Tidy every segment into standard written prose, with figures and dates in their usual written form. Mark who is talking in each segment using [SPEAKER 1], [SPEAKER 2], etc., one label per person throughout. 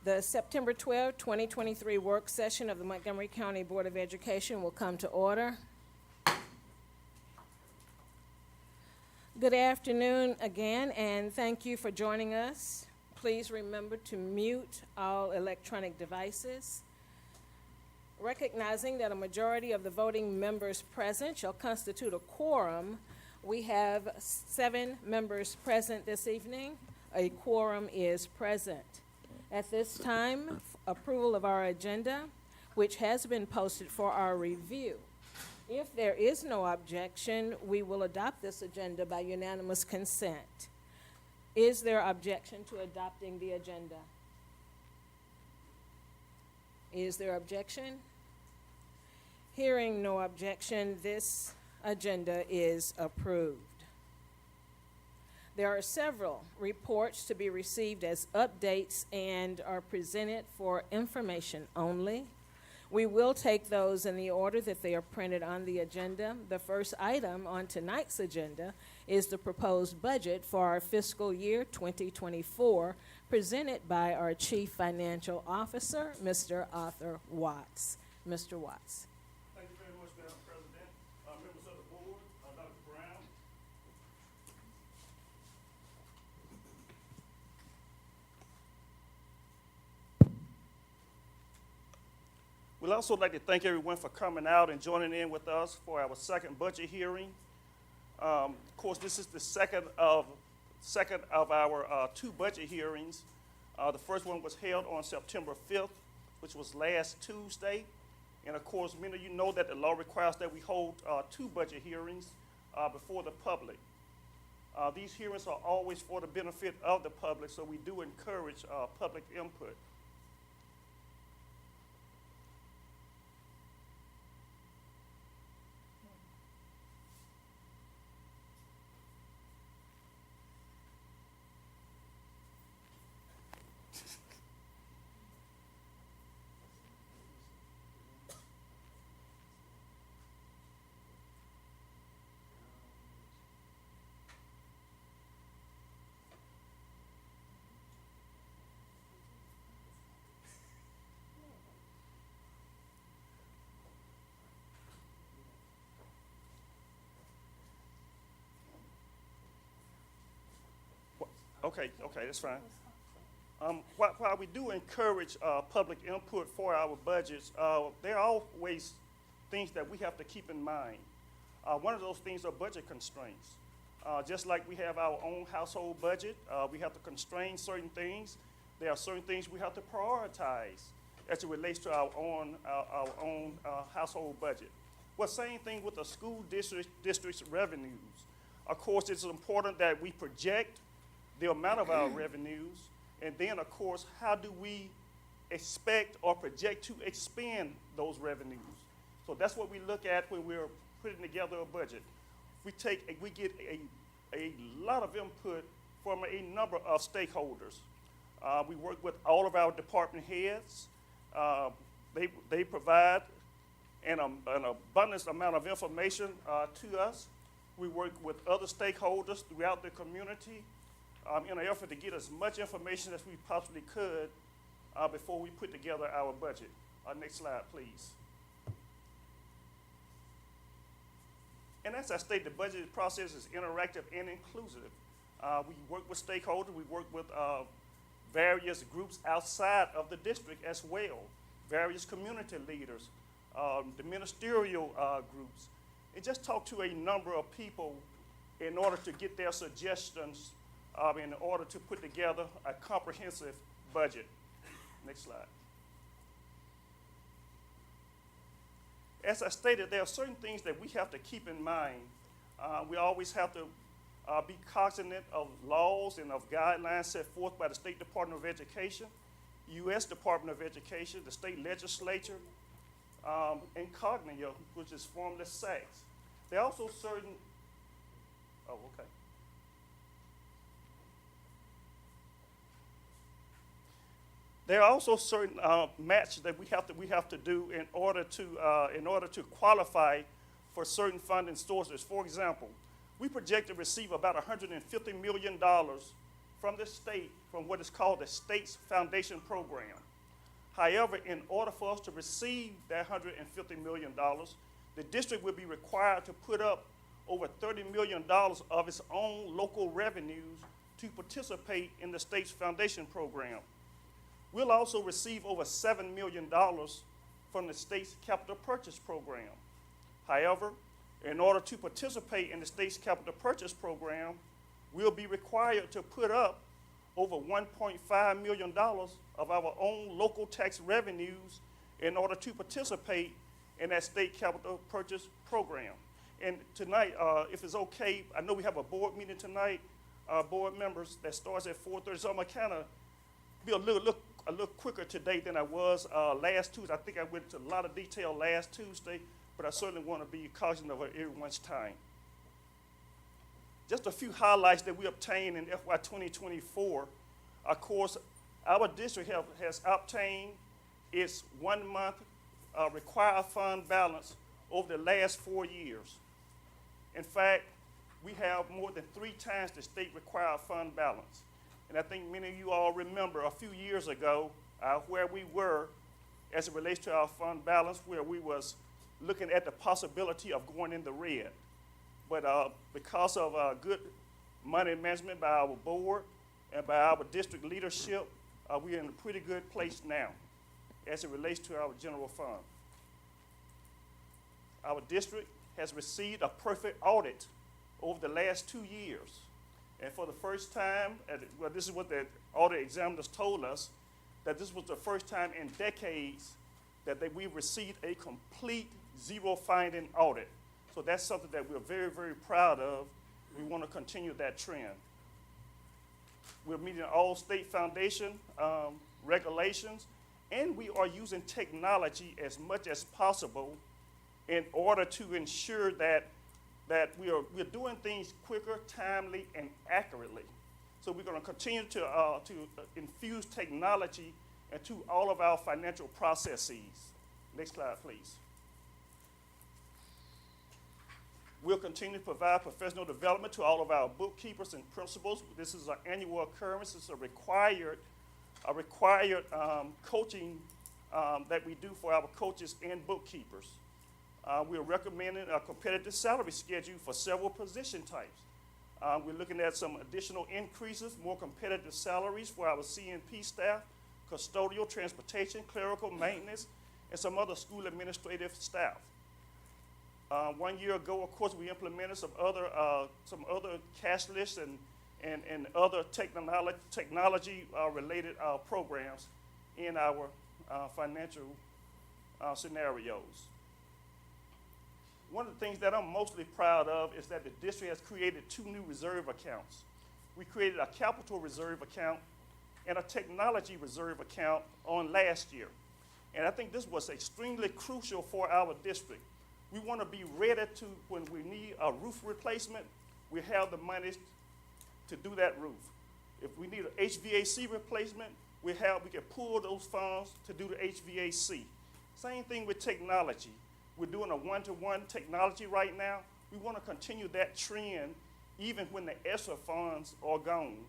[SPEAKER 1] The September 12, 2023 work session of the Montgomery County Board of Education will come to order. Good afternoon again, and thank you for joining us. Please remember to mute all electronic devices. Recognizing that a majority of the voting members present shall constitute a quorum, we have 7 members present this evening. A quorum is present. At this time, approval of our agenda, which has been posted for our review. If there is no objection, we will adopt this agenda by unanimous consent. Is there objection to adopting the agenda? Is there objection? Hearing no objection, this agenda is approved. There are several reports to be received as updates and are presented for information only. We will take those in the order that they are printed on the agenda. The first item on tonight's agenda is the proposed budget for our fiscal year 2024, presented by our Chief Financial Officer, Mr. Arthur Watts. Mr. Watts.
[SPEAKER 2] Thank you very much, Madam President. Members of the board, Dr. Brown. We'd also like to thank everyone for coming out and joining in with us for our second budget hearing. Of course, this is the second of our 2 budget hearings. The first one was held on September 5th, which was last Tuesday. And of course, many of you know that the law requires that we hold 2 budget hearings before the public. These hearings are always for the benefit of the public, so we do encourage public input. Okay, that's fine. While we do encourage public input for our budgets, there are always things that we have to keep in mind. One of those things are budget constraints. Just like we have our own household budget, we have to constrain certain things. There are certain things we have to prioritize as it relates to our own household budget. Well, same thing with the school district's revenues. Of course, it's important that we project the amount of our revenues, and then, of course, how do we expect or project to expend those revenues? So that's what we look at when we're putting together a budget. We get a lot of input from a number of stakeholders. We work with all of our department heads. They provide an abundant amount of information to us. We work with other stakeholders throughout the community in an effort to get as much information as we possibly could before we put together our budget. Next slide, please. And as I stated, the budget process is interactive and inclusive. We work with stakeholders, we work with various groups outside of the district as well, various community leaders, the ministerial groups, and just talk to a number of people in order to get their suggestions in order to put together a comprehensive budget. Next slide. As I stated, there are certain things that we have to keep in mind. We always have to be cognizant of laws and of guidelines set forth by the State Department of Education, U.S. Department of Education, the state legislature, and Cognia, which is formerly SACS. There are also certain, There are also certain matches that we have to do in order to qualify for certain funding sources. For example, we project to receive about $150 million from the state from what is called the State's Foundation Program. However, in order for us to receive that $150 million, the district will be required to put up over $30 million of its own local revenues to participate in the state's foundation program. We'll also receive over $7 million from the state's capital purchase program. However, in order to participate in the state's capital purchase program, we'll be required to put up over $1.5 million of our own local tax revenues in order to participate in that state capital purchase program. And tonight, if it's okay, I know we have a board meeting tonight, board members, that starts at 4:30, so I'm gonna kind of be a little quicker today than I was last Tuesday. I think I went into a lot of detail last Tuesday, but I certainly want to be cognizant of everyone's time. Just a few highlights that we obtained in FY 2024. Of course, our district has obtained its 1 month required fund balance over the last 4 years. In fact, we have more than 3 times the state required fund balance. And I think many of you all remember a few years ago where we were as it relates to our fund balance, where we was looking at the possibility of going in the red. But because of good money management by our board and by our district leadership, we're in a pretty good place now as it relates to our general fund. Our district has received a perfect audit over the last 2 years. And for the first time, well, this is what the audit examiners told us, that this was the first time in decades that we've received a complete zero finding audit. So that's something that we're very, very proud of. We want to continue that trend. We're meeting all state foundation regulations, and we are using technology as much as possible in order to ensure that we're doing things quicker, timely, and accurately. So we're going to continue to infuse technology into all of our financial processes. Next slide, please. We'll continue to provide professional development to all of our bookkeepers and principals. This is an annual occurrence. It's a required coaching that we do for our coaches and bookkeepers. We're recommending a competitive salary schedule for several position types. We're looking at some additional increases, more competitive salaries for our CNP staff, custodial, transportation, clerical, maintenance, and some other school administrative staff. 1 year ago, of course, we implemented some other cashless and other technology-related programs in our financial scenarios. One of the things that I'm mostly proud of is that the district has created 2 new reserve accounts. We created a capital reserve account and a technology reserve account on last year. And I think this was extremely crucial for our district. We want to be ready to, when we need a roof replacement, we have the money to do that roof. If we need an HVAC replacement, we can pull those funds to do the HVAC. Same thing with technology. We're doing a one-to-one technology right now. We want to continue that trend even when the ESSER funds are gone.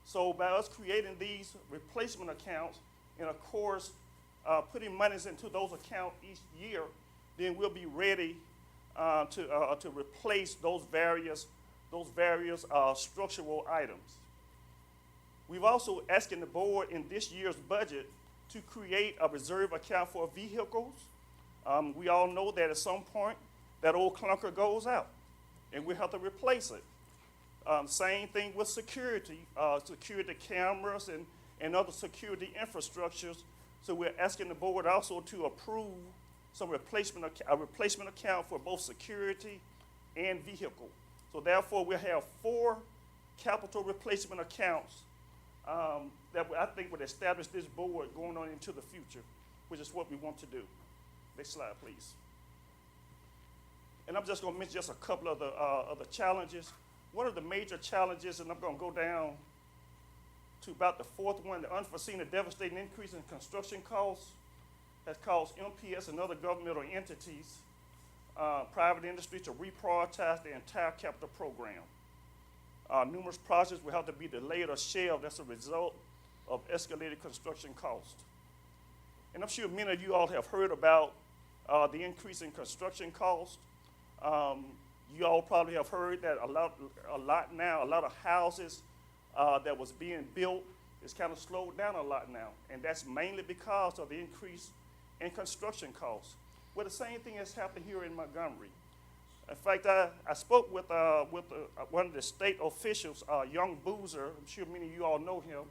[SPEAKER 2] So by us creating these replacement accounts and of course putting monies into those accounts each year, then we'll be ready to replace those various structural items. We've also asking the board in this year's budget to create a reserve account for vehicles. We all know that at some point that old clunker goes out and we have to replace it. Same thing with security cameras and other security infrastructures. So we're asking the board also to approve a replacement account for both security and vehicle. So therefore, we'll have 4 capital replacement accounts that I think would establish this board going on into the future, which is what we want to do. Next slide, please. And I'm just going to mention just a couple of the challenges. One of the major challenges, and I'm going to go down to about the 4th one, the unforeseen and devastating increase in construction costs has caused MPS and other governmental entities, private industry to reprioritize the entire capital program. Numerous projects will have to be delayed or shelved as a result of escalated construction costs. And I'm sure many of you all have heard about the increase in construction costs. You all probably have heard that a lot of houses that was being built is kind of slowed down a lot now. And that's mainly because of the increase in construction costs. Well, the same thing has happened here in Montgomery. In fact, I spoke with one of the state officials, Young Boozer. I'm sure many of you all know him.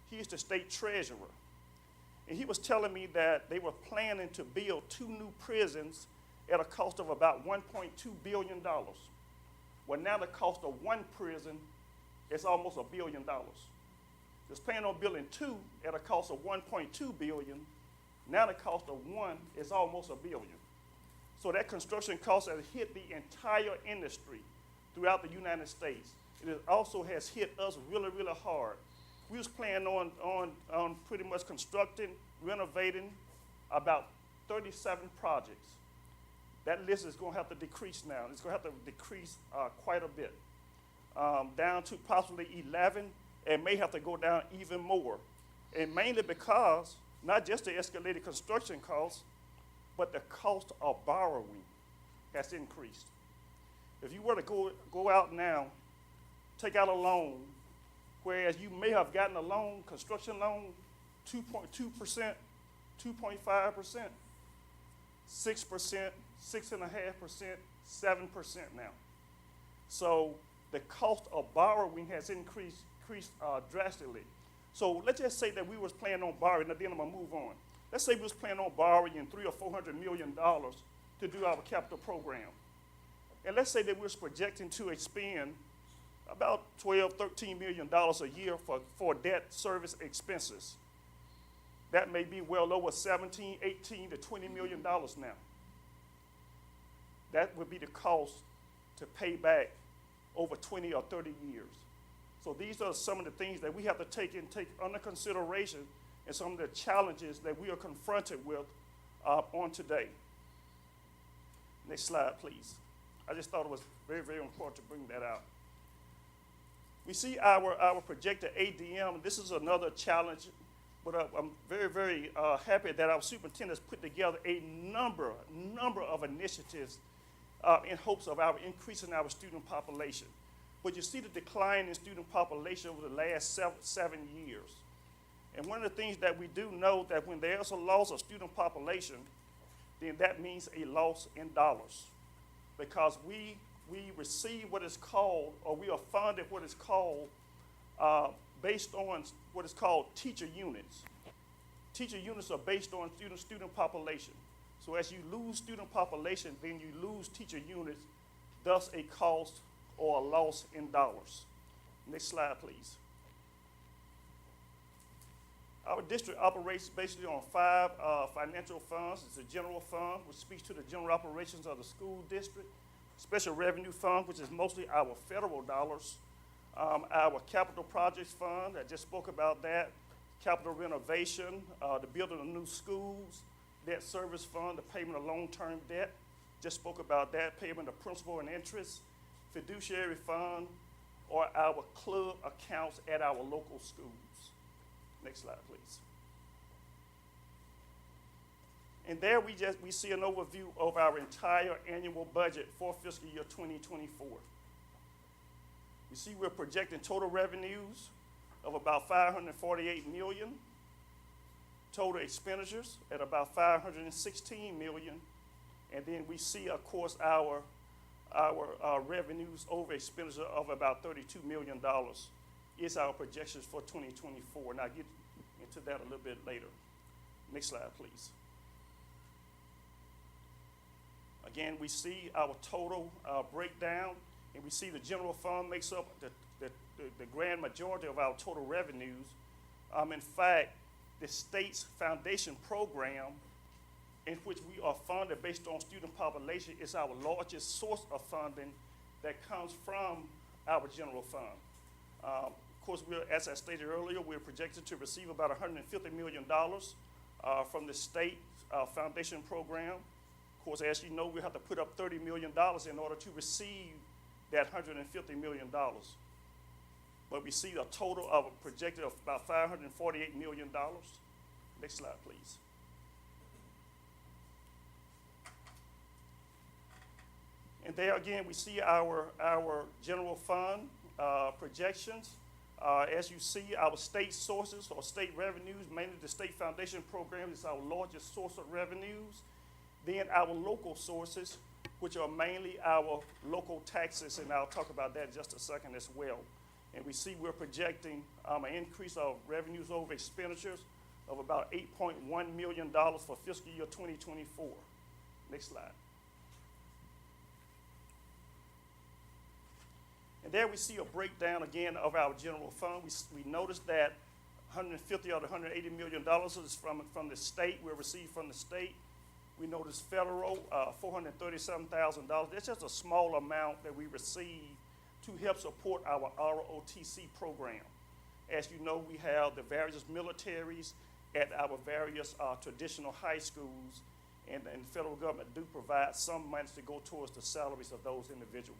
[SPEAKER 2] He is the state treasurer. And he was telling me that they were planning to build 2 new prisons at a cost of about $1.2 billion. Well, now the cost of 1 prison is almost $1 billion. They're planning on building 2 at a cost of $1.2 billion. Now the cost of 1 is almost $1 billion. So that construction cost has hit the entire industry throughout the United States. It also has hit us really, really hard. We was planning on pretty much constructing, renovating about 37 projects. That list is going to have to decrease now. It's going to have to decrease quite a bit, down to possibly 11, and may have to go down even more. And mainly because not just the escalated construction costs, but the cost of borrowing has increased. If you were to go out now, take out a loan, whereas you may have gotten a loan, construction loan, 2.2%, 2.5%, 6%, 6.5%, 7% now. So the cost of borrowing has increased drastically. So let's just say that we was planning on borrowing, and then I'm gonna move on. Let's say we was planning on borrowing $300 or $400 million to do our capital program. And let's say that we was projecting to expend about $12, $13 million a year for debt service expenses. That may be well over $17, $18 to $20 million now. That would be the cost to pay back over 20 or 30 years. So these are some of the things that we have to take under consideration and some of the challenges that we are confronted with on today. Next slide, please. I just thought it was very, very important to bring that out. We see our projected ADM. This is another challenge, but I'm very, very happy that our superintendents put together a number of initiatives in hopes of increasing our student population. But you see the decline in student population over the last 7 years. And one of the things that we do know that when there's a loss of student population, then that means a loss in dollars. Because we receive what is called, or we are funded what is called, based on what is called teacher units. Teacher units are based on student population. So as you lose student population, then you lose teacher units, thus a cost or a loss in dollars. Next slide, please. Our district operates basically on 5 financial funds. It's a general fund, which speaks to the general operations of the school district. Special revenue fund, which is mostly our federal dollars. Our capital projects fund, I just spoke about that. Capital renovation, the building of new schools. Debt service fund, the payment of long-term debt. Just spoke about that, payment of principal and interest. Fiduciary fund, or our club accounts at our local schools. Next slide, please. And there we see an overview of our entire annual budget for fiscal year 2024. You see we're projecting total revenues of about $548 million, total expenditures at about $516 million, and then we see, of course, our revenues over expenditure of about $32 million is our projections for 2024. And I'll get into that a little bit later. Next slide, please. Again, we see our total breakdown, and we see the general fund makes up the grand majority of our total revenues. In fact, the state's foundation program, in which we are funded based on student population, is our largest source of funding that comes from our general fund. Of course, as I stated earlier, we're projected to receive about $150 million from the state foundation program. Of course, as you know, we have to put up $30 million in order to receive that $150 million. but we see a total of a projected of about $548 million. Next slide, please. And there again, we see our general fund projections. As you see, our state sources or state revenues, mainly the state foundation program is our largest source of revenues. Then our local sources, which are mainly our local taxes, and I'll talk about that in just a second as well. And we see we're projecting an increase of revenues over expenditures of about $8.1 million for fiscal year 2024. Next slide. And there we see a breakdown again of our general fund. We noticed that 150 or 180 million dollars is from the state. We received from the state. We noticed federal, $437,000. That's just a small amount that we receive to help support our ROTC program. As you know, we have the various militaries at our various traditional high schools, and the federal government do provide some money to go towards the salaries of those individuals.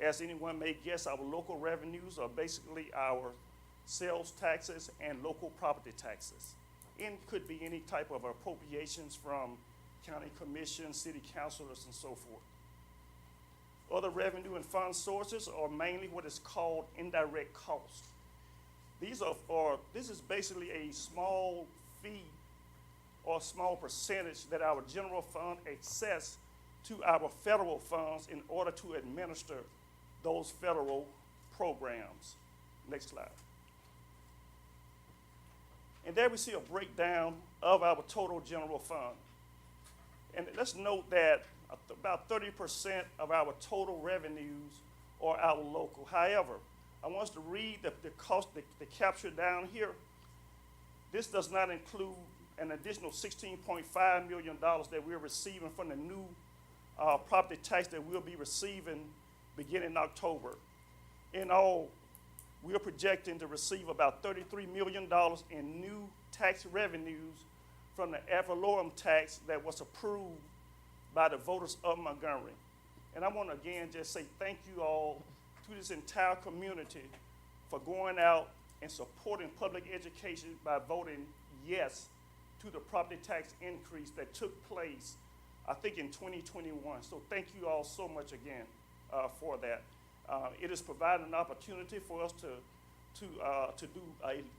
[SPEAKER 2] As anyone may guess, our local revenues are basically our sales taxes and local property taxes. And could be any type of appropriations from county commissions, city councilors, and so forth. Other revenue and fund sources are mainly what is called indirect costs. This is basically a small fee or small percentage that our general fund access to our federal funds in order to administer those federal programs. Next slide. And there we see a breakdown of our total general fund. And let's note that about 30% of our total revenues are our local. However, I want us to read the cost, the capture down here. This does not include an additional $16.5 million that we're receiving from the new property tax that we'll be receiving beginning in October. In all, we are projecting to receive about $33 million in new tax revenues from the ad valorem tax that was approved by the voters of Montgomery. And I want to again just say thank you all to this entire community for going out and supporting public education by voting yes to the property tax increase that took place, I think, in 2021. So thank you all so much again for that. It has provided an opportunity for us to do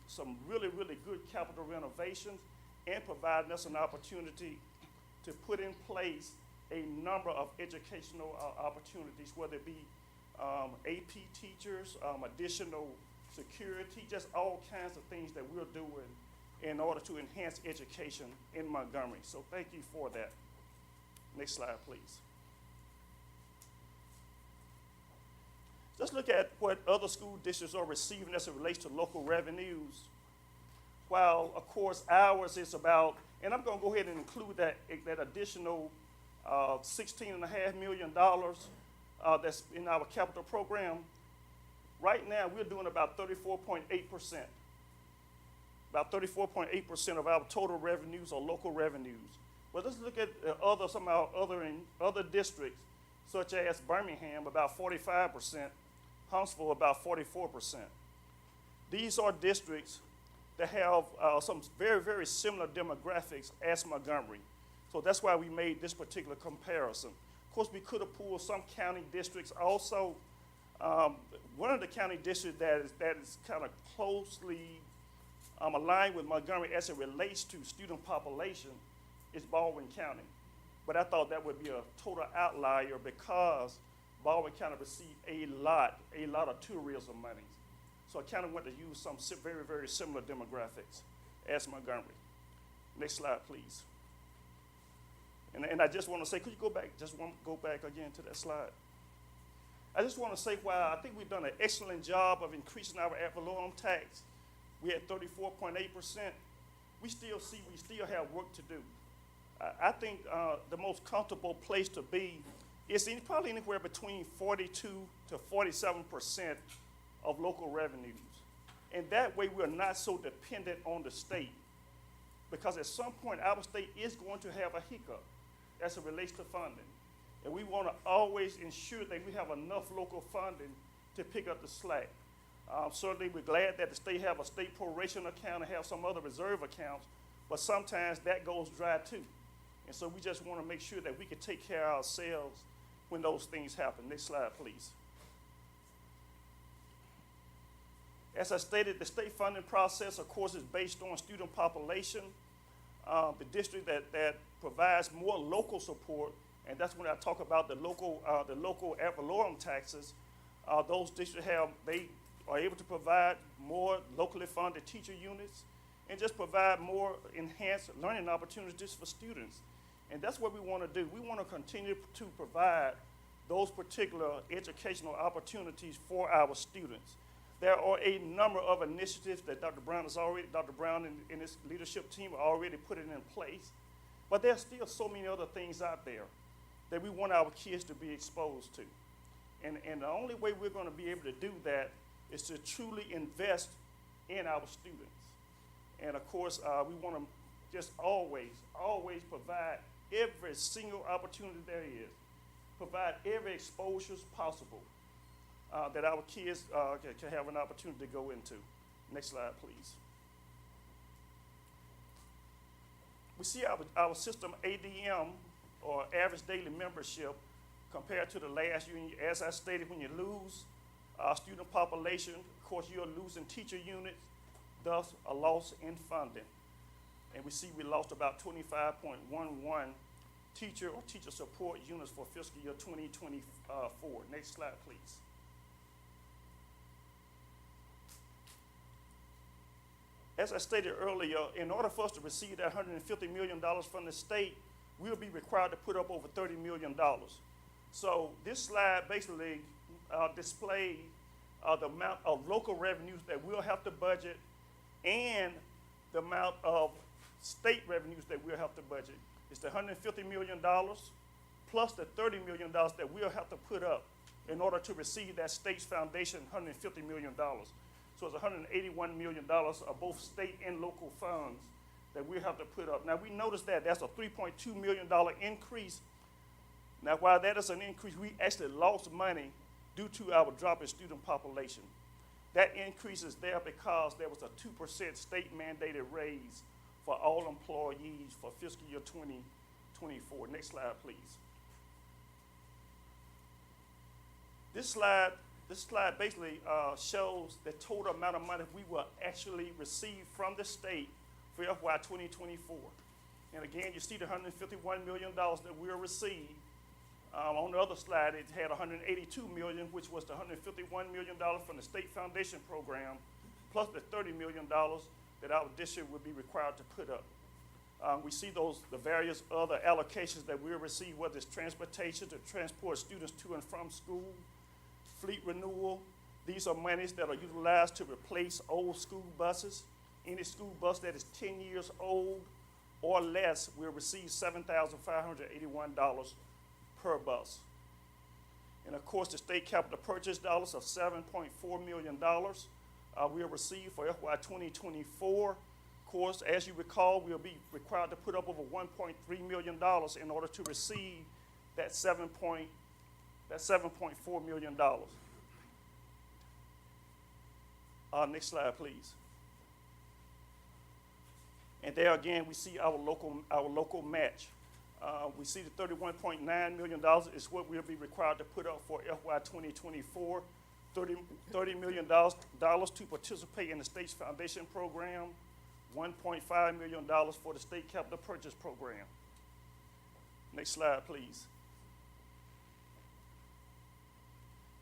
[SPEAKER 2] some really, really good capital renovations and providing us an opportunity to put in place a number of educational opportunities, whether it be AP teachers, additional security, just all kinds of things that we're doing in order to enhance education in Montgomery. So thank you for that. Next slide, please. Let's look at what other school districts are receiving as it relates to local revenues. While, of course, ours is about, and I'm going to go ahead and include that additional $16.5 million that's in our capital program. Right now, we're doing about 34.8%. About 34.8% of our total revenues are local revenues. Well, let's look at some of our other districts, such as Birmingham, about 45%, Huntsville, about 44%. These are districts that have some very, very similar demographics as Montgomery. So that's why we made this particular comparison. Of course, we could have pulled some county districts also. One of the county districts that is kind of closely aligned with Montgomery as it relates to student population is Baldwin County. But I thought that would be a total outlier because Baldwin County received a lot of tourism money. So I kind of want to use some very, very similar demographics as Montgomery. Next slide, please. And I just want to say, could you go back, go back again to that slide? I just want to say, while I think we've done an excellent job of increasing our ad valorem tax, we had 34.8%, we still have work to do. I think the most comfortable place to be is probably anywhere between 42 to 47% of local revenues. And that way we're not so dependent on the state, because at some point our state is going to have a hiccup as it relates to funding. And we want to always ensure that we have enough local funding to pick up the slack. Certainly, we're glad that the state have a state proration account and have some other reserve accounts, but sometimes that goes dry too. And so we just want to make sure that we can take care of ourselves when those things happen. Next slide, please. As I stated, the state funding process, of course, is based on student population. The district that provides more local support, and that's when I talk about the local ad valorem taxes. Those districts they are able to provide more locally funded teacher units and just provide more enhanced learning opportunities for students. And that's what we want to do. We want to continue to provide those particular educational opportunities for our students. There are a number of initiatives that Dr. Brown and his leadership team are already putting in place, but there's still so many other things out there that we want our kids to be exposed to. And the only way we're going to be able to do that is to truly invest in our students. And of course, we want to just always provide every single opportunity there is, provide every exposure possible that our kids can have an opportunity to go into. Next slide, please. We see our system ADM, or average daily membership, compared to the last year. As I stated, when you lose student population, of course, you're losing teacher units, thus a loss in funding. And we see we lost about 25.11 teacher or teacher support units for fiscal year 2024. Next slide, please. As I stated earlier, in order for us to receive that $150 million from the state, we'll be required to put up over $30 million. So this slide basically displays the amount of local revenues that we'll have to budget and the amount of state revenues that we'll have to budget. It's the $150 million plus the $30 million that we'll have to put up in order to receive that state's foundation $150 million. So it's $181 million of both state and local funds that we have to put up. Now, we noticed that that's a $3.2 million increase. Now, while that is an increase, we actually lost money due to our drop in student population. That increase is there because there was a 2% state mandated raise for all employees for fiscal year 2024. Next slide, please. This slide basically shows the total amount of money we will actually receive from the state for FY 2024. And again, you see the $151 million that we'll receive. On the other slide, it had $182 million, which was the $151 million from the state foundation program, plus the $30 million that our district would be required to put up. We see the various other allocations that we'll receive, whether it's transportation to transport students to and from school, fleet renewal. These are monies that are utilized to replace old school buses. Any school bus that is 10 years old or less will receive $7,581 per bus. And of course, the state capital purchase dollars of $7.4 million we'll receive for FY 2024. Of course, as you recall, we'll be required to put up over $1.3 million in order to receive that $7.4 million. Next slide, please. And there again, we see our local match. We see the $31.9 million is what we'll be required to put up for FY 2024. $30 million to participate in the state's foundation program, $1.5 million for the state capital purchase program. Next slide, please.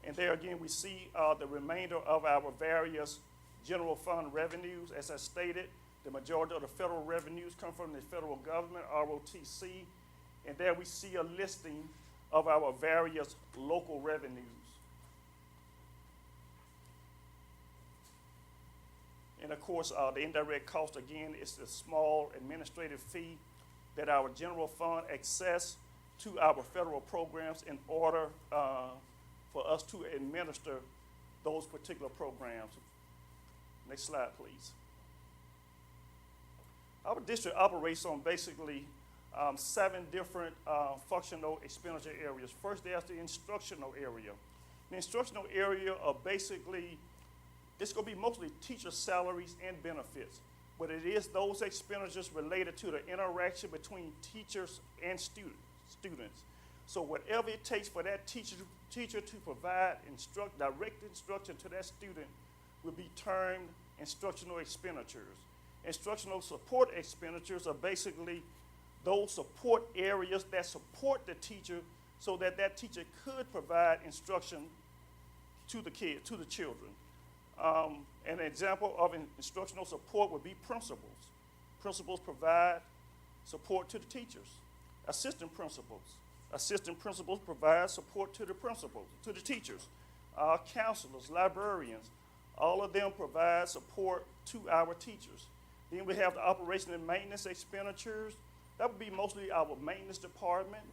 [SPEAKER 2] And there again, we see the remainder of our various general fund revenues. As I stated, the majority of the federal revenues come from the federal government, ROTC. And there we see a listing of our various local revenues. And of course, the indirect cost, again, is the small administrative fee that our general fund access to our federal programs in order for us to administer those particular programs. Next slide, please. Our district operates on basically 7 different functional expenditure areas. First, there's the instructional area. The instructional area are basically It's going to be mostly teacher salaries and benefits, but it is those expenditures related to the interaction between teachers and students. So whatever it takes for that teacher to provide direct instruction to that student will be termed instructional expenditures. Instructional support expenditures are basically those support areas that support the teacher so that that teacher could provide instruction to the children. An example of instructional support would be principals. Principals provide support to the teachers. Assistant principals provide support to the principals, to the teachers. Counselors, librarians, all of them provide support to our teachers. Then we have the operation and maintenance expenditures. That would be mostly our maintenance department,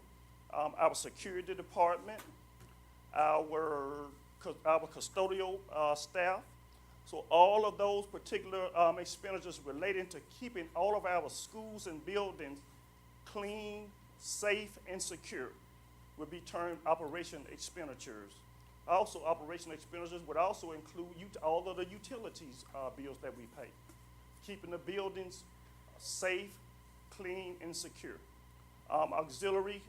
[SPEAKER 2] our security department, our custodial staff. So all of those particular expenditures relating to keeping all of our schools and buildings clean, safe, and secure would be termed operation expenditures. Also, operation expenditures would also include all of the utilities bills that we pay, keeping the buildings safe, clean, and secure. Auxiliary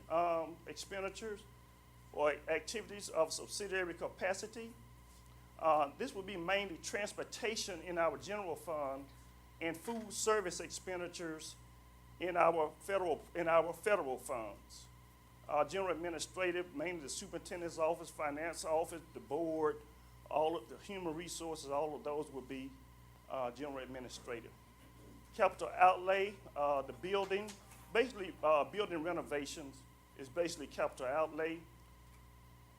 [SPEAKER 2] expenditures or activities of subsidiary capacity. This would be mainly transportation in our general fund and food service expenditures in our federal funds. General administrative, mainly the superintendent's office, finance office, the board, all of the human resources, all of those would be general administrative. Capital outlay, the building, basically building renovations is basically capital outlay.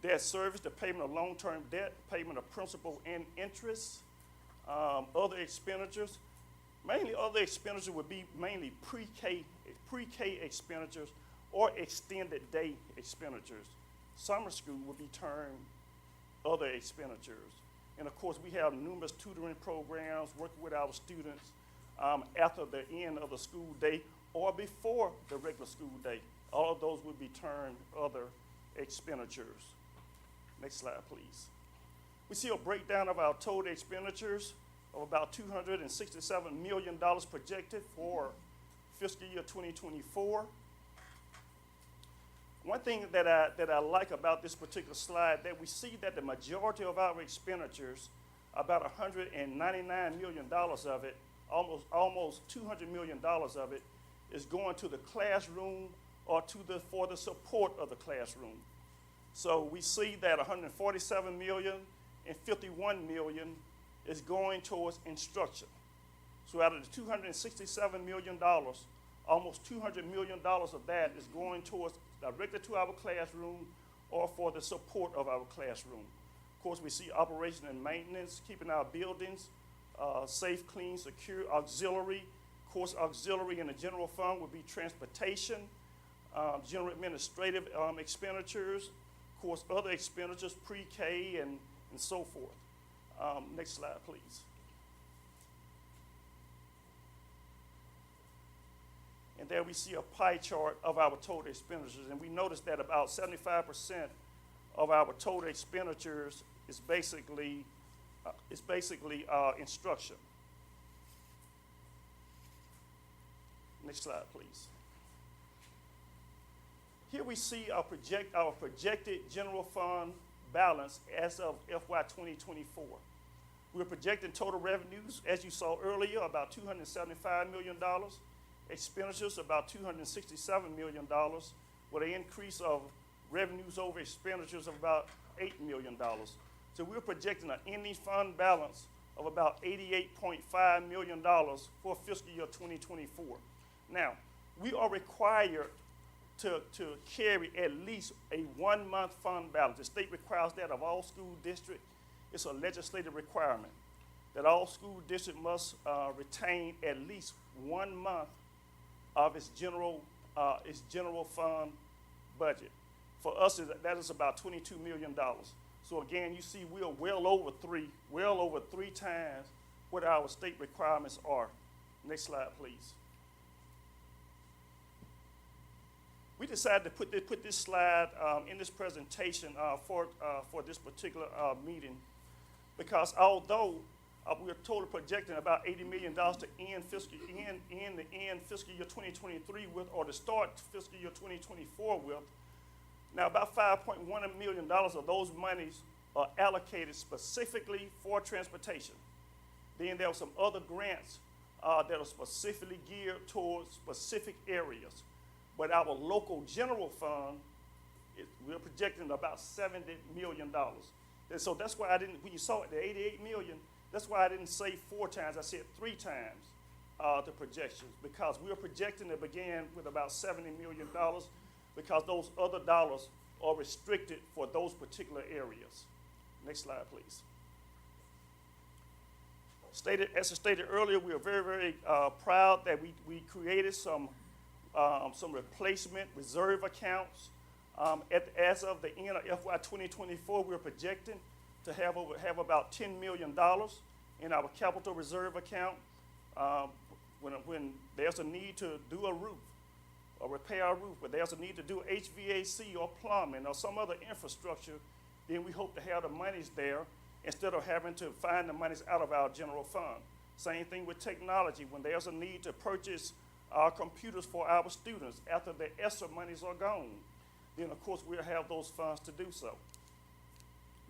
[SPEAKER 2] Debt service, the payment of long-term debt, payment of principal and interest. Other expenditures, mainly other expenditures would be mainly pre-K expenditures or extended day expenditures. Summer school would be termed other expenditures. And of course, we have numerous tutoring programs working with our students after the end of the school day or before the regular school day. All of those would be termed other expenditures. Next slide, please. We see a breakdown of our total expenditures of about $267 million projected for fiscal year 2024. One thing that I like about this particular slide, that we see that the majority of our expenditures, about $199 million of it, almost $200 million of it, is going to the classroom or for the support of the classroom. So we see that $147 million and $51 million is going towards instruction. So out of the $267 million, almost $200 million of that is going towards directed to our classroom or for the support of our classroom. Of course, we see operation and maintenance, keeping our buildings safe, clean, secure. Auxiliary, of course, auxiliary in the general fund would be transportation, general administrative expenditures, of course, other expenditures, pre-K and so forth. Next slide, please. And there we see a pie chart of our total expenditures, and we notice that about 75% of our total expenditures is basically instruction. Next slide, please. Here we see our projected general fund balance as of FY 2024. We're projecting total revenues, as you saw earlier, about $275 million. Expenditures about $267 million, with an increase of revenues over expenditures of about $8 million. So we're projecting an ending fund balance of about $88.5 million for fiscal year 2024. Now, we are required to carry at least a 1 month fund balance. The state requires that of all school districts. It's a legislative requirement that all school districts must retain at least 1 month of its general fund budget. For us, that is about $22 million. So again, you see we are well over three times what our state requirements are. Next slide, please. We decided to put this slide in this presentation for this particular meeting, because although We're totally projecting about $80 million to end fiscal year 2023 with, or to start fiscal year 2024 with. Now, about $5.1 million of those monies are allocated specifically for transportation. Then there are some other grants that are specifically geared towards specific areas. But our local general fund, we're projecting about $70 million. And so that's why I didn't, when you saw it, the 88 million, that's why I didn't say 4 times, I said 3 times the projections, because we're projecting to begin with about $70 million, because those other dollars are restricted for those particular areas. Next slide, please. As I stated earlier, we are very, very proud that we created some replacement reserve accounts. As of the end of FY 2024, we're projecting to have about $10 million in our capital reserve account. When there's a need to do a roof or repair a roof, but there's a need to do HVAC or plumbing or some other infrastructure, then we hope to have the monies there instead of having to find the monies out of our general fund. Same thing with technology. When there's a need to purchase computers for our students after the ESSER monies are gone, then of course we'll have those funds to do so.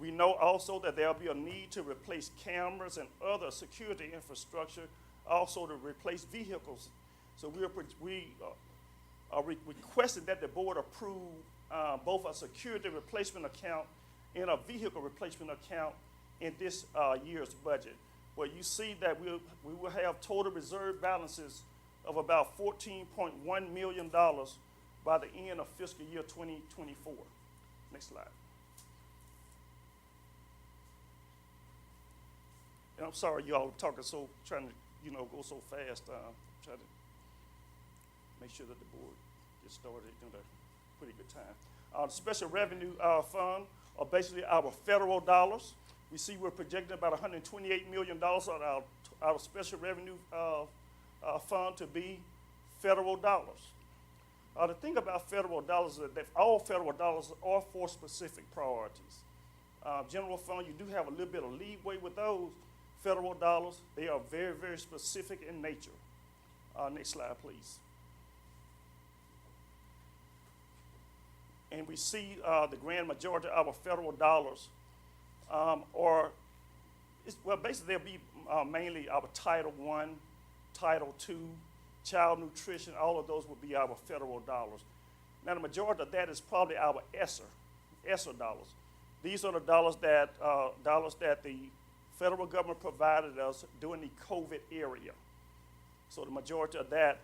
[SPEAKER 2] We know also that there'll be a need to replace cameras and other security infrastructure, also to replace vehicles. So we are requesting that the board approve both a security replacement account and a vehicle replacement account in this year's budget, where you see that we will have total reserve balances of about $14.1 million by the end of fiscal year 2024. Next slide. And I'm sorry you all are talking trying to, go so fast. Try to make sure that the board gets started in a pretty good time. The special revenue fund are basically our federal dollars. We see we're projecting about $128 million on our special revenue fund to be federal dollars. The thing about federal dollars is that all federal dollars are for specific priorities. General fund, you do have a little bit of leeway with those. Federal dollars, they are very, very specific in nature. Next slide, please. And we see the grand majority of our federal dollars basically they'll be mainly our Title I, Title II, child nutrition, all of those will be our federal dollars. Now the majority of that is probably our ESSER dollars. These are the dollars that the federal government provided us during the COVID area. So the majority of that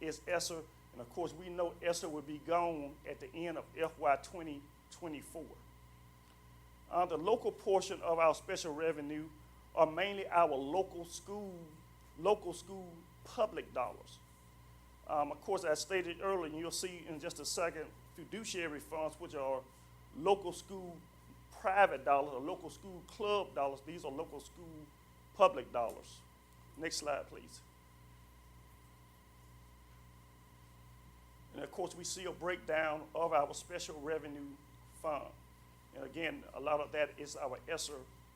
[SPEAKER 2] is ESSER, and of course we know ESSER will be gone at the end of FY 2024. The local portion of our special revenue are mainly our local school public dollars. Of course, as stated earlier, and you'll see in just a second, fiduciary funds, which are local school private dollars or local school club dollars. These are local school public dollars. Next slide, please. And of course, we see a breakdown of our special revenue fund. And again, a lot of that is our ESSER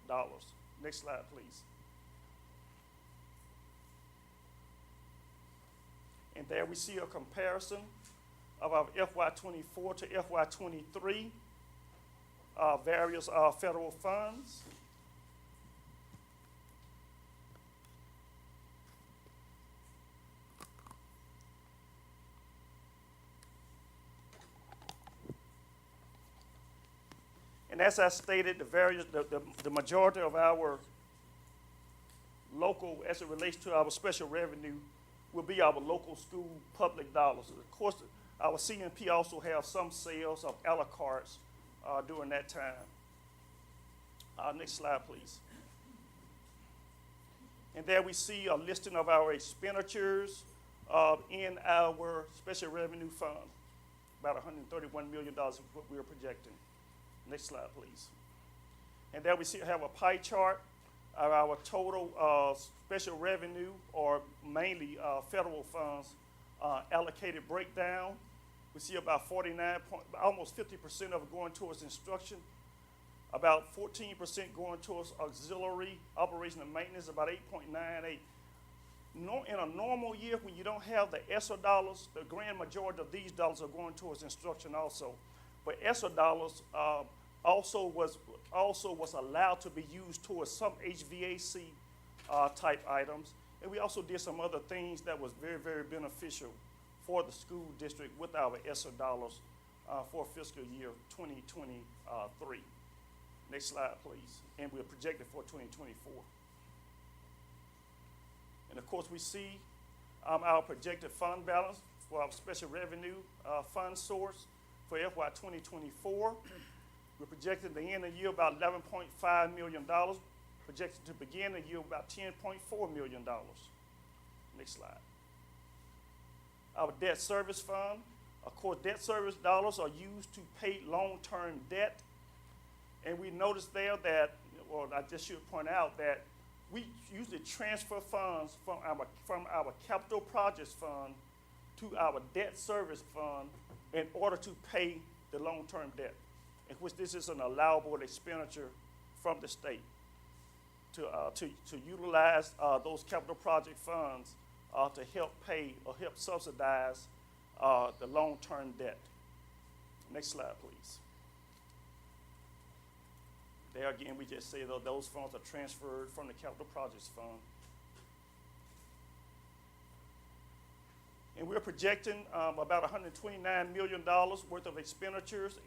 [SPEAKER 2] dollars. Next slide, please. And there we see a comparison of our FY 24 to FY 23 various federal funds. And as I stated, the majority of our local, as it relates to our special revenue, will be our local school public dollars. Of course, our CNP also have some sales of a la cartes during that time. Next slide, please. And there we see a listing of our expenditures in our special revenue fund, about $131 million is what we are projecting. Next slide, please. And there we have a pie chart of our total special revenue, or mainly federal funds, allocated breakdown. We see about almost 50% of it going towards instruction. about 14% going towards auxiliary operation and maintenance, about 8.98. In a normal year, when you don't have the ESSER dollars, the grand majority of these dollars are going towards instruction also. But ESSER dollars also was allowed to be used towards some HVAC type items. And we also did some other things that was very, very beneficial for the school district with our ESSER dollars for fiscal year 2023. Next slide, please. And we're projected for 2024. And of course, we see our projected fund balance for our special revenue fund source for FY 2024. We're projected to end the year about $11.5 million, projected to begin the year about $10.4 million. Next slide. Our debt service fund. Of course, debt service dollars are used to pay long-term debt. And we noticed there that, well, I just should point out that we usually transfer funds from our capital projects fund to our debt service fund in order to pay the long-term debt, in which this is an allowable expenditure from the state to utilize those capital project funds to help pay or help subsidize the long-term debt. Next slide, please. There again, we just say that those funds are transferred from the capital projects fund. And we're projecting about $129 million worth of expenditures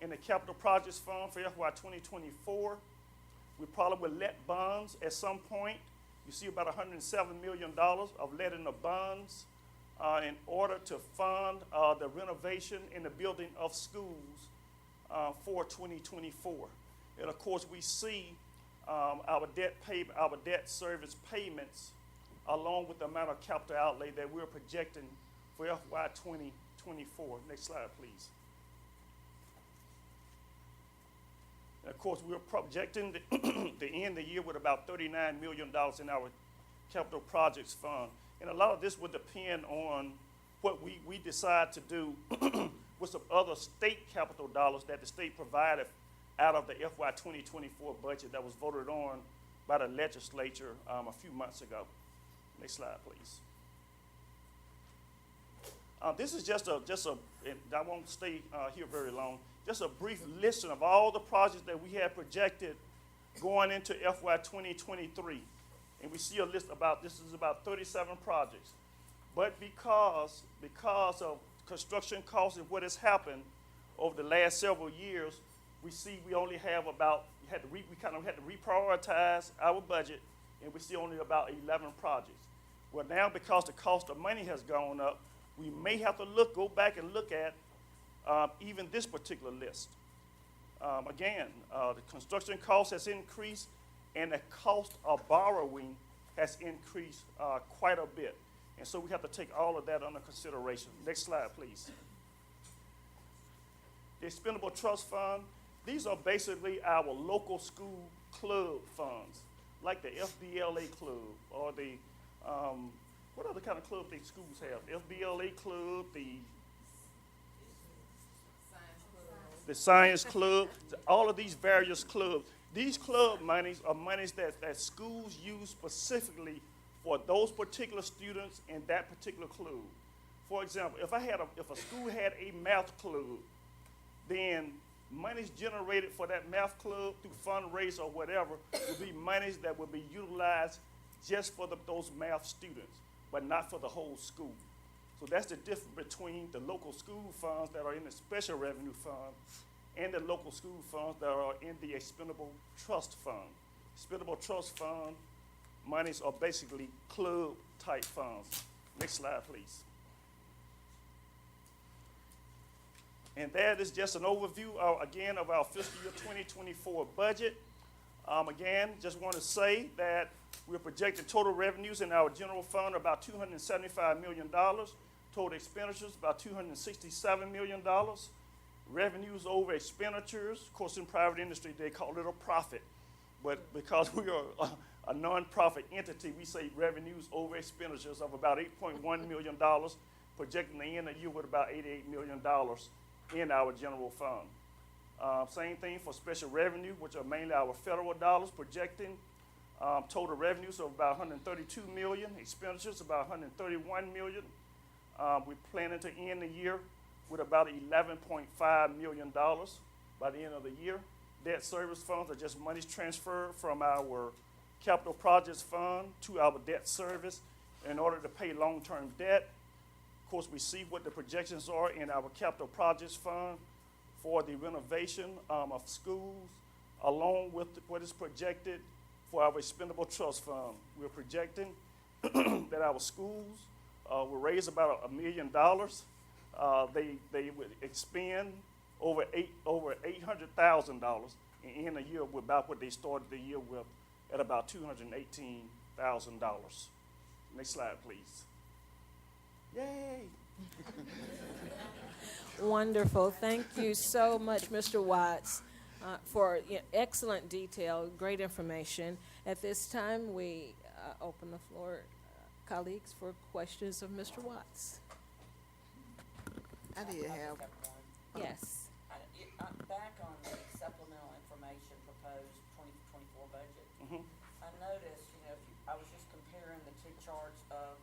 [SPEAKER 2] in the capital projects fund for FY 2024. We probably will let bonds at some point. You see about $107 million of letting of bonds in order to fund the renovation in the building of schools for 2024. And of course, we see our debt service payments along with the amount of capital outlay that we're projecting for FY 2024. Next slide, please. And of course, we're projecting to end the year with about $39 million in our capital projects fund. And a lot of this would depend on what we decide to do with some other state capital dollars that the state provided out of the FY 2024 budget that was voted on by the legislature a few months ago. Next slide, please. This is just a, I won't stay here very long, just a brief listing of all the projects that we have projected going into FY 2023. And we see a list this is about 37 projects. But because of construction costs and what has happened over the last several years, we see we only have we kind of had to reprioritize our budget, and we see only about 11 projects. Well, now because the cost of money has gone up, we may have to go back and look at even this particular list. Again, the construction cost has increased, and the cost of borrowing has increased quite a bit. And so we have to take all of that under consideration. Next slide, please. The expendable trust fund. These are basically our local school club funds, like the FBLA club or the, what other kind of club these schools have? FBLA club, the science club, all of these various clubs. These club monies are monies that schools use specifically for those particular students in that particular club. For example, if a school had a math club, then monies generated for that math club through fundraise or whatever would be monies that would be utilized just for those math students, but not for the whole school. So that's the difference between the local school funds that are in the special revenue fund and the local school funds that are in the expendable trust fund. Expendable trust fund monies are basically club type funds. Next slide, please. And that is just an overview, again, of our fiscal year 2024 budget. Again, just want to say that we're projecting total revenues in our general fund about $275 million, total expenditures about $267 million, revenues over expenditures. Of course, in private industry, they call it a profit. But because we are a nonprofit entity, we say revenues over expenditures of about $8.1 million, projecting the end of the year with about $88 million in our general fund. Same thing for special revenue, which are mainly our federal dollars, projecting total revenues of about 132 million, expenditures about 131 million. We're planning to end the year with about $11.5 million by the end of the year. Debt service funds are just monies transferred from our capital projects fund to our debt service in order to pay long-term debt. Of course, we see what the projections are in our capital projects fund for the renovation of schools, along with what is projected for our expendable trust fund. We're projecting that our schools will raise about $1 million. They would expend over $800,000 and end the year with about what they started the year with at about $218,000. Next slide, please. Yay!
[SPEAKER 1] Wonderful. Thank you so much, Mr. Watts, for excellent detail, great information. At this time, we open the floor, colleagues, for questions of Mr. Watts.
[SPEAKER 3] I did have,
[SPEAKER 1] Yes.
[SPEAKER 4] Back on the supplemental information proposed 2024 budget, I noticed, I was just comparing the two charts of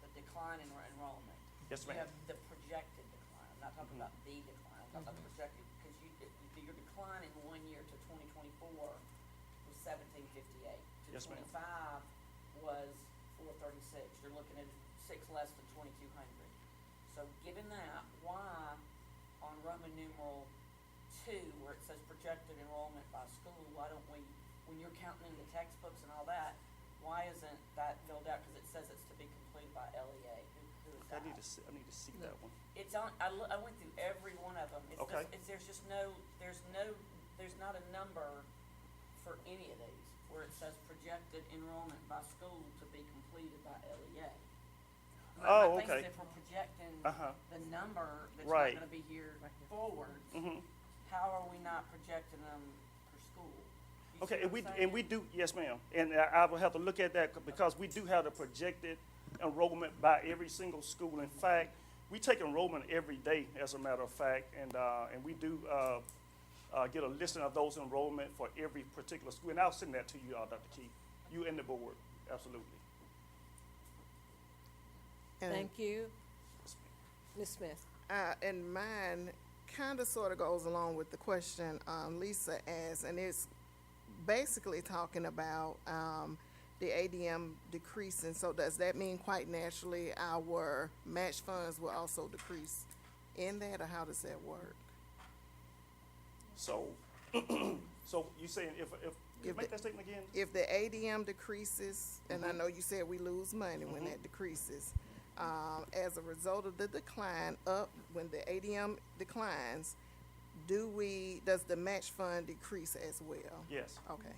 [SPEAKER 4] the decline in enrollment.
[SPEAKER 2] Yes,
[SPEAKER 4] You
[SPEAKER 2] ma'am.
[SPEAKER 4] have the projected decline, I'm not talking about the decline, I'm talking about the projected, because your decline in 1 year to 2024 was 1758.
[SPEAKER 2] Yes,
[SPEAKER 4] To
[SPEAKER 2] ma'am.
[SPEAKER 4] 25 was 436, you're looking at 6 less than 2,200. So given that, why on Roman numeral 2, where it says projected enrollment by school, why don't we, when you're counting in the textbooks and all that, why isn't that filled out? Because it says it's to be completed by LEA. Who is
[SPEAKER 2] I
[SPEAKER 4] that?
[SPEAKER 2] need to see that one.
[SPEAKER 4] It's on, I went through every one of them. It's
[SPEAKER 2] Okay.
[SPEAKER 4] just, there's not a number for any of these where it says projected enrollment by school to be completed by LEA.
[SPEAKER 2] Oh,
[SPEAKER 4] My thing
[SPEAKER 2] okay.
[SPEAKER 4] is, if we're projecting
[SPEAKER 2] Uh-huh.
[SPEAKER 4] the number that's
[SPEAKER 2] Right.
[SPEAKER 4] not gonna be here forward,
[SPEAKER 2] Mhm.
[SPEAKER 4] how are we not projecting them per school? You see
[SPEAKER 2] Okay,
[SPEAKER 4] what I'm
[SPEAKER 2] and
[SPEAKER 4] saying?
[SPEAKER 2] we do, yes, ma'am. And I will have to look at that because we do have the projected enrollment by every single school. In fact, we take enrollment every day, as a matter of fact, and we do get a listing of those enrollment for every particular school. And I'll send that to you, Dr. Keith, you and the board, absolutely.
[SPEAKER 3] and,
[SPEAKER 1] Thank you. Ms. Smith.
[SPEAKER 3] and mine kind of sort of goes along with the question Lisa asked, and it's basically talking about the ADM decreasing. So does that mean quite naturally our match funds will also decrease in that, or how does that work?
[SPEAKER 2] So, so you saying
[SPEAKER 3] If
[SPEAKER 2] make
[SPEAKER 3] the-
[SPEAKER 2] that statement again?
[SPEAKER 3] If the ADM decreases, and I know you said we lose money when that decreases, as a result of the decline when the ADM declines, does the match fund decrease as well?
[SPEAKER 2] Yes.
[SPEAKER 3] Okay.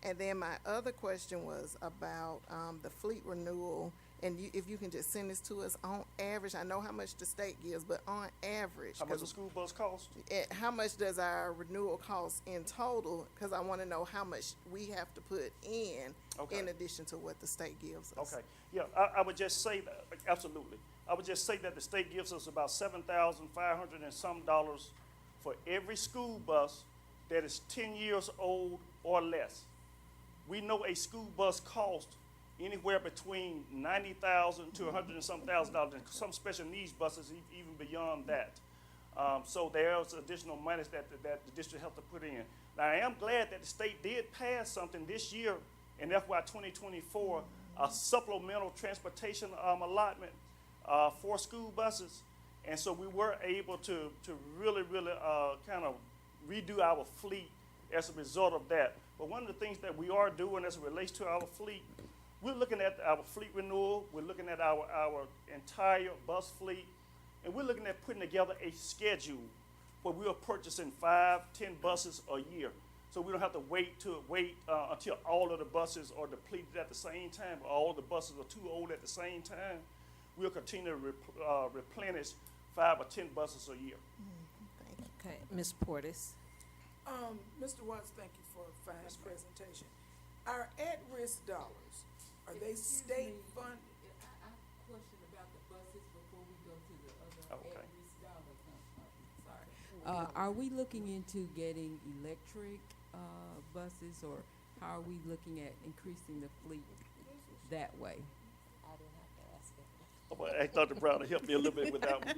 [SPEAKER 3] And then my other question was about the fleet renewal, and if you can just send this to us on average. I know how much the state gives, but on average,
[SPEAKER 2] How much the
[SPEAKER 3] 'cause
[SPEAKER 2] school bus cost?
[SPEAKER 3] how much does our renewal cost in total? Because I want to know how much we have to put in
[SPEAKER 2] Okay.
[SPEAKER 3] addition to what the state gives us.
[SPEAKER 2] Okay, yeah, I would just say that, absolutely. I would just say that the state gives us about $7,500 and some dollars for every school bus that is 10 years old or less. We know a school bus costs anywhere between $90,000 to $100 and some $1,000, and some special needs buses even beyond that. So there's additional monies that the district have to put in. Now, I am glad that the state did pass something this year in FY 2024, a supplemental transportation allotment for school buses. And so we were able to really kind of redo our fleet as a result of that. But one of the things that we are doing as it relates to our fleet, we're looking at our fleet renewal, we're looking at our entire bus fleet, and we're looking at putting together a schedule where we are purchasing 5-10 buses a year. So we don't have to wait until all of the buses are depleted at the same time, or all the buses are too old at the same time. We'll continue to replenish 5 or 10 buses a year.
[SPEAKER 3] Thank you.
[SPEAKER 1] Okay, Ms. Portis.
[SPEAKER 5] Mr. Watts, thank you for a fine presentation. Our at-risk dollars, are they state funded?
[SPEAKER 6] I question about the buses before we go to the other
[SPEAKER 2] Okay.
[SPEAKER 6] at-risk dollars. Sorry. Are we looking into getting electric, buses, or how are we looking at increasing the fleet that way?
[SPEAKER 2] I'm gonna ask Dr. Brown to help me a little bit with that one.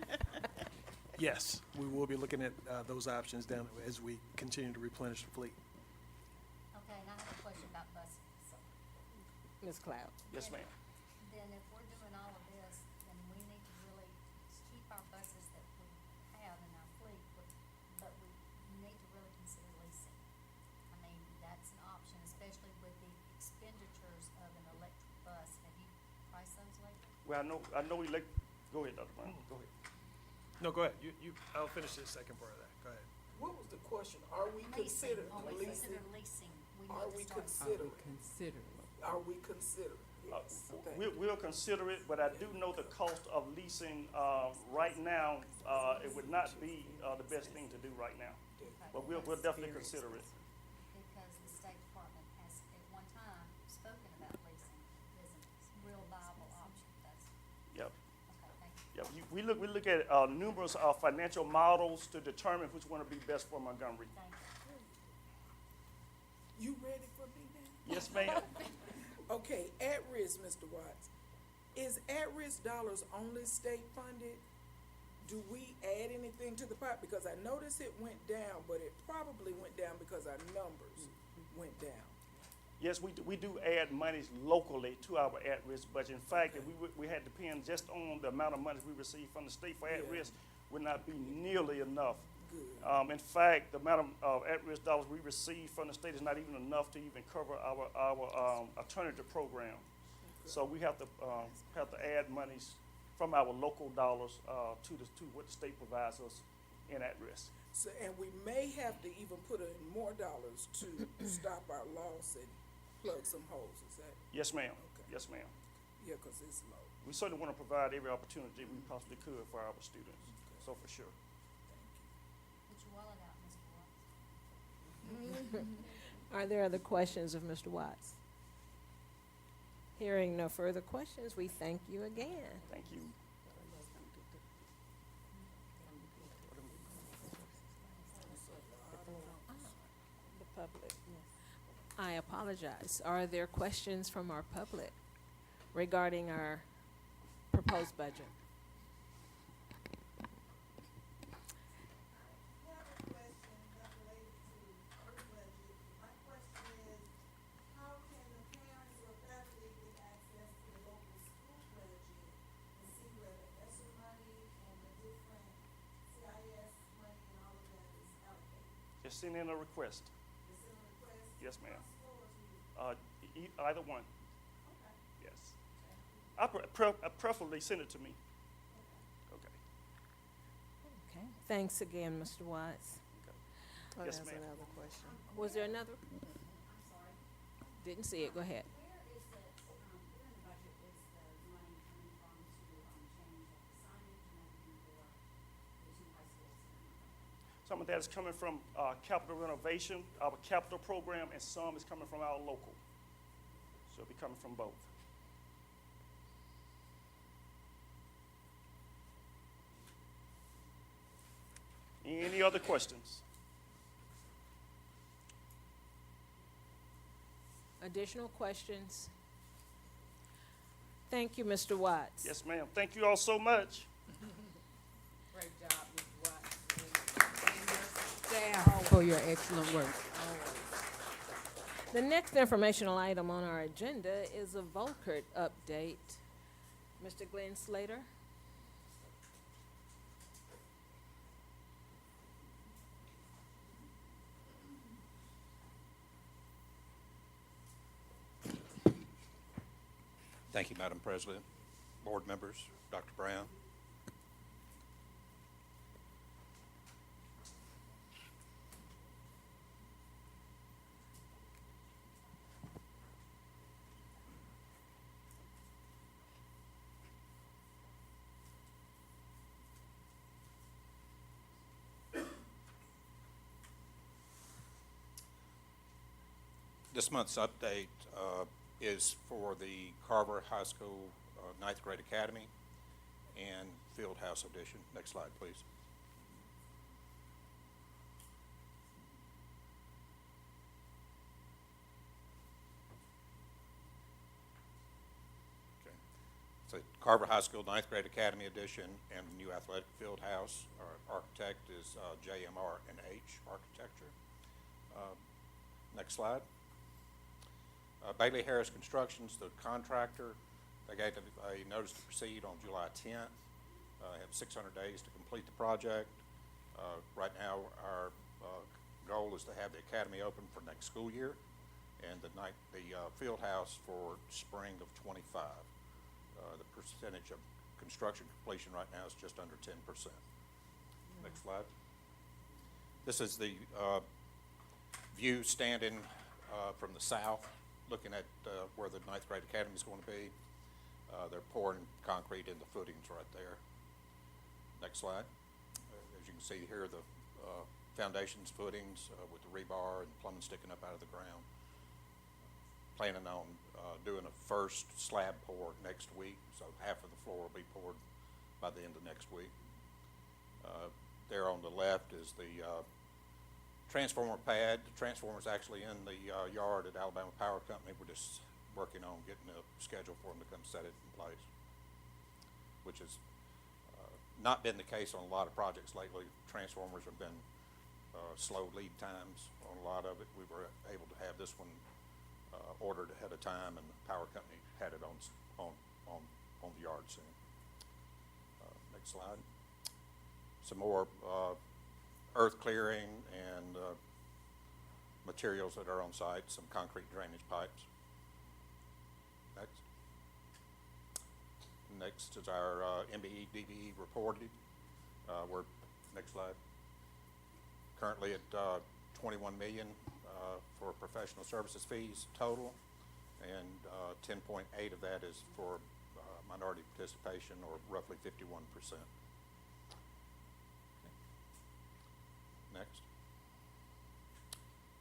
[SPEAKER 7] Yes, we will be looking at those options down as we continue to replenish the fleet.
[SPEAKER 8] Okay, and I have a question about buses.
[SPEAKER 1] Ms. Cloud.
[SPEAKER 2] Yes, ma'am.
[SPEAKER 8] Then if we're doing all of this, then we need to really keep our buses that we have in our fleet, but we need to really consider leasing. I mean, that's an option, especially with the expenditures of an electric bus. Have you priced those lately?
[SPEAKER 2] Well, I know go ahead, Dr. Brown, go ahead.
[SPEAKER 7] No, go ahead. I'll finish the second part of that. Go ahead.
[SPEAKER 5] What was the question? Are we considering
[SPEAKER 8] Are we
[SPEAKER 5] leasing?
[SPEAKER 8] consider leasing? We
[SPEAKER 5] Are
[SPEAKER 8] need
[SPEAKER 5] we
[SPEAKER 8] to start.
[SPEAKER 5] considering? Are we considering? Yes. Thank you.
[SPEAKER 2] We'll consider it, but I do know the cost of leasing, right now, it would not be, the best thing to do right now. But we'll definitely consider it.
[SPEAKER 8] Because the State Department has at one time spoken about leasing as a real viable option. That's,
[SPEAKER 2] Yep.
[SPEAKER 8] okay, thank you.
[SPEAKER 2] Yeah, we look at, numerous, financial models to determine which one would be best for Montgomery.
[SPEAKER 8] Thank you.
[SPEAKER 5] You ready for me now?
[SPEAKER 2] Yes, ma'am.
[SPEAKER 5] Okay, at risk, Mr. Watts. Is at-risk dollars only state funded? Do we add anything to the pot? Because I noticed it went down, but it probably went down because our numbers went down.
[SPEAKER 2] Yes, we do add monies locally to our at-risk budget. In fact, if we had to depend just on the amount of money we receive from the state for at-risk, would not be nearly enough.
[SPEAKER 5] Good.
[SPEAKER 2] In fact, the amount of at-risk dollars we receive from the state is not even enough to even cover our alternative program. So we have to add monies from our local dollars to what the state provides us in at-risk.
[SPEAKER 5] So, and we may have to even put in more dollars to stop our loss and plug some holes, is that?
[SPEAKER 2] Yes, ma'am.
[SPEAKER 5] Okay.
[SPEAKER 2] Yes, ma'am.
[SPEAKER 5] Yeah, 'cause it's low.
[SPEAKER 2] We certainly want to provide every opportunity we possibly could for our students. So for sure.
[SPEAKER 8] Put your wallet out, Mr. Watts.
[SPEAKER 1] Are there other questions of Mr. Watts? Hearing no further questions, we thank you again.
[SPEAKER 2] Thank you.
[SPEAKER 1] The public, I apologize. Are there questions from our public regarding our proposed budget?
[SPEAKER 9] I have a question not related to her budget. My question is, how can the parents or faculty get access to the local school budget and see where the ESSER money and the different CIS money and all of that is allocated?
[SPEAKER 2] Just send in a request.
[SPEAKER 9] Is it a request?
[SPEAKER 2] Yes, ma'am.
[SPEAKER 9] Council or to you?
[SPEAKER 2] Either one,
[SPEAKER 9] Okay,
[SPEAKER 2] yes.
[SPEAKER 9] thank you.
[SPEAKER 2] I preferably send it to me. Okay.
[SPEAKER 1] Okay, thanks again, Mr. Watts.
[SPEAKER 3] Oh,
[SPEAKER 2] Yes,
[SPEAKER 3] that's
[SPEAKER 2] ma'am.
[SPEAKER 3] another question.
[SPEAKER 1] Was there another?
[SPEAKER 8] I'm sorry.
[SPEAKER 1] Didn't see it, go ahead.
[SPEAKER 8] Where is that, where in the budget is the money coming from to, change like the signage and everything for the two high schools?
[SPEAKER 2] Some of that is coming from capital renovation, our capital program, and some is coming from our local. So it'll be coming from both. Any other questions?
[SPEAKER 1] Additional questions? Thank you, Mr. Watts.
[SPEAKER 2] Yes, ma'am. Thank you all so much.
[SPEAKER 6] Great job, Mr. Watts. And your staff for your excellent work.
[SPEAKER 1] The next informational item on our agenda is a Volkert update. Mr. Glenn Slater?
[SPEAKER 10] Thank you, Madam President, board members, Dr. Brown. This month's update is for the Carver High School ninth grade academy and field house edition. Next slide, please. Carver High School Ninth Grade Academy Edition and the new athletic field house. Our architect is JMR and H Architecture. Next slide. Bailey Harris Construction's the contractor. They gave a notice to proceed on July 10th. Have 600 days to complete the project. Right now, our goal is to have the academy open for next school year, and the field house for spring of '25. The percentage of construction completion right now is just under 10%. Next slide. This is the view standing from the south, looking at where the ninth grade academy is going to be. They're pouring concrete in the footings right there. Next slide. As you can see here, the foundations, footings with the rebar and plumbing sticking up out of the ground. Planning on doing a first slab pour next week, so half of the floor will be poured by the end of next week. There on the left is the transformer pad. The transformer's actually in the yard at Alabama Power Company. We're just working on getting a schedule for them to come set it in place, which has not been the case on a lot of projects lately. Transformers have been slow lead times on a lot of it. We were able to have this one ordered ahead of time, and the power company had it on the yard soon. Next slide. Some more earth clearing and materials that are on site, some concrete drainage pipes. Next is our MBE DBE reported. Next slide. Currently at 21 million for professional services fees total, and 10.8 of that is for minority participation, or roughly 51%. Next.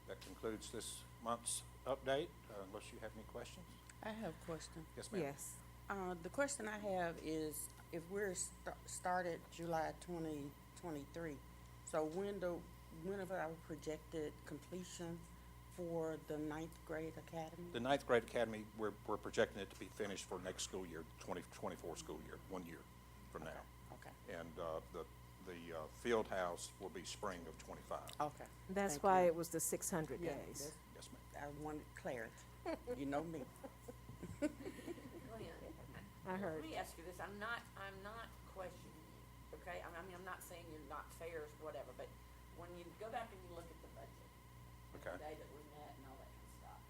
[SPEAKER 10] That concludes this month's update, unless you have any questions.
[SPEAKER 11] I have a question.
[SPEAKER 10] Yes, ma'am.
[SPEAKER 1] Yes.
[SPEAKER 11] The question I have is, if we're started July 2023, so when of our projected completion for the ninth grade academy?
[SPEAKER 10] The ninth grade academy, we're projecting it to be finished for next school year, 2024 school year, 1 year from now.
[SPEAKER 11] Okay.
[SPEAKER 10] And the field house will be spring of '25.
[SPEAKER 11] Okay.
[SPEAKER 1] That's
[SPEAKER 11] Thank
[SPEAKER 1] why
[SPEAKER 11] you.
[SPEAKER 1] it was the 600
[SPEAKER 11] Yeah,
[SPEAKER 1] days.
[SPEAKER 10] Yes, ma'am.
[SPEAKER 11] I wanted clarity. You know me.
[SPEAKER 1] I heard.
[SPEAKER 4] Let me ask you this, I'm not questioning you, okay? I mean, I'm not saying you're not fair or whatever, but when you go back and you look at the budget,
[SPEAKER 10] Okay.
[SPEAKER 4] the day that we met and all that kind of stuff,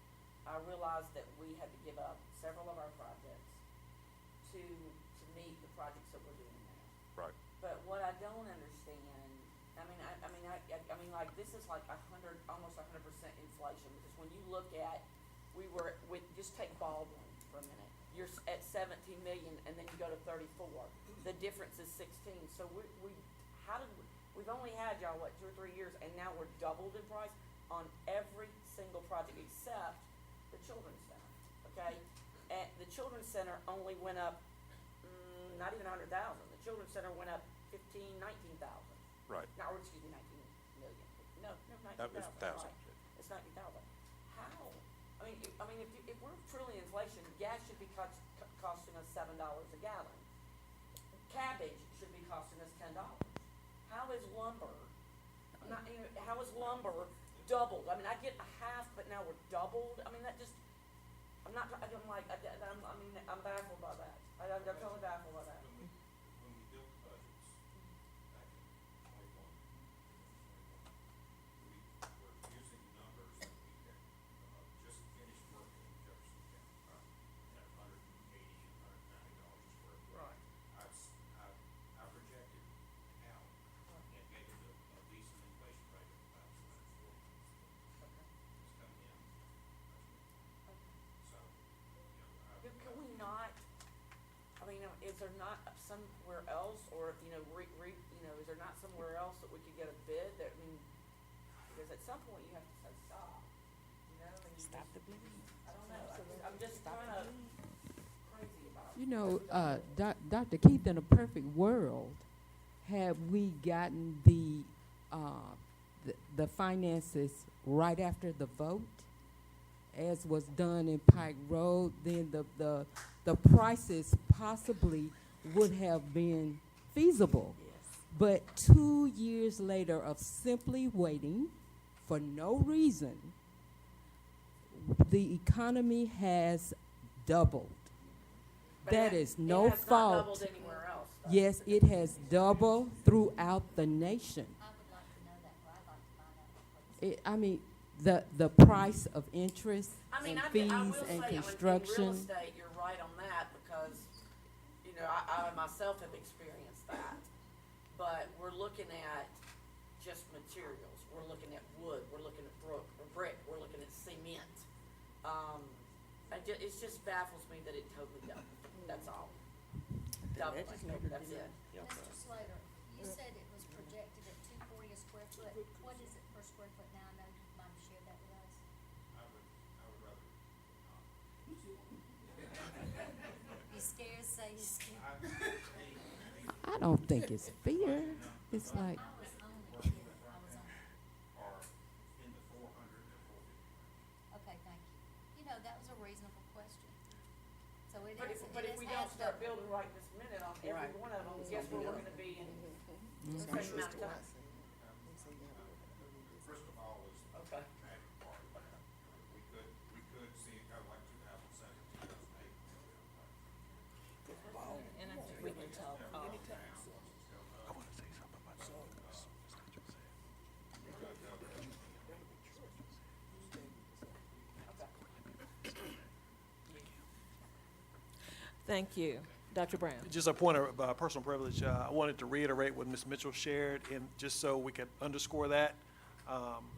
[SPEAKER 4] I realized that we had to give up several of our projects to meet the projects that we're doing now.
[SPEAKER 10] Right.
[SPEAKER 4] But what I don't understand, I mean, like, this is like almost 100% inflation, because when you look at, just take Baldwin for a minute. You're at 17 million, and then you go to 34. The difference is 16. So we've only had y'all, 2 or 3 years, and now we're doubled in price on every single project except the Children's Center, okay? And the Children's Center only went up, not even 100,000. The Children's Center went up 19,000.
[SPEAKER 10] Right.
[SPEAKER 4] No, or excuse me, 19 million. No, 19,000.
[SPEAKER 10] That was 1,000.
[SPEAKER 4] Right. It's 19,000. How? I mean, if we're truly inflation, gas should be costing us $7 a gallon. Cabbage should be costing us $10. How is lumber doubled? I mean, I get a half, but now we're doubled. I mean, that just, I'm baffled by that. I'm totally baffled by that.
[SPEAKER 10] When we built the budgets back in 21, we were using numbers that we had just finished working in Jefferson County at $180 and $190 a square foot.
[SPEAKER 4] Right.
[SPEAKER 10] I projected out and gave it a decent inflation rate of about 240. It's coming in much more. So,
[SPEAKER 4] Can we not, I mean, is there not somewhere else, or, is there not somewhere else that we could get a bid that, because at some point you have to say stop,
[SPEAKER 11] Stop the bleeding.
[SPEAKER 4] I don't know, I'm just kind of crazy about it.
[SPEAKER 6] You know, Dr. Keith, in a perfect world, have we gotten the finances right after the vote, as was done in Pike Road, then the prices possibly would have been feasible. But 2 years later of simply waiting for no reason, the economy has doubled.
[SPEAKER 4] But
[SPEAKER 6] That
[SPEAKER 4] it-
[SPEAKER 6] is no
[SPEAKER 4] It has not
[SPEAKER 6] fault.
[SPEAKER 4] doubled anywhere else, though.
[SPEAKER 6] Yes, it has doubled throughout the nation.
[SPEAKER 8] I would like to know that, or I'd like to find out, please.
[SPEAKER 6] I mean, the price of interest
[SPEAKER 4] I mean,
[SPEAKER 6] and
[SPEAKER 4] I
[SPEAKER 6] fees
[SPEAKER 4] will
[SPEAKER 6] and
[SPEAKER 4] say, I mean, in real
[SPEAKER 6] construction.
[SPEAKER 4] estate, you're right on that, because, you know, I myself have experienced that. But we're looking at just materials, we're looking at wood, we're looking at brick, we're looking at cement. It just baffles me that it totally doubled, that's all. Doubling, that's it.
[SPEAKER 8] Mr. Slater, you said it was projected at $2.40 a square foot. What is it per square foot now? I know you might have shared that with us. You scared, say you scared.
[SPEAKER 6] I don't think it's fair. It's like,
[SPEAKER 8] I was on it, yeah, I was on it. Okay, thank you. You know, that was a reasonable question. So it
[SPEAKER 4] But
[SPEAKER 8] is,
[SPEAKER 4] if
[SPEAKER 8] it
[SPEAKER 4] we
[SPEAKER 8] has
[SPEAKER 4] don't start
[SPEAKER 8] doubled.
[SPEAKER 4] building right this minute on every one of them, guess where we're gonna be in the same amount of time?
[SPEAKER 10] First of all, is
[SPEAKER 4] Okay.
[SPEAKER 10] magic part. We could see it go like 2007, 2008.
[SPEAKER 4] We can talk.
[SPEAKER 1] Thank you. Dr. Brown?
[SPEAKER 7] Just a point of personal privilege, I wanted to reiterate what Ms. Mitchell shared, and just so we could underscore that,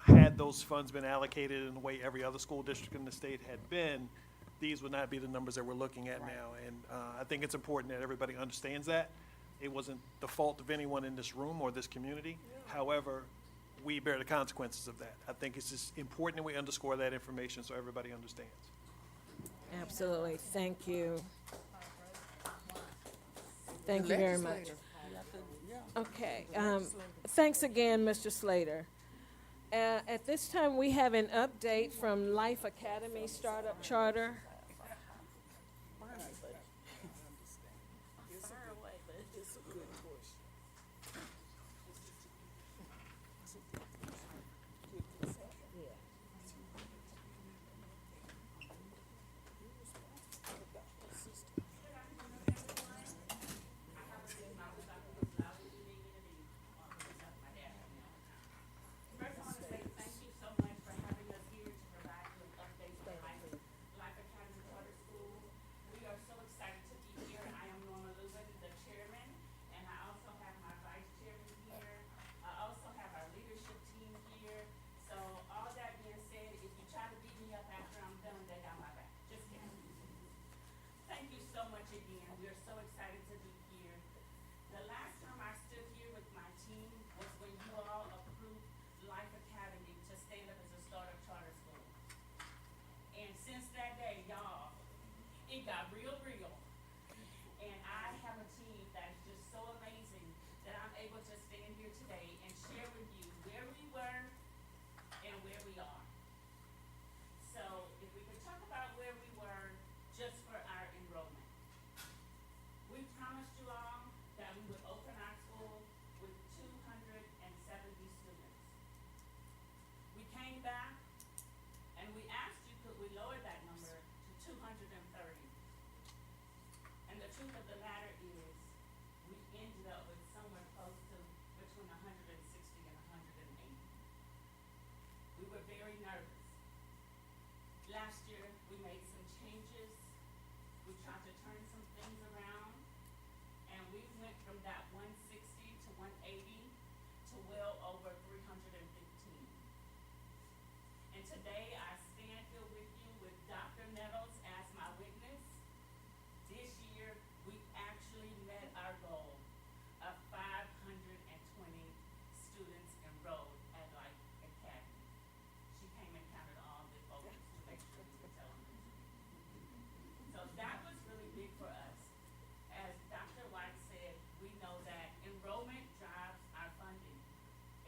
[SPEAKER 7] had those funds been allocated in the way every other school district in the state had been, these would not be the numbers that we're looking at now. And I think it's important that everybody understands that. It wasn't the fault of anyone in this room or this community. However, we bear the consequences of that. I think it's just important that we underscore that information so everybody understands.
[SPEAKER 1] Absolutely. Thank you. Thank you very much. Okay. Thanks again, Mr. Slater. At this time, we have an update from Life Academy Startup Charter.
[SPEAKER 5] It's a good question.
[SPEAKER 12] First, I want to say thank you so much for having us here to provide you an update on Life Academy Charter School. We are so excited to be here. I am Norma Lubin, the chairman, and I also have my vice chairman here. I also have our leadership team here. So all that being said, if you try to beat me up after I'm done, they got my back. Just kidding. Thank you so much again. We are so excited to be here. The last time I stood here with my team was when you all approved Life Academy to stand up as a startup charter school. And since that day, y'all, it got real. And I have a team that is just so amazing that I'm able to stand here today and share with you where we were and where we are. So if we could talk about where we were just for our enrollment. We promised you all that we would open our school with 270 students. We came back and we asked you, could we lower that number to 230? And the truth of the matter is, we ended up with somewhere close to between 160 and 180. We were very nervous. Last year, we made some changes. We tried to turn some things around. And we went from that 160 to 180 to well over 315. And today I stand here with you with Dr. Nettles as my witness. This year, we actually met our goal of 520 students enrolled at Life Academy. She came and counted all the votes to make sure we could tell them the truth. So that was really big for us. As Dr. White said, we know that enrollment drives our funding.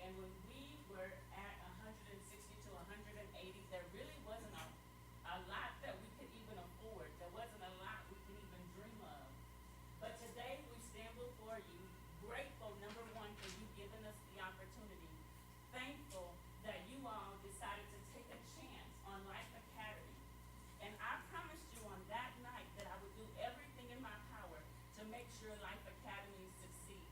[SPEAKER 12] And when we were at 160 to 180, there really wasn't a grateful, number one, for you giving us the opportunity. Thankful that you all decided to take a chance on Life Academy. And I promised you on that night that I would do everything in my power to make sure Life Academy succeeds.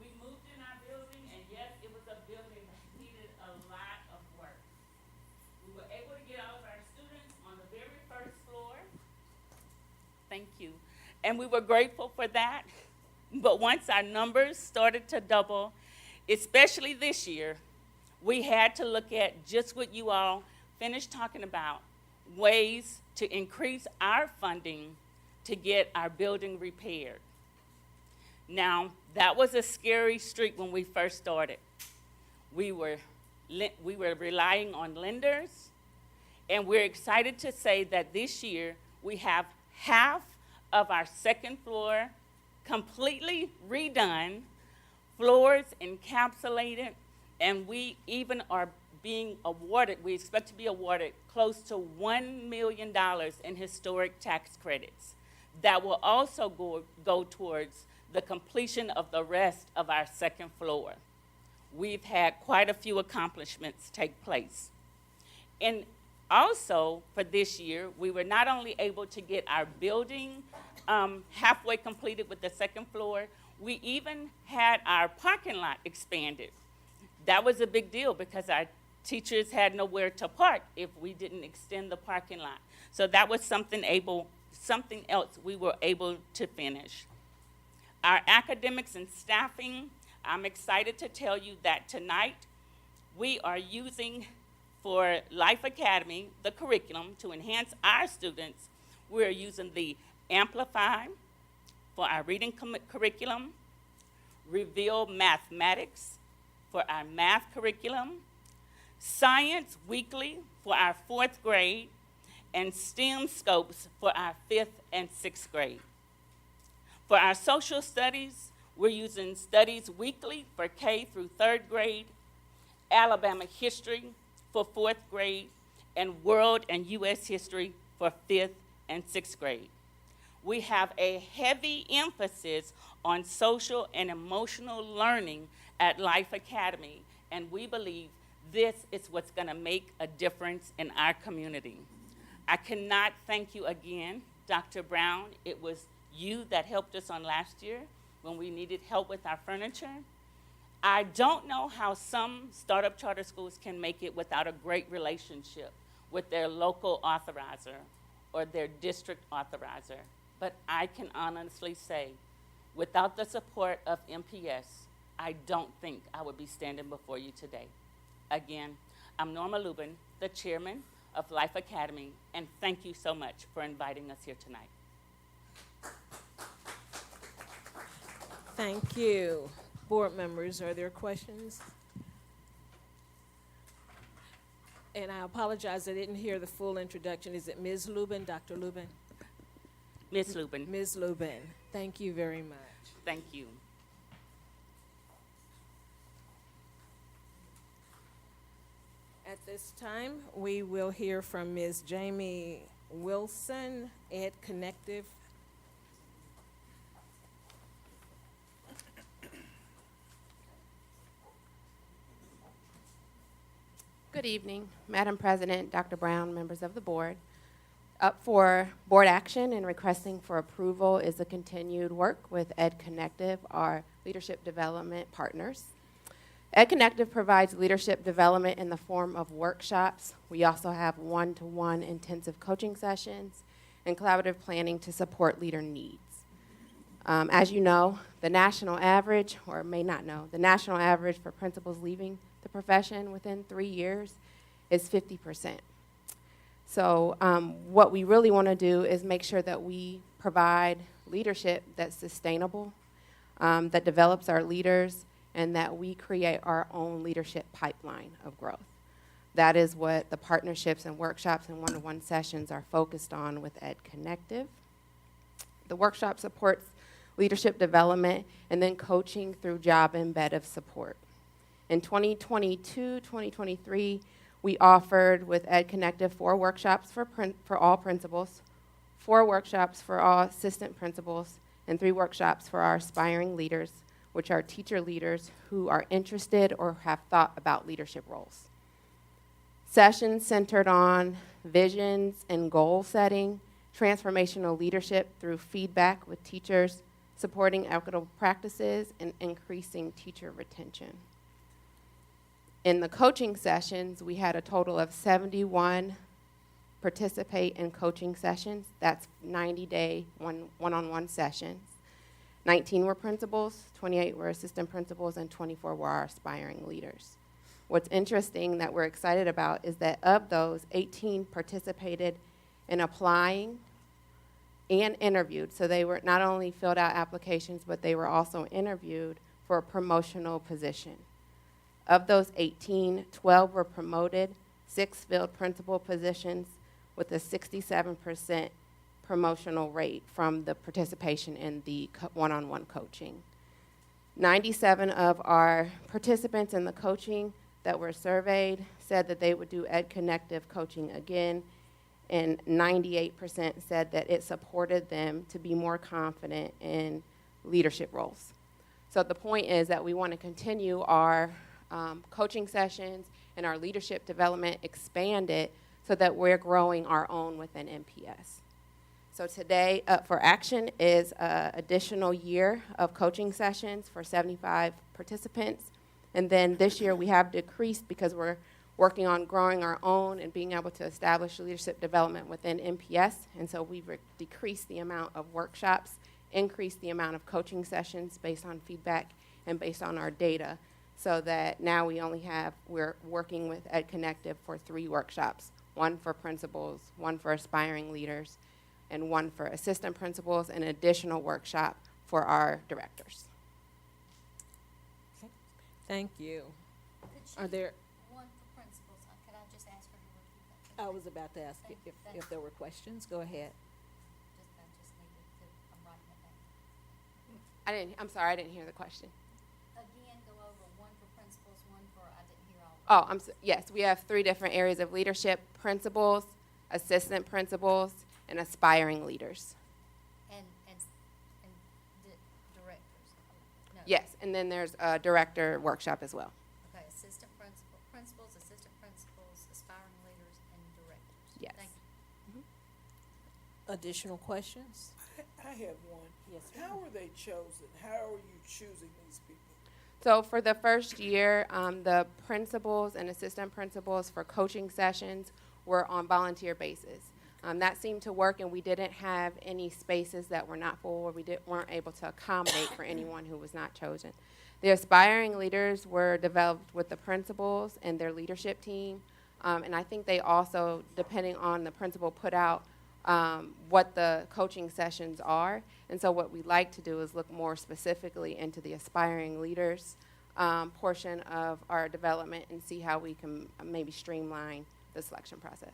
[SPEAKER 12] We moved in our building, and yes, it was a building that needed a lot of work. We were able to get all of our students on the very first floor. Thank you. And we were grateful for that. But once our numbers started to double, especially this year, we had to look at just what you all finished talking about, ways to increase our funding to get our building repaired. Now, that was a scary street when we first started. We were relying on lenders, and we're excited to say that this year we have half of our second floor completely redone, floors encapsulated, and we even are being awarded, we expect to be awarded close to $1 million in historic tax credits. That will also go towards the completion of the rest of our second floor. We've had quite a few accomplishments take place. And also, for this year, we were not only able to get our building halfway completed with the second floor, we even had our parking lot expanded. That was a big deal because our teachers had nowhere to park if we didn't extend the parking lot. So that was something else we were able to finish. Our academics and staffing, I'm excited to tell you that tonight we are using for Life Academy, the curriculum, to enhance our students. We're using the Amplify for our reading curriculum, Reveal Mathematics for our math curriculum, Science Weekly for our 4th grade, and STEM Scopes for our 5th and 6th grade. For our social studies, we're using Studies Weekly for K through 3rd grade, Alabama History for 4th grade, and World and U.S. History for 5th and 6th grade. We have a heavy emphasis on social and emotional learning at Life Academy, and we believe this is what's going to make a difference in our community. I cannot thank you again, Dr. Brown. It was you that helped us on last year when we needed help with our furniture. I don't know how some startup charter schools can make it without a great relationship with their local authorizer or their district authorizer. But I can honestly say, without the support of MPS, I don't think I would be standing before you today. Again, I'm Norma Lubin, the chairman of Life Academy, and thank you so much for inviting us here tonight.
[SPEAKER 1] Thank you. Board members, are there questions? And I apologize, I didn't hear the full introduction. Is it Ms. Lubin, Dr. Lubin?
[SPEAKER 12] Ms. Lubin,
[SPEAKER 1] Ms. Lubin, thank you very much.
[SPEAKER 12] thank you.
[SPEAKER 1] At this time, we will hear from Ms. Jamie Wilson, Ed Connective.
[SPEAKER 13] Good evening, Madam President, Dr. Brown, members of the board. Up for board action and requesting for approval is the continued work with Ed Connective, our leadership development partners. Ed Connective provides leadership development in the form of workshops. We also have one-to-one intensive coaching sessions and collaborative planning to support leader needs. As you know, the national average, or may not know, the national average for principals leaving the profession within 3 years is 50%. So what we really want to do is make sure that we provide leadership that's sustainable, that develops our leaders, and that we create our own leadership pipeline of growth. That is what the partnerships and workshops and one-to-one sessions are focused on with Ed Connective. The workshop supports leadership development and then coaching through job embedded support. In 2022-2023, we offered with Ed Connective 4 workshops for all principals, 4 workshops for all assistant principals, and 3 workshops for our aspiring leaders which are teacher leaders who are interested or have thought about leadership roles. Sessions centered on visions and goal setting, transformational leadership through feedback with teachers, supporting equitable practices, and increasing teacher retention. In the coaching sessions, we had a total of 71 participate in coaching sessions. That's 90-day one-on-one sessions. 19 were principals, 28 were assistant principals, and 24 were our aspiring leaders. What's interesting that we're excited about is that of those, 18 participated in applying and interviewed. So they were not only filled out applications, but they were also interviewed for a promotional position. Of those 18, 12 were promoted, 6 filled principal positions with a 67% promotional rate from the participation in the one-on-one coaching. 97 of our participants in the coaching that were surveyed said that they would do Ed Connective coaching again, and 98% said that it supported them to be more confident in leadership roles. So the point is that we want to continue our coaching sessions and our leadership development, expand it so that we're growing our own within MPS. So today, up for action is an additional year of coaching sessions for 75 participants. And then this year we have decreased because we're working on growing our own and being able to establish leadership development within MPS. And so we've decreased the amount of workshops, increased the amount of coaching sessions based on feedback and based on our data, so that now we're working with Ed Connective for 3 workshops, 1 for principals, 1 for aspiring leaders, and 1 for assistant principals, and an additional workshop for our directors.
[SPEAKER 1] Thank you.
[SPEAKER 8] Could
[SPEAKER 1] Are
[SPEAKER 8] you-
[SPEAKER 1] there,
[SPEAKER 8] One for principals, could I just ask her to repeat that?
[SPEAKER 1] I was about to ask if there were questions. Go ahead.
[SPEAKER 8] I just needed to, I'm writing it down.
[SPEAKER 13] I'm sorry, I didn't hear the question.
[SPEAKER 8] Again, go over one for principals, one for, I didn't hear all.
[SPEAKER 13] Yes, we have 3 different areas of leadership: principals, assistant principals, and aspiring leaders.
[SPEAKER 8] And directors. No.
[SPEAKER 13] Yes, and then there's a director workshop as well.
[SPEAKER 8] Okay, principals, assistant principals, aspiring leaders, and directors.
[SPEAKER 13] Yes.
[SPEAKER 8] Thank you.
[SPEAKER 1] Additional questions?
[SPEAKER 5] I have one.
[SPEAKER 1] Yes,
[SPEAKER 5] How are they chosen? How are you choosing these people?
[SPEAKER 13] So for the first year, the principals and assistant principals for coaching sessions were on volunteer basis. That seemed to work, and we didn't have any spaces that were not full, or we weren't able to accommodate for anyone who was not chosen. The aspiring leaders were developed with the principals and their leadership team, and I think they also, depending on the principal, put out what the coaching sessions are. And so what we like to do is look more specifically into the aspiring leaders portion of our development and see how we can maybe streamline the selection process.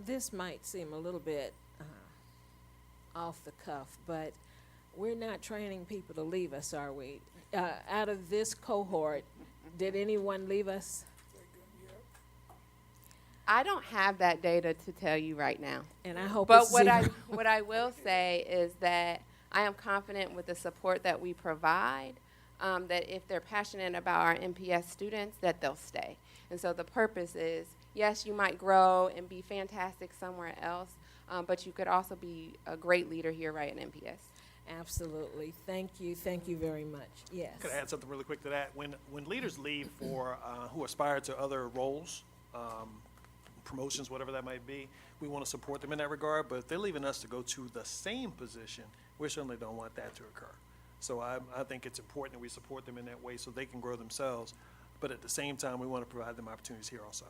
[SPEAKER 1] This might seem a little bit off the cuff, but we're not training people to leave us, are we? Out of this cohort, did anyone leave us?
[SPEAKER 13] I don't have that data to tell you right now.
[SPEAKER 1] And I hope
[SPEAKER 13] But
[SPEAKER 1] it's
[SPEAKER 13] what
[SPEAKER 1] zero.
[SPEAKER 13] what I will say is that I am confident with the support that we provide, that if they're passionate about our MPS students, that they'll stay. And so the purpose is, yes, you might grow and be fantastic somewhere else, but you could also be a great leader here right at MPS.
[SPEAKER 1] Absolutely. Thank you very much. Yes.
[SPEAKER 7] Could I add something really quick to that? When leaders leave for who aspire to other roles, promotions, whatever that might be, we want to support them in that regard. But if they're leaving us to go to the same position, we certainly don't want that to occur. So I think it's important that we support them in that way so they can grow themselves. But at the same time, we want to provide them opportunities here also.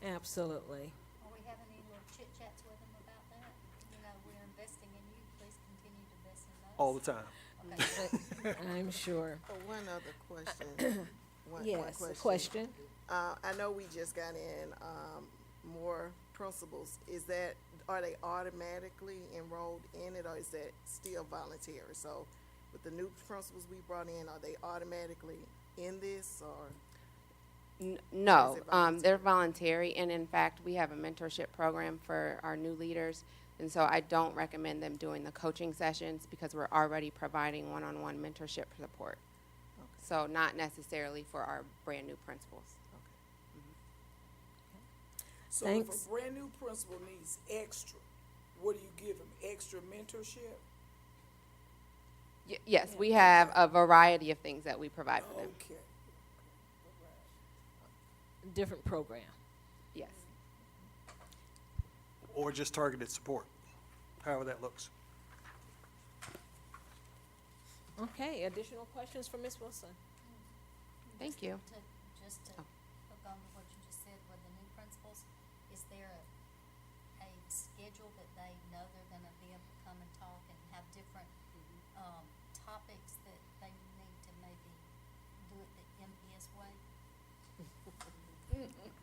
[SPEAKER 1] Absolutely.
[SPEAKER 8] Are we having any little chit chats with them about that? You know, we're investing in you, please continue to invest in us.
[SPEAKER 7] All the time.
[SPEAKER 8] Okay.
[SPEAKER 1] I'm sure.
[SPEAKER 3] One other question. One
[SPEAKER 1] Yes, a question.
[SPEAKER 3] I know we just got in more principals. Are they automatically enrolled in it, or is that still voluntary? So with the new principals we brought in, are they automatically in this, or?
[SPEAKER 13] No,
[SPEAKER 3] Is it voluntary?
[SPEAKER 13] they're voluntary, and in fact, we have a mentorship program for our new leaders And so I don't recommend them doing the coaching sessions because we're already providing one-on-one mentorship support. So not necessarily for our brand-new principals.
[SPEAKER 5] So
[SPEAKER 1] Thanks.
[SPEAKER 5] if a brand new principal needs extra, what do you give them? Extra mentorship?
[SPEAKER 13] Yes, we have a variety of things that we provide for them.
[SPEAKER 5] Okay.
[SPEAKER 1] Different program.
[SPEAKER 13] Yes.
[SPEAKER 7] Or just targeted support, however that looks.
[SPEAKER 1] Okay, additional questions for Ms. Wilson?
[SPEAKER 13] Thank you.
[SPEAKER 8] Just to
[SPEAKER 13] Oh.
[SPEAKER 8] hook on to what you just said with the new principals, is there a schedule that they know they're gonna be able to come and talk and have different, topics that they need to maybe do it the MPS way?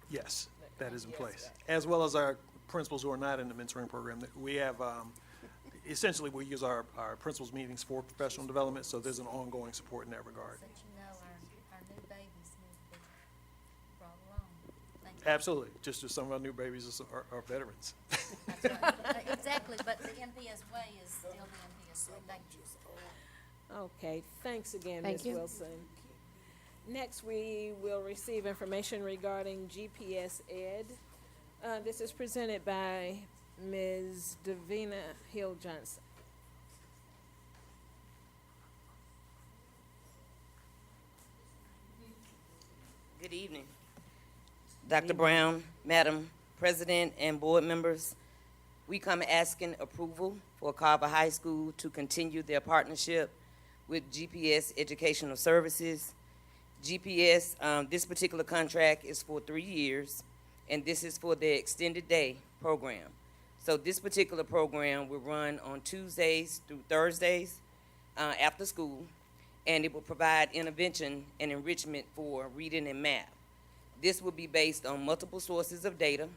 [SPEAKER 7] Yes, that is in place. As well as our principals who are not in the mentoring program. We have, essentially, we use our principals meetings for professional development, so there's an ongoing support in that regard.
[SPEAKER 8] So that you know our new babies need to be brought along. Thank you.
[SPEAKER 7] Absolutely, just as some of our new babies are veterans.
[SPEAKER 8] That's right. Exactly, but the MPS way is still the MPS way. Thank you.
[SPEAKER 1] Okay, thanks again,
[SPEAKER 13] Thank
[SPEAKER 1] Ms.
[SPEAKER 13] you.
[SPEAKER 1] Wilson. Next, we will receive information regarding GPS Ed. This is presented by Ms. Davina Hill Johnson.
[SPEAKER 14] Good evening. Dr. Brown, Madam President, and board members, we come asking approval for Carver High School to continue their partnership with GPS Educational Services. GPS, this particular contract is for 3 years, and this is for the extended day program. So this particular program will run on Tuesdays through Thursdays after school, and it will provide intervention and enrichment for reading and math. This will be based on multiple sources of data,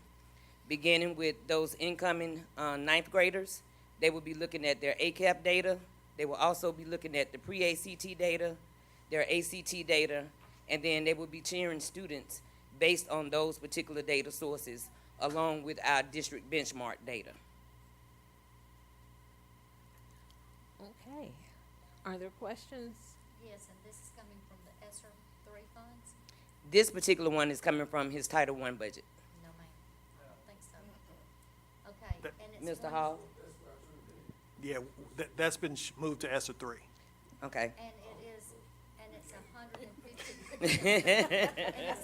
[SPEAKER 14] beginning with those incoming ninth graders. They will be looking at their ACAP data. They will also be looking at the pre-ACT data, their ACT data, and then they will be tiering students based on those particular data sources, along with our district benchmark data.
[SPEAKER 1] Okay. Are there questions?
[SPEAKER 8] Yes, and this is coming from the ESSER 3 funds?
[SPEAKER 14] This particular one is coming from his Title I budget.
[SPEAKER 8] No, ma'am. I don't think so. Okay,
[SPEAKER 7] That-
[SPEAKER 8] and it's
[SPEAKER 14] Mr. Hall?
[SPEAKER 7] Yeah, that's been moved to ESSER 3.
[SPEAKER 14] Okay.
[SPEAKER 8] And it's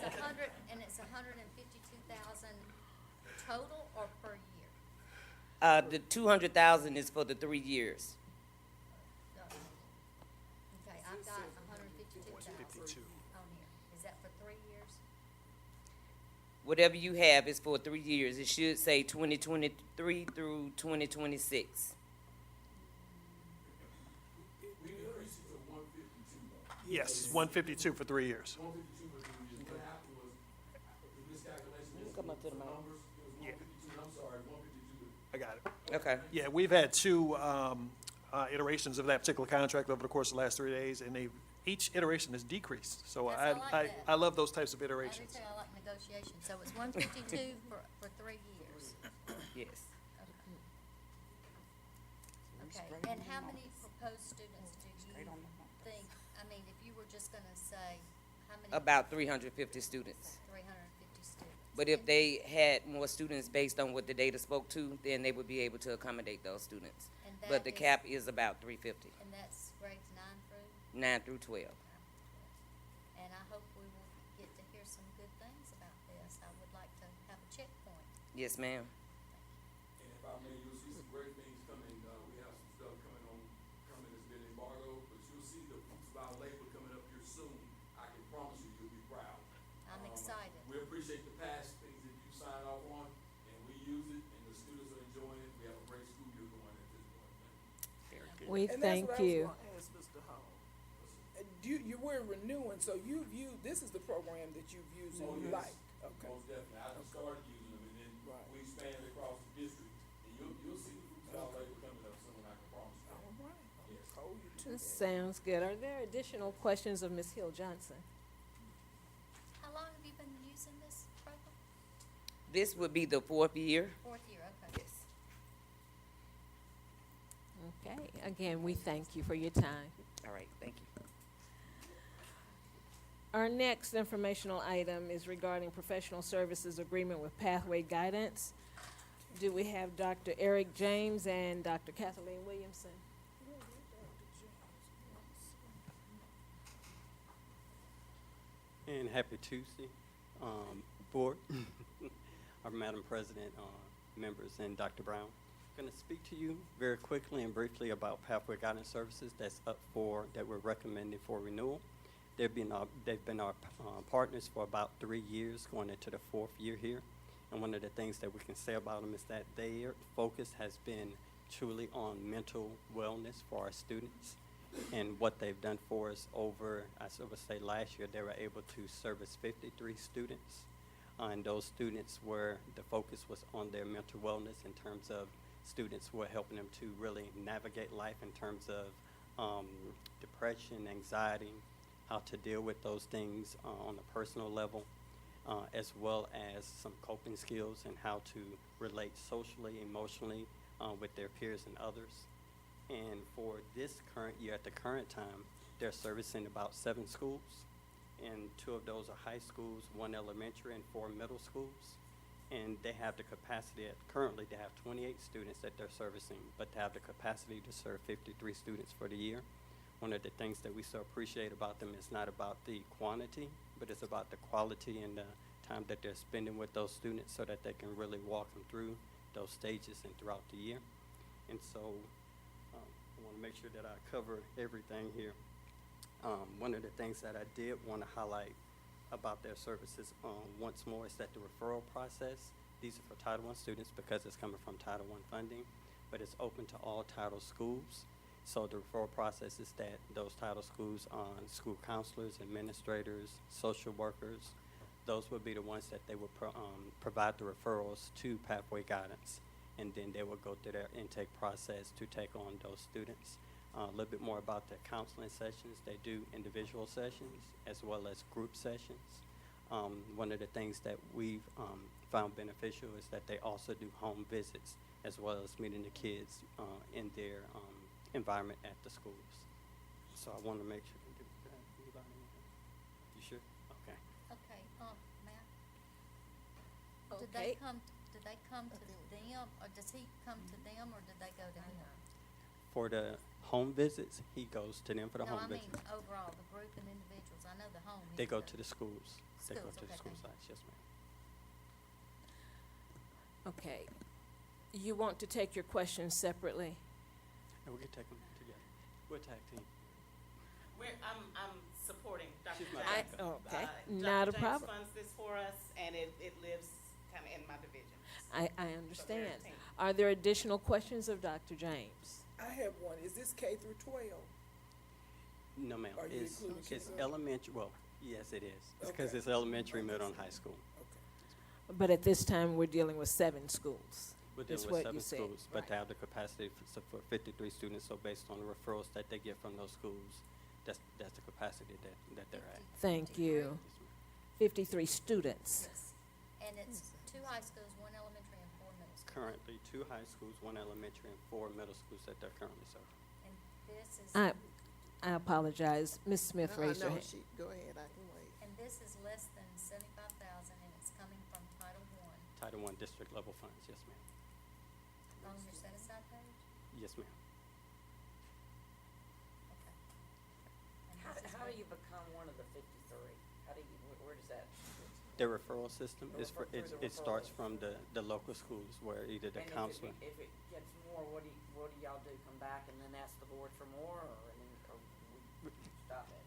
[SPEAKER 8] 150, and it's 152,000 total or per year?
[SPEAKER 14] The 200,000 is for the 3 years.
[SPEAKER 8] Okay, I've got 152,000 on here. Is that for 3 years?
[SPEAKER 14] Whatever you have is for 3 years. It should say 2023 through 2026.
[SPEAKER 7] Yes, 152 for 3 years.
[SPEAKER 14] Come up to the mic.
[SPEAKER 7] Yeah. I got it.
[SPEAKER 14] Okay.
[SPEAKER 7] Yeah, we've had two iterations of that particular contract over the course of the last 3 days, and each iteration has decreased. So
[SPEAKER 8] Yes, I like that.
[SPEAKER 7] I love those types of
[SPEAKER 8] I do
[SPEAKER 7] iterations.
[SPEAKER 8] too, I like negotiation, so it's 152 for 3 years.
[SPEAKER 14] Yes.
[SPEAKER 8] Okay, and how many proposed students do you think, I mean, if you were just gonna say, how many?
[SPEAKER 14] About 350 students.
[SPEAKER 8] 350 students.
[SPEAKER 14] But if they had more students based on what the data spoke to, then they would be able to accommodate those students.
[SPEAKER 8] And
[SPEAKER 14] But
[SPEAKER 8] that
[SPEAKER 14] the
[SPEAKER 8] is-
[SPEAKER 14] cap is about 350,
[SPEAKER 8] And that's grades 9 through?
[SPEAKER 14] 9 through 12.
[SPEAKER 8] And I hope we will get to hear some good things about this. I would like to have a checkpoint.
[SPEAKER 14] Yes, ma'am.
[SPEAKER 15] And if I may, you'll see some great things coming. We have some stuff coming that's been embargoed, but you'll see the fruits of our labor coming up here soon. I can promise you, you'll be proud.
[SPEAKER 8] I'm excited.
[SPEAKER 15] We appreciate the past things that you signed off on, and we use it, and the students are enjoying it. We have a great school year going at this point. Thank you.
[SPEAKER 1] We
[SPEAKER 5] And
[SPEAKER 1] thank
[SPEAKER 5] that's what
[SPEAKER 1] you.
[SPEAKER 5] I was gonna ask Mr. Hall. You were renewing, so you've used, this is the program that you've used and
[SPEAKER 15] Oh,
[SPEAKER 5] you
[SPEAKER 15] yes.
[SPEAKER 5] like, okay.
[SPEAKER 15] Most definitely. I just started using them, and then
[SPEAKER 5] Right.
[SPEAKER 15] we expanded across the district, and you'll see the fruits of our labor coming up soon, I can promise you.
[SPEAKER 5] All right,
[SPEAKER 15] Yes.
[SPEAKER 5] hold you to
[SPEAKER 1] This
[SPEAKER 5] that.
[SPEAKER 1] sounds good. Are there additional questions of Ms. Hill Johnson?
[SPEAKER 8] How long have you been using this program?
[SPEAKER 14] This would be the 4th year.
[SPEAKER 8] 4th year, okay.
[SPEAKER 14] Yes.
[SPEAKER 1] Okay, again, we thank you for your time.
[SPEAKER 14] All right, thank you.
[SPEAKER 1] Our next informational item is regarding professional services agreement with Pathway Guidance. Do we have Dr. Eric James and Dr. Kathleen Williamson?
[SPEAKER 16] And happy Tuesday, Board, our Madam President, members, and Dr. Brown. I'm going to speak to you very quickly and briefly about Pathway Guidance Services that we're recommending for renewal. They've been our partners for about 3 years, going into the 4th year here. And one of the things that we can say about them is that their focus has been truly on mental wellness for our students. And what they've done for us over, I would say last year, they were able to service 53 students. And those students were, the focus was on their mental wellness in terms of students who are helping them to really navigate life in terms of depression, anxiety, how to deal with those things on a personal level, as well as some coping skills and how to relate socially, emotionally with their peers and others. And for this current year, at the current time, they're servicing about 7 schools, and 2 of those are high schools, 1 elementary and 4 middle schools. And they have the capacity, currently they have 28 students that they're servicing, but they have the capacity to serve 53 students for the year. One of the things that we so appreciate about them is not about the quantity, but it's about the quality and the time that they're spending with those students so that they can really walk them through those stages and throughout the year. And so I want to make sure that I cover everything here. One of the things that I did want to highlight about their services once more is that the referral process, these are for Title I students because it's coming from Title I funding, but it's open to all Title schools. So the referral process is that those Title schools, school counselors, administrators, social workers, those would be the ones that they would provide the referrals to Pathway Guidance. And then they will go through their intake process to take on those students. A little bit more about their counseling sessions. They do individual sessions as well as group sessions. One of the things that we've found beneficial is that they also do home visits as well as meeting the kids in their environment at the schools. So I want to make sure. You sure? Okay.
[SPEAKER 8] Okay, Matt?
[SPEAKER 1] Okay.
[SPEAKER 8] Did they come to them, or does he come to them, or did they go to him?
[SPEAKER 16] For the home visits, he goes to them for the
[SPEAKER 8] No,
[SPEAKER 16] home
[SPEAKER 8] I mean
[SPEAKER 16] visits.
[SPEAKER 8] overall, the group and individuals. I know the home.
[SPEAKER 16] They
[SPEAKER 8] he
[SPEAKER 16] go
[SPEAKER 8] does.
[SPEAKER 16] to the schools. They go
[SPEAKER 8] Schools,
[SPEAKER 16] to the
[SPEAKER 8] okay,
[SPEAKER 16] school
[SPEAKER 8] thank you.
[SPEAKER 16] sites, yes, ma'am.
[SPEAKER 1] Okay. You want to take your questions separately?
[SPEAKER 16] And we can take them together. We're tag team.
[SPEAKER 17] I'm supporting Dr.
[SPEAKER 16] She's my
[SPEAKER 17] James.
[SPEAKER 16] backup.
[SPEAKER 1] Okay,
[SPEAKER 17] Dr.
[SPEAKER 1] not a
[SPEAKER 17] James
[SPEAKER 1] problem.
[SPEAKER 17] funds this for us, and it lives kind of in my division.
[SPEAKER 1] I understand.
[SPEAKER 17] So they're a team.
[SPEAKER 1] Are there additional questions of Dr. James?
[SPEAKER 5] I have one. Is this K through 12?
[SPEAKER 16] No, ma'am.
[SPEAKER 5] Are you
[SPEAKER 16] It's
[SPEAKER 5] including kindergarten?
[SPEAKER 16] elementary, well, yes, it is. It's because
[SPEAKER 5] Okay.
[SPEAKER 16] it's elementary, middle, and high school.
[SPEAKER 5] Okay.
[SPEAKER 1] But at this time, we're dealing with 7 schools.
[SPEAKER 16] We're
[SPEAKER 1] That's
[SPEAKER 16] dealing with
[SPEAKER 1] what you
[SPEAKER 16] 7
[SPEAKER 1] said,
[SPEAKER 16] schools, but they
[SPEAKER 1] right.
[SPEAKER 16] have the capacity for 53 students, so based on the referrals that they get from those schools, that's the capacity that they're at.
[SPEAKER 1] Thank you. 53 students.
[SPEAKER 8] Yes. And it's 2 high schools, 1 elementary, and 4 middle schools.
[SPEAKER 16] Currently, 2 high schools, 1 elementary, and 4 middle schools that they're currently serving.
[SPEAKER 8] And this is,
[SPEAKER 1] I apologize. Ms. Smith raised her
[SPEAKER 3] No,
[SPEAKER 1] hand.
[SPEAKER 3] go ahead, I can wait.
[SPEAKER 8] and this is less than 75,000, and it's coming from Title I.
[SPEAKER 16] Title I district level funds, yes, ma'am.
[SPEAKER 8] On your set-aside page?
[SPEAKER 16] Yes, ma'am.
[SPEAKER 8] Okay. And
[SPEAKER 14] How,
[SPEAKER 8] this is
[SPEAKER 14] how do
[SPEAKER 8] what-
[SPEAKER 14] you become one of the 53? How do you, where does that?
[SPEAKER 16] The referral system
[SPEAKER 14] The
[SPEAKER 16] is for,
[SPEAKER 14] through the
[SPEAKER 16] it starts
[SPEAKER 14] referrals.
[SPEAKER 16] from the local schools where either the
[SPEAKER 14] And
[SPEAKER 16] counselor.
[SPEAKER 14] if it gets more, what do y'all do? Come back and then ask the board for more, or we stop it?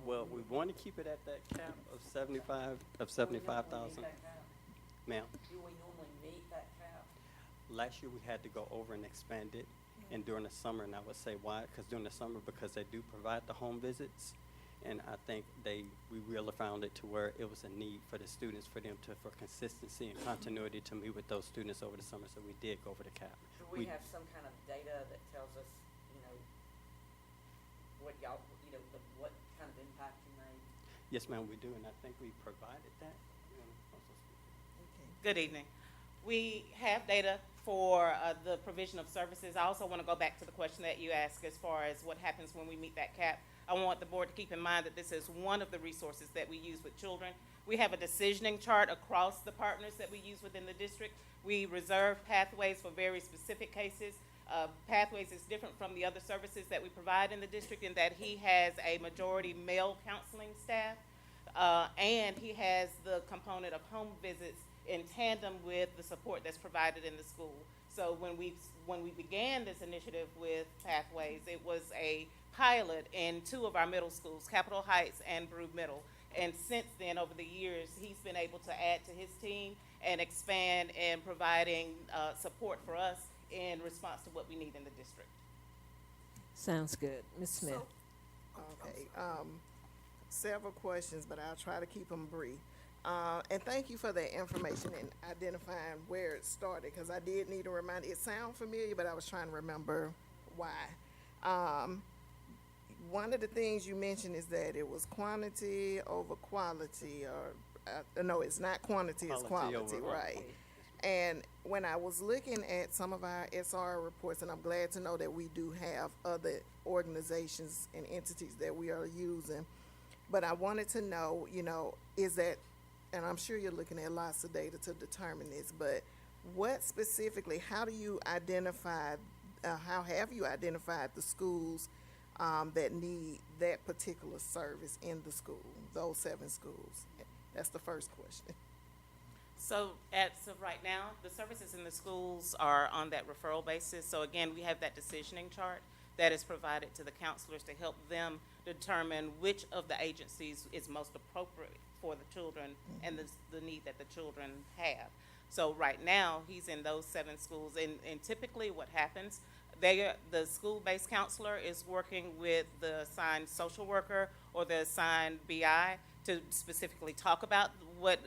[SPEAKER 16] Well, we want to keep it at that cap of 75,000. Ma'am,
[SPEAKER 14] Do we normally meet that cap?
[SPEAKER 16] last year we had to go over and expand it, and during the summer, and I would say why, because during the summer, because they do provide the home visits, and I think we really found it to where it was a need for the students, for consistency and continuity to meet with those students over the summer, so we did go over the cap.
[SPEAKER 14] Do we have some kind of data that tells us, what y'all, what kind of impact you made?
[SPEAKER 16] Yes, ma'am, we do, and I think we provided that. You wanna also speak?
[SPEAKER 17] Good evening. We have data for the provision of services. I also want to go back to the question that you asked as far as what happens when we meet that cap. I want the board to keep in mind that this is one of the resources that we use with children. We have a decisioning chart across the partners that we use within the district. We reserve pathways for very specific cases. Pathways is different from the other services that we provide in the district in that he has a majority male counseling staff, and he has the component of home visits in tandem with the support that's provided in the school. So when we began this initiative with Pathways, it was a pilot in 2 of our middle schools, Capitol Heights and Broome Middle. And since then, over the years, he's been able to add to his team and expand in providing support for us in response to what we need in the district.
[SPEAKER 1] Sounds good. Ms. Smith.
[SPEAKER 3] Okay, several questions, but I'll try to keep them brief. And thank you for that information and identifying where it started, because I did need a reminder. It sounds familiar, but I was trying to remember why. One of the things you mentioned is that it was quantity over quality, or no, it's not quantity, it's
[SPEAKER 16] Quality
[SPEAKER 3] quality,
[SPEAKER 16] over
[SPEAKER 3] right?
[SPEAKER 16] quality.
[SPEAKER 3] And when I was looking at some of our SR reports, and I'm glad to know that we do have other organizations and entities that we are using, but I wanted to know, is that, and I'm sure you're looking at lots of data to determine this, but what specifically, how do you identify, how have you identified the schools that need that particular service in the school, those 7 schools? That's the first question.
[SPEAKER 17] So as of right now, the services in the schools are on that referral basis. So again, we have that decisioning chart that is provided to the counselors to help them determine which of the agencies is most appropriate for the children and the need that the children have. So right now, he's in those 7 schools, and typically what happens, the school-based counselor is working with the assigned social worker or the assigned BI to specifically talk about what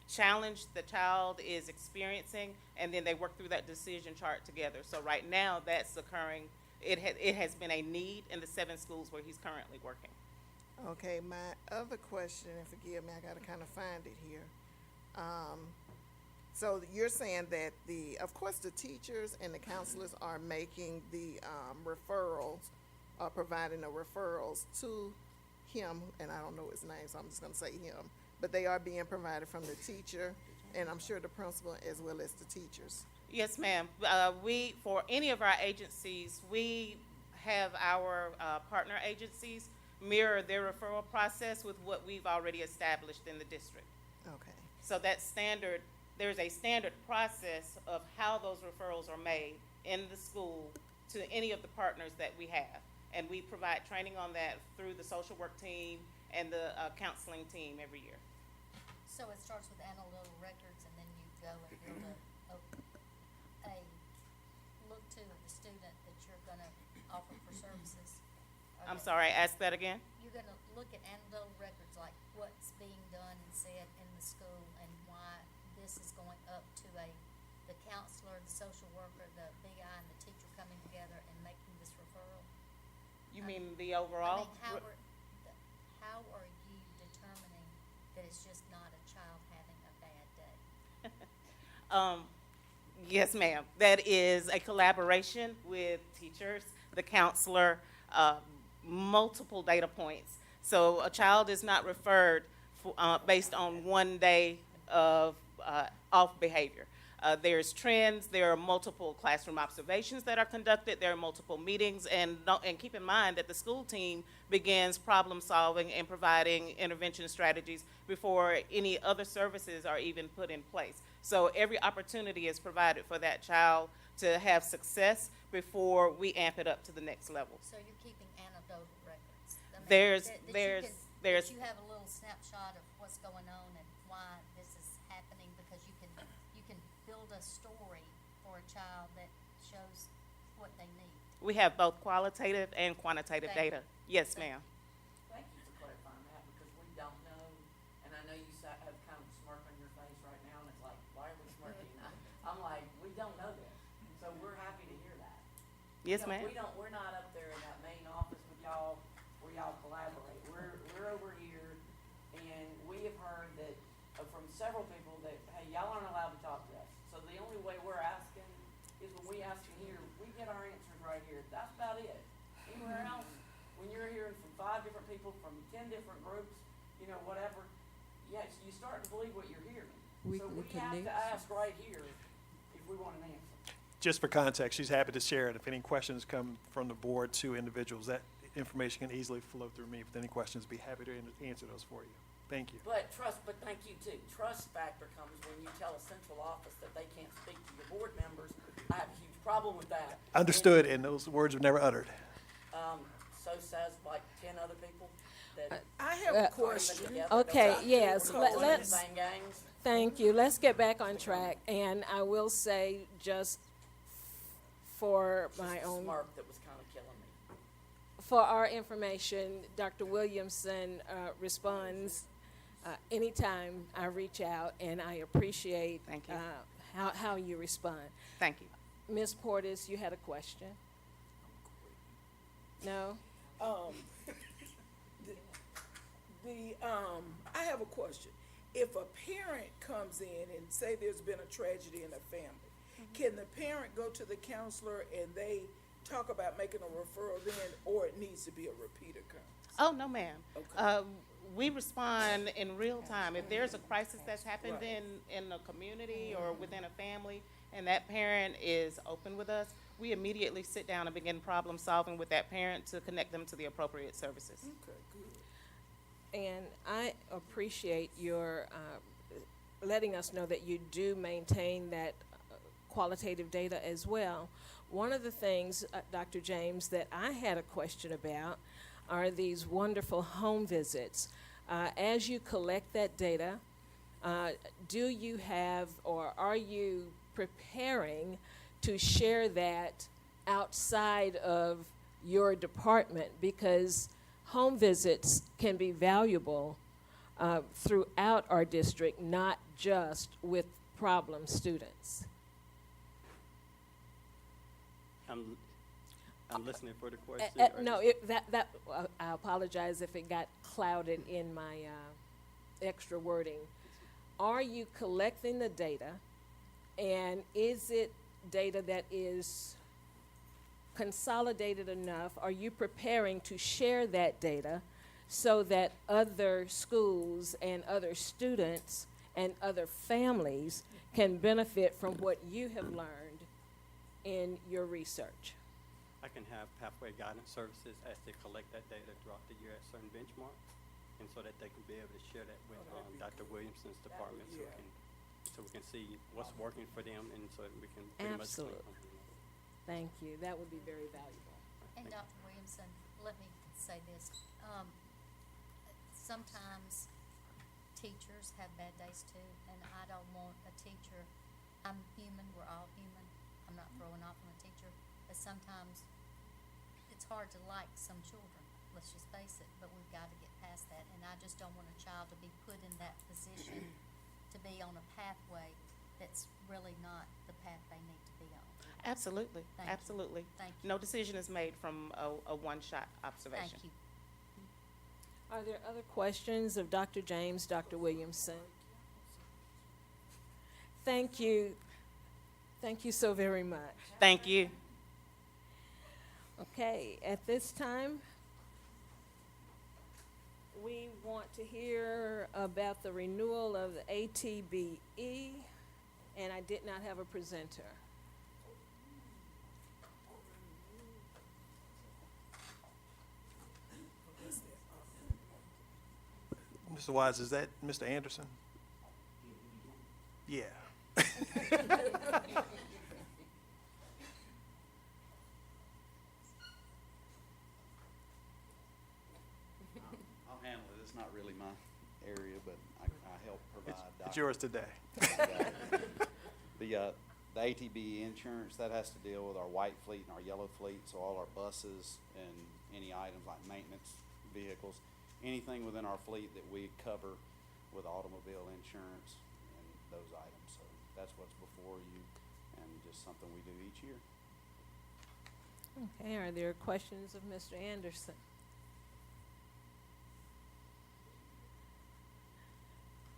[SPEAKER 17] challenge the child is experiencing, and then they work through that decision chart together. So right now, that's occurring. It has been a need in the 7 schools where he's currently working.
[SPEAKER 3] Okay, my other question, and forgive me, I gotta kind of find it here. So you're saying that of course, the teachers and the counselors are making the referrals, providing the referrals to him, and I don't know his name, so I'm just gonna say him, but they are being provided from the teacher, and I'm sure the principal as well as the teachers.
[SPEAKER 17] Yes, ma'am. For any of our agencies, we have our partner agencies mirror their referral process with what we've already established in the district.
[SPEAKER 3] Okay.
[SPEAKER 17] So that standard, there's a standard process of how those referrals are made in the school to any of the partners that we have. And we provide training on that through the social work team and the counseling team every year.
[SPEAKER 8] So it starts with analytical records, and then you go and build a look to the student that you're gonna offer for services.
[SPEAKER 17] I'm sorry, ask that again?
[SPEAKER 8] You're gonna look at anecdotal records, like what's being done and said in the school, and why this is going up to the counselor, the social worker, the BI, and the teacher coming together and making this referral.
[SPEAKER 17] You mean the overall?
[SPEAKER 8] I mean, how are you determining that it's just not a child having a bad day?
[SPEAKER 17] Yes, ma'am. That is a collaboration with teachers, the counselor, multiple data points. So a child is not referred based on one day of off behavior. There's trends, there are multiple classroom observations that are conducted, there are multiple meetings, and keep in mind that the school team begins problem solving and providing intervention strategies before any other services are even put in place. So every opportunity is provided for that child to have success before we amp it up to the next level.
[SPEAKER 8] So you're keeping anecdotal records? I mean,
[SPEAKER 17] There's-
[SPEAKER 8] that you have a little snapshot of what's going on and why this is happening, because you can build a story for a child that shows what they need.
[SPEAKER 17] We have both qualitative and quantitative
[SPEAKER 8] Thank
[SPEAKER 17] data. Yes, ma'am.
[SPEAKER 4] Thank you for clarifying that, because we don't know, and I know you have kind of a smirk on your face right now, and it's like, why are we smirking? I'm like, we don't know this, so we're happy to hear that.
[SPEAKER 17] Yes,
[SPEAKER 4] You know,
[SPEAKER 17] ma'am.
[SPEAKER 4] we're not up there in that main office with y'all, where y'all collaborate. We're over here, and we have heard that, from several people that, hey, y'all aren't allowed to talk to us. So the only way we're asking is when we ask you here, we get our answers right here. That's about it. Anywhere else, when you're hearing from 5 different people, from 10 different groups, you know, whatever, yes, you start to believe what you're hearing. So we
[SPEAKER 6] Weekly
[SPEAKER 4] have to
[SPEAKER 6] connection.
[SPEAKER 4] ask right here if we want an answer.
[SPEAKER 7] Just for context, she's happy to share it. If any questions come from the board to individuals, that information can easily flow through me. If any questions, be happy to answer those for you. Thank you.
[SPEAKER 4] But thank you too. Trust factor comes when you tell a central office that they can't speak to your board members. I have a huge problem with that.
[SPEAKER 7] Understood, and those words were never uttered.
[SPEAKER 4] So says like 10 other people that
[SPEAKER 5] I have a
[SPEAKER 4] aren't even
[SPEAKER 5] question.
[SPEAKER 4] together.
[SPEAKER 1] Okay,
[SPEAKER 4] Don't
[SPEAKER 1] yes,
[SPEAKER 4] play the
[SPEAKER 1] let's,
[SPEAKER 4] same games.
[SPEAKER 1] thank you. Let's get back on track. And I will say, just for my own,
[SPEAKER 4] Smirk that was kind of killing me.
[SPEAKER 1] for our information, Dr. Williamson responds anytime I reach out, and I appreciate
[SPEAKER 17] Thank you.
[SPEAKER 1] how you respond.
[SPEAKER 17] Thank you.
[SPEAKER 1] Ms. Portis, you had a question? No?
[SPEAKER 5] I have a question. If a parent comes in and say there's been a tragedy in a family, can the parent go to the counselor and they talk about making a referral then, or it needs to be a repeat occurrence?
[SPEAKER 17] Oh, no, ma'am.
[SPEAKER 5] Okay.
[SPEAKER 17] We respond in real time. If there's a crisis that's happened
[SPEAKER 5] Right.
[SPEAKER 17] in a community or within a family, and that parent is open with us, we immediately sit down and begin problem solving with that parent to connect them to the appropriate services.
[SPEAKER 5] Okay, good.
[SPEAKER 1] And I appreciate your letting us know that you do maintain that qualitative data as well. One of the things, Dr. James, that I had a question about are these wonderful home visits. As you collect that data, do you have, or are you preparing to share that outside of your department? Because home visits can be valuable throughout our district, not just with problem students.
[SPEAKER 16] I'm listening for the question.
[SPEAKER 1] No, I apologize if it got clouded in my extra wording. Are you collecting the data, and is it data that is consolidated enough? Are you preparing to share that data so that other schools and other students and other families can benefit from what you have learned in your research?
[SPEAKER 16] I can have Pathway Guidance Services as they collect that data throughout the year at certain benchmarks, and so that they can be able to share that with Dr. Williamson's department, so we can see what's working for them, and so that we can pretty much glean
[SPEAKER 1] Absolutely.
[SPEAKER 16] from them.
[SPEAKER 1] Thank you. That would be very valuable.
[SPEAKER 8] And Dr. Williamson, let me say this. Sometimes teachers have bad days too, and I don't want a teacher, I'm human, we're all human, I'm not throwing off on a teacher, but sometimes it's hard to like some children, let's just face it, but we've got to get past that, and I just don't want a child to be put in that position to be on a pathway that's really not the path they need to be on.
[SPEAKER 17] Absolutely,
[SPEAKER 8] Thank you.
[SPEAKER 17] absolutely.
[SPEAKER 8] Thank you.
[SPEAKER 17] No decision is made from a one-shot observation.
[SPEAKER 8] Thank you.
[SPEAKER 1] Are there other questions of Dr. James, Dr. Williamson? Thank you. Thank you so very much.
[SPEAKER 17] Thank you.
[SPEAKER 1] Okay, at this time, we want to hear about the renewal of the ATBE, and I did not have a presenter.
[SPEAKER 7] Mr. Wise, is that Mr. Anderson? Yeah.
[SPEAKER 18] I'll handle it. It's not really my area, but I help provide.
[SPEAKER 7] It's yours today.
[SPEAKER 18] The ATB insurance, that has to deal with our white fleet and our yellow fleet, so all our buses and any items like maintenance vehicles, anything within our fleet that we cover with automobile insurance and those items. So that's what's before you, and just something we do each year.
[SPEAKER 1] Okay, are there questions of Mr. Anderson?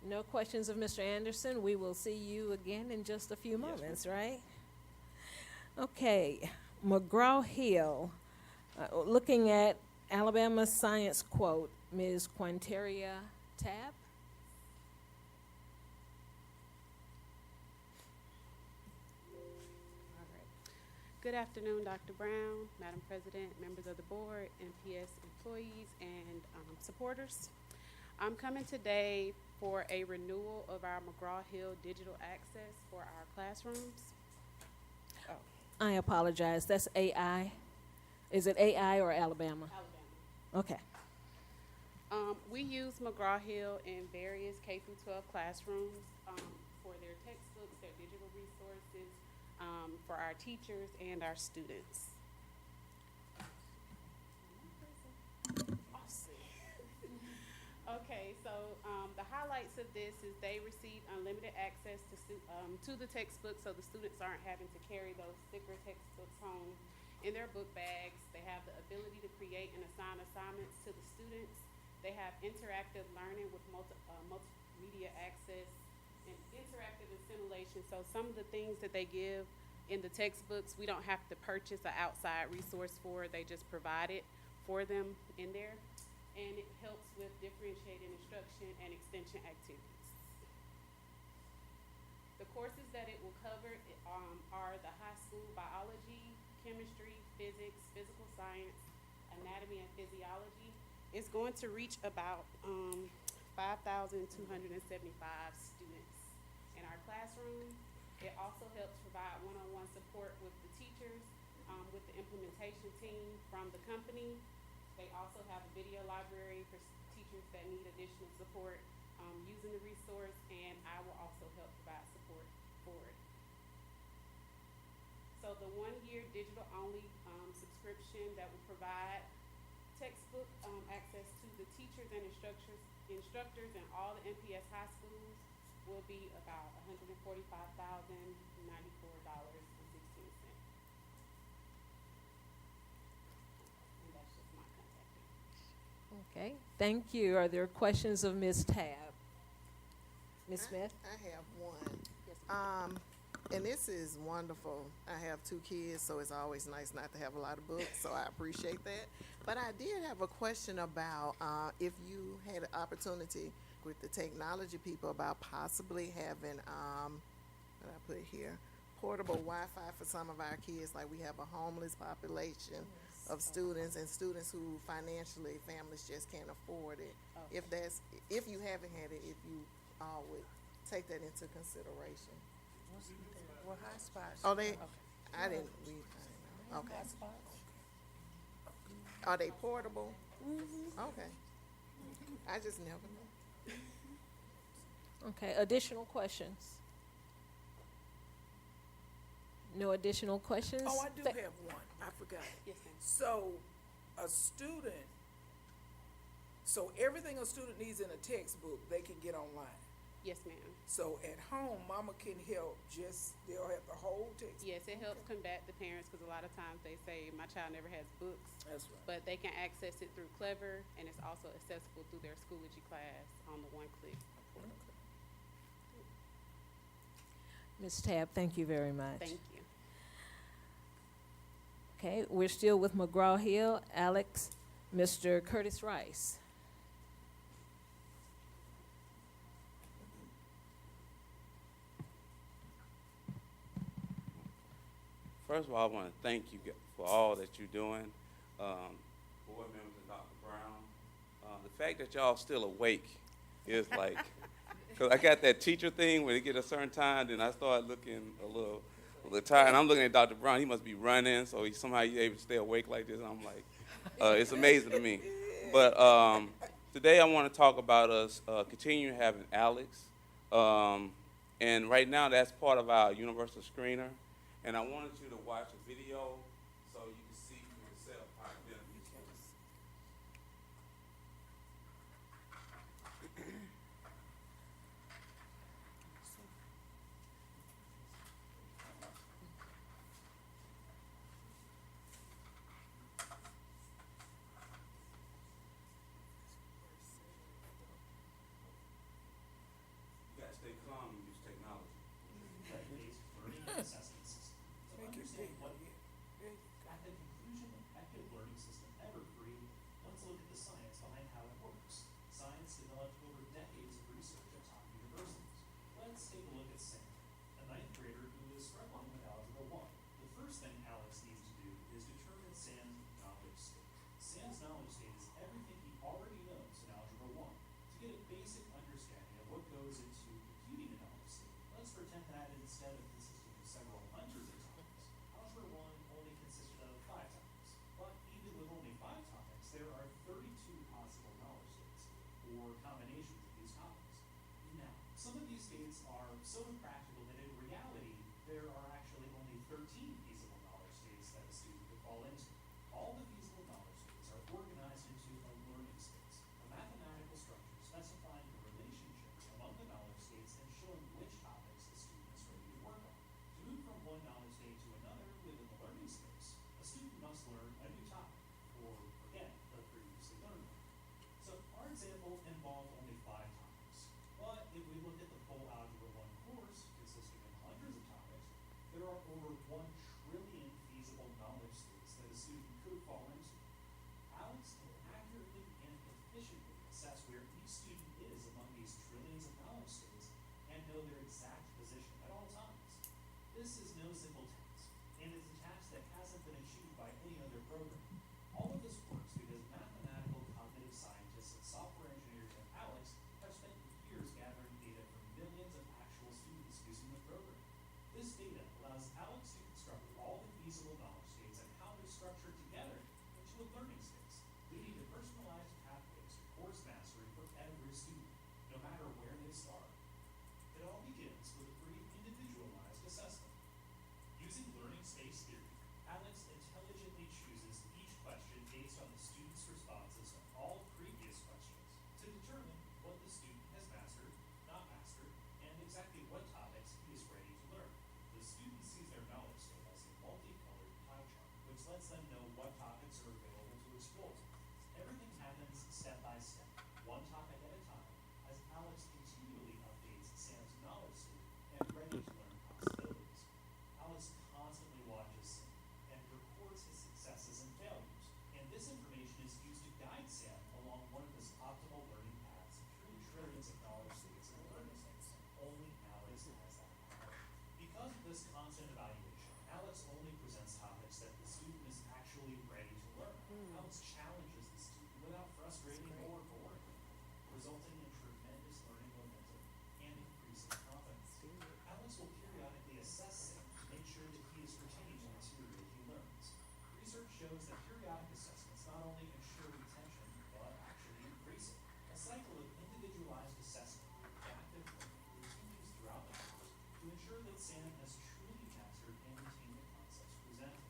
[SPEAKER 1] No questions of Mr. Anderson. We will see you again in just a few moments, right? Okay, McGraw-Hill, looking at Alabama Science quote, Ms. Quanteria Tab.
[SPEAKER 19] All right. Good afternoon, Dr. Brown, Madam President, members of the board, NPS employees, and supporters. I'm coming today for a renewal of our McGraw-Hill digital access for our classrooms.
[SPEAKER 1] I apologize. That's AI. Is it AI or Alabama?
[SPEAKER 19] Alabama.
[SPEAKER 1] Okay.
[SPEAKER 19] We use McGraw-Hill in various K-12 classrooms for their textbooks, their digital resources, for our teachers and our students. Okay, so the highlights of this is they receive unlimited access to the textbooks, so the students aren't having to carry those thicker textbooks home in their book bags. They have the ability to create and assign assignments to the students. They have interactive learning with multimedia access and interactive assimilation. So some of the things that they give in the textbooks, we don't have to purchase an outside resource for. They just provide it for them in there. And it helps with differentiating instruction and extension activities. The courses that it will cover are the high school biology, chemistry, physics, physical science, anatomy, and physiology. It's going to reach about 5,275 students in our classroom. It also helps provide one-on-one support with the teachers, with the implementation team from the company. They also have a video library for teachers that need additional support using the resource, and I will also help provide support for it. So the 1-year digital-only subscription that will provide textbook access to the teachers and instructors in all the NPS high schools will be about $145,094.16.
[SPEAKER 1] Okay, thank you. Are there questions of Ms. Tab? Ms. Smith?
[SPEAKER 3] I have one. And this is wonderful. I have 2 kids, so it's always nice not to have a lot of books, so I appreciate that. But I did have a question about if you had an opportunity with the technology people about possibly having, what I put here, portable Wi-Fi for some of our kids. Like, we have a homeless population of students and students who families just can't afford it.
[SPEAKER 19] Okay.
[SPEAKER 3] If you haven't had it, if you all would take that into consideration.
[SPEAKER 11] Well, hotspots.
[SPEAKER 3] Oh, they,
[SPEAKER 11] Okay.
[SPEAKER 3] I didn't know. Okay. Are they portable? Okay. I just never know.
[SPEAKER 1] Okay, additional questions? No additional questions?
[SPEAKER 5] Oh, I do have one. I forgot.
[SPEAKER 19] Yes, ma'am.
[SPEAKER 5] So, so everything a student needs in a textbook, they can get online.
[SPEAKER 19] Yes, ma'am.
[SPEAKER 5] So at home, mama can help they'll have the whole textbook.
[SPEAKER 19] Yes, it helps combat the parents, because a lot of times they say, my child never has books.
[SPEAKER 5] That's right.
[SPEAKER 19] But they can access it through Clever, and it's also accessible through their Schoology class on the one-click portal.
[SPEAKER 1] Ms. Tab, thank you very much.
[SPEAKER 19] Thank you.
[SPEAKER 1] Okay, we're still with McGraw-Hill. Alex, Mr. Curtis Rice.
[SPEAKER 20] First of all, I want to thank you for all that you're doing, board members and Dr. Brown. The fact that y'all still awake is like, because I got that teacher thing when they get a certain time, then I start looking a little tired. And I'm looking at Dr. Brown, he must be running, so he's able to stay awake like this. And I'm like, it's amazing to me. But today I want to talk about us continuing having Alex. And right now that's part of our universal screener. And I wanted you to watch a video so you can see for yourself how it benefits us.
[SPEAKER 21] Sam's knowledge state. Sam's knowledge state is everything he already knows in Algebra 1. To get a basic understanding of what goes into computing a knowledge state, let's pretend that instead of consisting of several hundreds of topics, Algebra 1 only consisted of 5 topics. But even with only 5 topics, there are 32 possible knowledge states, or combinations of these topics. Now, some of these states are so impractical that in reality, there are actually only 13 feasible knowledge states that a student could fall into. All the feasible knowledge states are organized into a learning space, a mathematical structure specifying the relationships among the knowledge states and showing which topics the student is ready to work on. To move from one knowledge state to another within the learning space, a student must learn a new topic, or forget the previously learned one. So our example involved only 5 topics. But if we look at the full Algebra 1 course, consisting of hundreds of topics, there are over 1 trillion feasible knowledge states that a student could fall into. Alex can accurately and efficiently assess where each student is among these trillions of knowledge states and know their exact position at all times. This is no simple task, and it's a task that hasn't been achieved by any other program. All of this works because mathematical cognitive scientists and software engineers at Alex have spent years gathering data from millions of actual students using the program. This data allows Alex to construct all the feasible knowledge states and how they structure together into a learning space, leading to personalized pathways to course mastery for every student, no matter where they start. It all begins with a brief individualized assessment. Using learning space theory, Alex intelligently chooses each question based on the student's responses to all previous questions to determine what the student has mastered, not mastered, and exactly what topics he is ready to learn. The student sees their knowledge state as a multicolored pie chart, which lets them know what topics are available to explore. Everything happens step by step, one topic at a time, as Alex continually updates Sam's knowledge state and ready-to-learn possibilities. Alex constantly watches Sam and records his successes and failures, and this information is used to guide Sam along one of his optimal learning paths through trillions of knowledge states and learning states. Only Alex has that power. Because of this constant evaluation, Alex only presents topics that the student is actually ready to learn. Alex challenges the student without frustrating or boring them, resulting in tremendous learning momentum and increasing confidence. Alex will periodically assess Sam to make sure that he is retaining the material he learns. Research shows that periodic assessments not only ensure retention, but actually increase it. A cycle of individualized assessment and adaptive learning continues throughout the course to ensure that Sam has truly mastered and retained the concepts presented.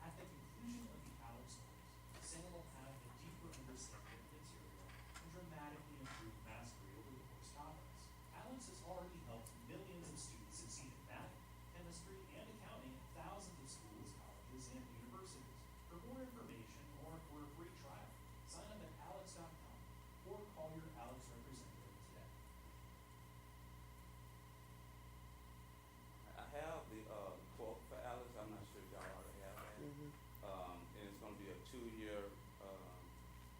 [SPEAKER 21] At the conclusion of the Alex course, Sam will have a deeper understanding of the material and dramatically improve mastery over the course topics. Alex has already helped millions of students succeed in math, chemistry, and accounting at thousands of schools, colleges, and universities. For more information or for a free trial, sign up at alex.com or call your Alex representative today.
[SPEAKER 20] I have the quote for Alex. I'm not sure if y'all already have that. And it's going to be a 2-year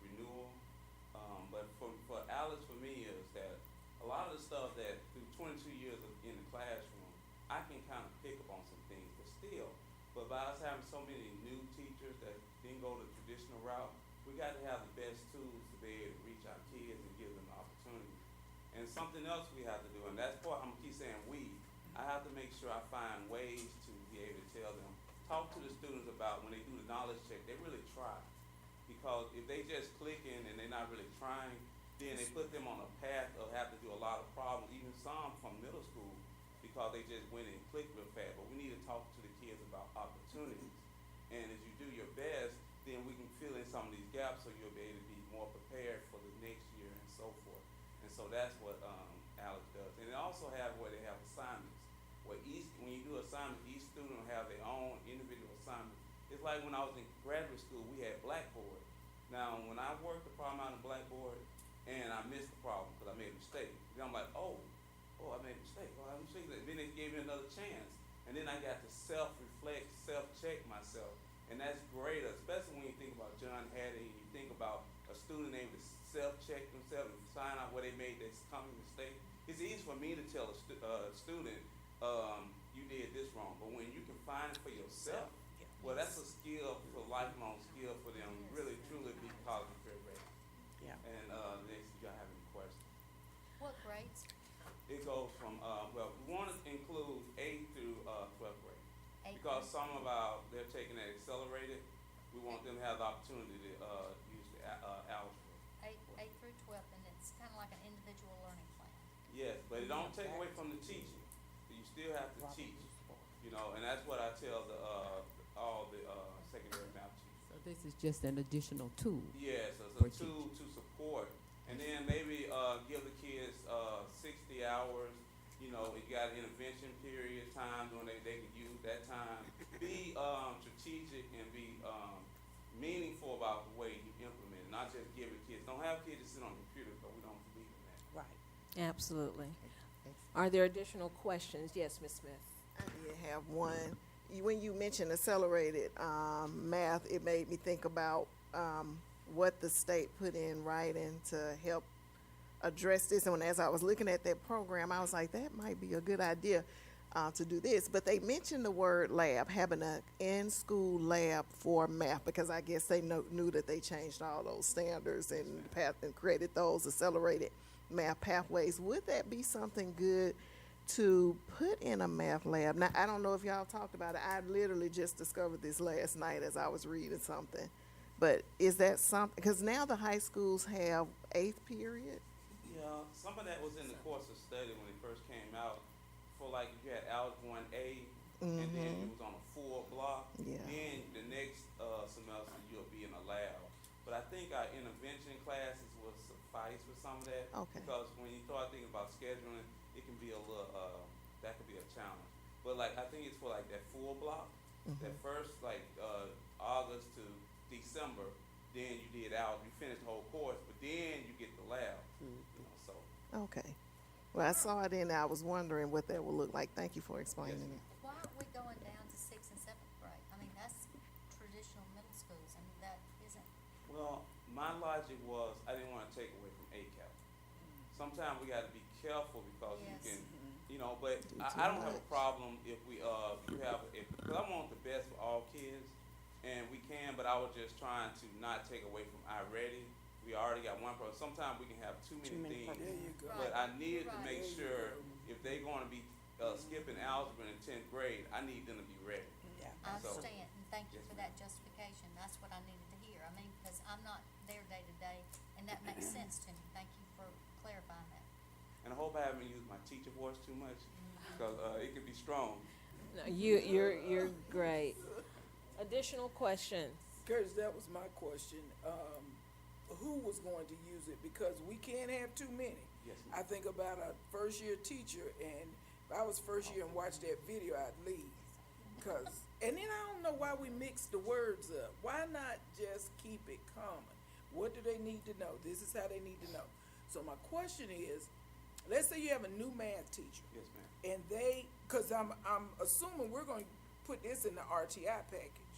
[SPEAKER 20] renewal. But for Alex, for me, is that a lot of the stuff that through 22 years in the classroom, I can kind of pick up on some things, but still. But by us having so many new teachers that didn't go the traditional route, we got to have the best tools to be able to reach our kids and give them the opportunity. And something else we have to do, and that's part, I'm gonna keep saying we, I have to make sure I find ways to be able to tell them, talk to the students about when they do the knowledge check, they really try. Because if they just clicking and they're not really trying, then they put them on a path of having to do a lot of problems, even some from middle school, because they just went and clicked real fast. But we need to talk to the kids about opportunities. And as you do your best, then we can fill in some of these gaps so you'll be able to be more prepared for the next year and so forth. And so that's what Alex does. And they also have where they have assignments. Where when you do assignments, each student will have their own individual assignment. It's like when I was in graduate school, we had Blackboard. Now, when I worked the problem out in Blackboard and I missed the problem because I made a mistake, then I'm like, oh, I made a mistake. Oh, I'm sure that. Then they gave me another chance. And then I got to self-reflect, self-check myself. And that's great, especially when you think about John Hattie, and you think about a student able to self-check themselves and find out where they made this common mistake. It's easy for me to tell a student, you did this wrong. But when you can find it for yourself, Well, that's a skill, for lifelong skill for them, really truly be college ready.
[SPEAKER 11] Yeah.
[SPEAKER 20] And, next, if y'all have any questions?
[SPEAKER 8] What grades?
[SPEAKER 20] It goes from, well, we want to include 8th through 12th grade.
[SPEAKER 8] Eighth
[SPEAKER 20] Because
[SPEAKER 8] grade.
[SPEAKER 20] some of our, they're taking it accelerated, we want them to have the opportunity to use the algebra.
[SPEAKER 8] Eight through 12, and it's kind of like an individual learning plan.
[SPEAKER 20] Yes, but it don't take away from the teaching. You still have to teach, you know, and that's what I tell the, all the secondary math teachers.
[SPEAKER 6] So this is just an additional tool.
[SPEAKER 20] Yes, it's
[SPEAKER 6] for
[SPEAKER 20] a tool
[SPEAKER 6] teachers.
[SPEAKER 20] to support, and then maybe give the kids 60 hours. You know, you got intervention period time when they can use that time. Be strategic and be meaningful about the way you implement it, not just give it kids. Don't have kids sit on the computer, but we don't believe in that.
[SPEAKER 11] Right.
[SPEAKER 1] Absolutely. Are there additional questions? Yes, Ms. Smith.
[SPEAKER 3] I did have one. When you mentioned accelerated math, it made me think about what the state put in writing to help address this. And as I was looking at that program, I was like, that might be a good idea to do this. But they mentioned the word lab, having an in-school lab for math, because I guess they knew that they changed all those standards and created those accelerated math pathways. Would that be something good to put in a math lab? Now, I don't know if y'all talked about it. I literally just discovered this last night as I was reading something. But is that something, because now the high schools have 8th period?
[SPEAKER 20] Yeah, some of that was in the course of study when it first came out. For like you had Algebra 1A, and then it was on a full block.
[SPEAKER 3] Yeah.
[SPEAKER 20] Then the next semester you'll be in a lab. But I think our intervention classes will suffice for some of that.
[SPEAKER 3] Okay.
[SPEAKER 20] Because when you start thinking about scheduling, it can be a little, that could be a challenge. But like, I think it's for like that full block, that first like August to December, then you did out, you finish the whole course, but then you get the lab. You know, so.
[SPEAKER 3] Okay. Well, I saw it and I was wondering what that would look like. Thank you for explaining it.
[SPEAKER 8] Why aren't we going down to 6th and 7th grade? I mean, that's traditional middle schools, and that isn't.
[SPEAKER 20] Well, my logic was I didn't want to take away from ACAP. Sometimes we got to be careful because you
[SPEAKER 8] Yes.
[SPEAKER 20] can, you know. But I don't have a problem if we you have because I want the best for all kids, and we can. But I was just trying to not take away from iReady. We already got one program. Sometimes we can have too many things.
[SPEAKER 5] There you go.
[SPEAKER 20] But I needed to
[SPEAKER 8] Right.
[SPEAKER 20] make sure if they're going to be skipping algebra in 10th grade, I need them to be ready.
[SPEAKER 11] Yeah.
[SPEAKER 8] I
[SPEAKER 20] So-
[SPEAKER 8] understand, and thank you
[SPEAKER 20] Yes,
[SPEAKER 8] for
[SPEAKER 20] ma'am.
[SPEAKER 8] that justification. That's what I needed to hear. I mean, because I'm not there day to day, and that makes sense to me. Thank you for clarifying that.
[SPEAKER 20] And I hope I haven't used my teacher voice too much because it can be strong.
[SPEAKER 1] No, you're great. Additional questions?
[SPEAKER 5] Curtis, that was my question. Who was going to use it? Because we can't have too many.
[SPEAKER 20] Yes, ma'am.
[SPEAKER 5] I think about a first-year teacher, and if I was first year and watched that video, I'd leave. And then I don't know why we mix the words up. Why not just keep it common? What do they need to know? This is how they need to know. So my question is, let's say you have a new math teacher,
[SPEAKER 20] Yes, ma'am.
[SPEAKER 5] and because I'm assuming we're going to put this in the RTI package.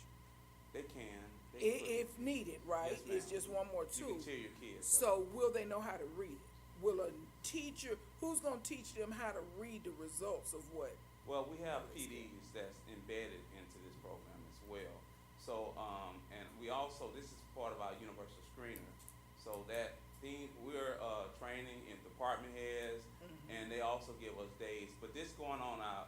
[SPEAKER 20] They can.
[SPEAKER 5] If needed, right?
[SPEAKER 20] Yes, ma'am.
[SPEAKER 5] It's just one more
[SPEAKER 20] You
[SPEAKER 5] tool.
[SPEAKER 20] can tell your kids.
[SPEAKER 5] So will they know how to read it? Will a teacher, who's gonna teach them how to read the results of what?
[SPEAKER 20] Well, we have PDs that's embedded into this program as well. So, and we also, this is part of our universal screener. So that thing, we're training in department heads, and they also give us days. But this going on our,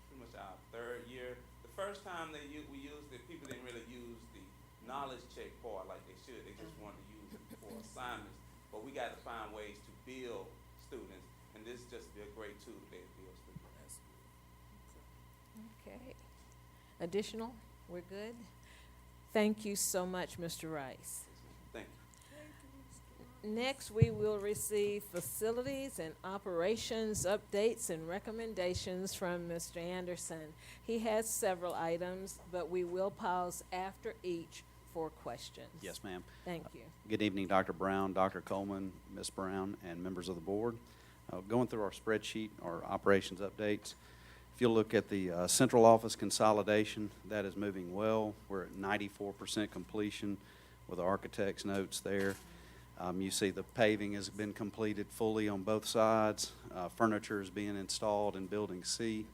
[SPEAKER 20] pretty much our 3rd year. The first time we used it, people didn't really use the knowledge check part like they should. They just wanted to use it for assignments. But we got to find ways to build students, and this just be a great tool to be able to build students.
[SPEAKER 1] Okay. Additional? We're good? Thank you so much, Mr. Rice.
[SPEAKER 20] Thank you.
[SPEAKER 1] Next, we will receive facilities and operations updates and recommendations from Mr. Anderson. He has several items, but we will pause after each for questions.
[SPEAKER 18] Yes, ma'am.
[SPEAKER 1] Thank you.
[SPEAKER 18] Good evening, Dr. Brown, Dr. Coleman, Ms. Brown, and members of the board. Going through our spreadsheet, our operations updates. If you'll look at the central office consolidation, that is moving well. We're at 94% completion with the architect's notes there. You see the paving has been completed fully on both sides. Furniture is being installed in Building C.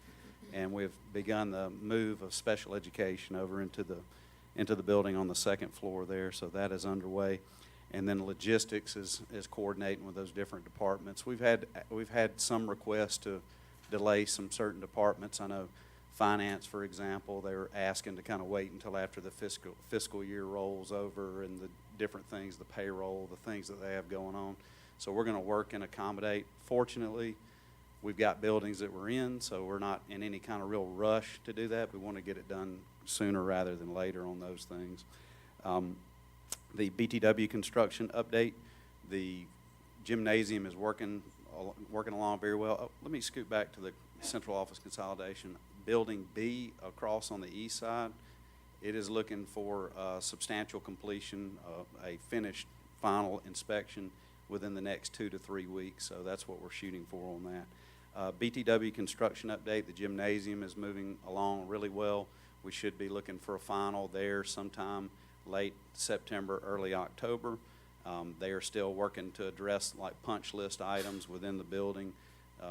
[SPEAKER 18] and we've begun the move of special education over into the building on the second floor there, so that is underway. And then logistics is coordinating with those different departments. We've had some requests to delay some certain departments. I know finance, for example, they were asking to kind of wait until after the fiscal year rolls over and the different things, the payroll, the things that they have going on. So we're going to work and accommodate. Fortunately, we've got buildings that we're in, so we're not in any kind of real rush to do that. We want to get it done sooner rather than later on those things. The BTW construction update, the gymnasium is working along very well. Oh, let me scoot back to the central office consolidation. Building B across on the east side, it is looking for substantial completion, a finished final inspection within the next 2 to 3 weeks. So that's what we're shooting for on that. BTW construction update, the gymnasium is moving along really well. We should be looking for a final there sometime late September, early October. They are still working to address like punch list items within the building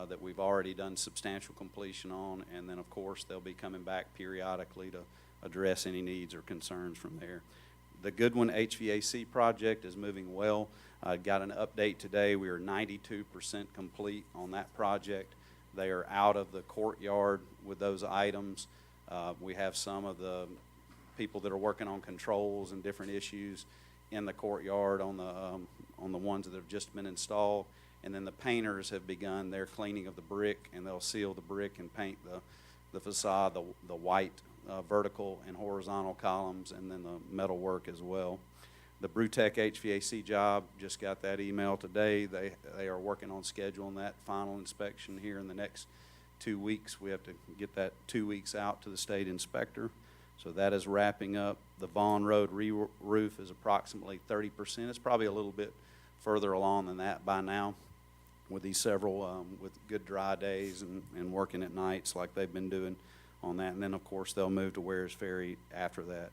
[SPEAKER 18] that we've already done substantial completion on, and then of course they'll be coming back periodically to address any needs or concerns from there. The Goodwin HVAC project is moving well. I got an update today. We are 92% complete on that project. They are out of the courtyard with those items. We have some of the people that are working on controls and different issues in the courtyard on the ones that have just been installed. And then the painters have begun their cleaning of the brick, and they'll seal the brick and paint the facade, the white vertical and horizontal columns, and then the metal work as well. The Brewtech HVAC job, just got that email today. They are working on scheduling that final inspection here in the next 2 weeks. We have to get that 2 weeks out to the state inspector. So that is wrapping up. The Vaughn Road re-roof is approximately 30%. It's probably a little bit further along than that by now, with these several, with good dry days and working at nights like they've been doing on that. And then, of course, they'll move to Wares Ferry after that.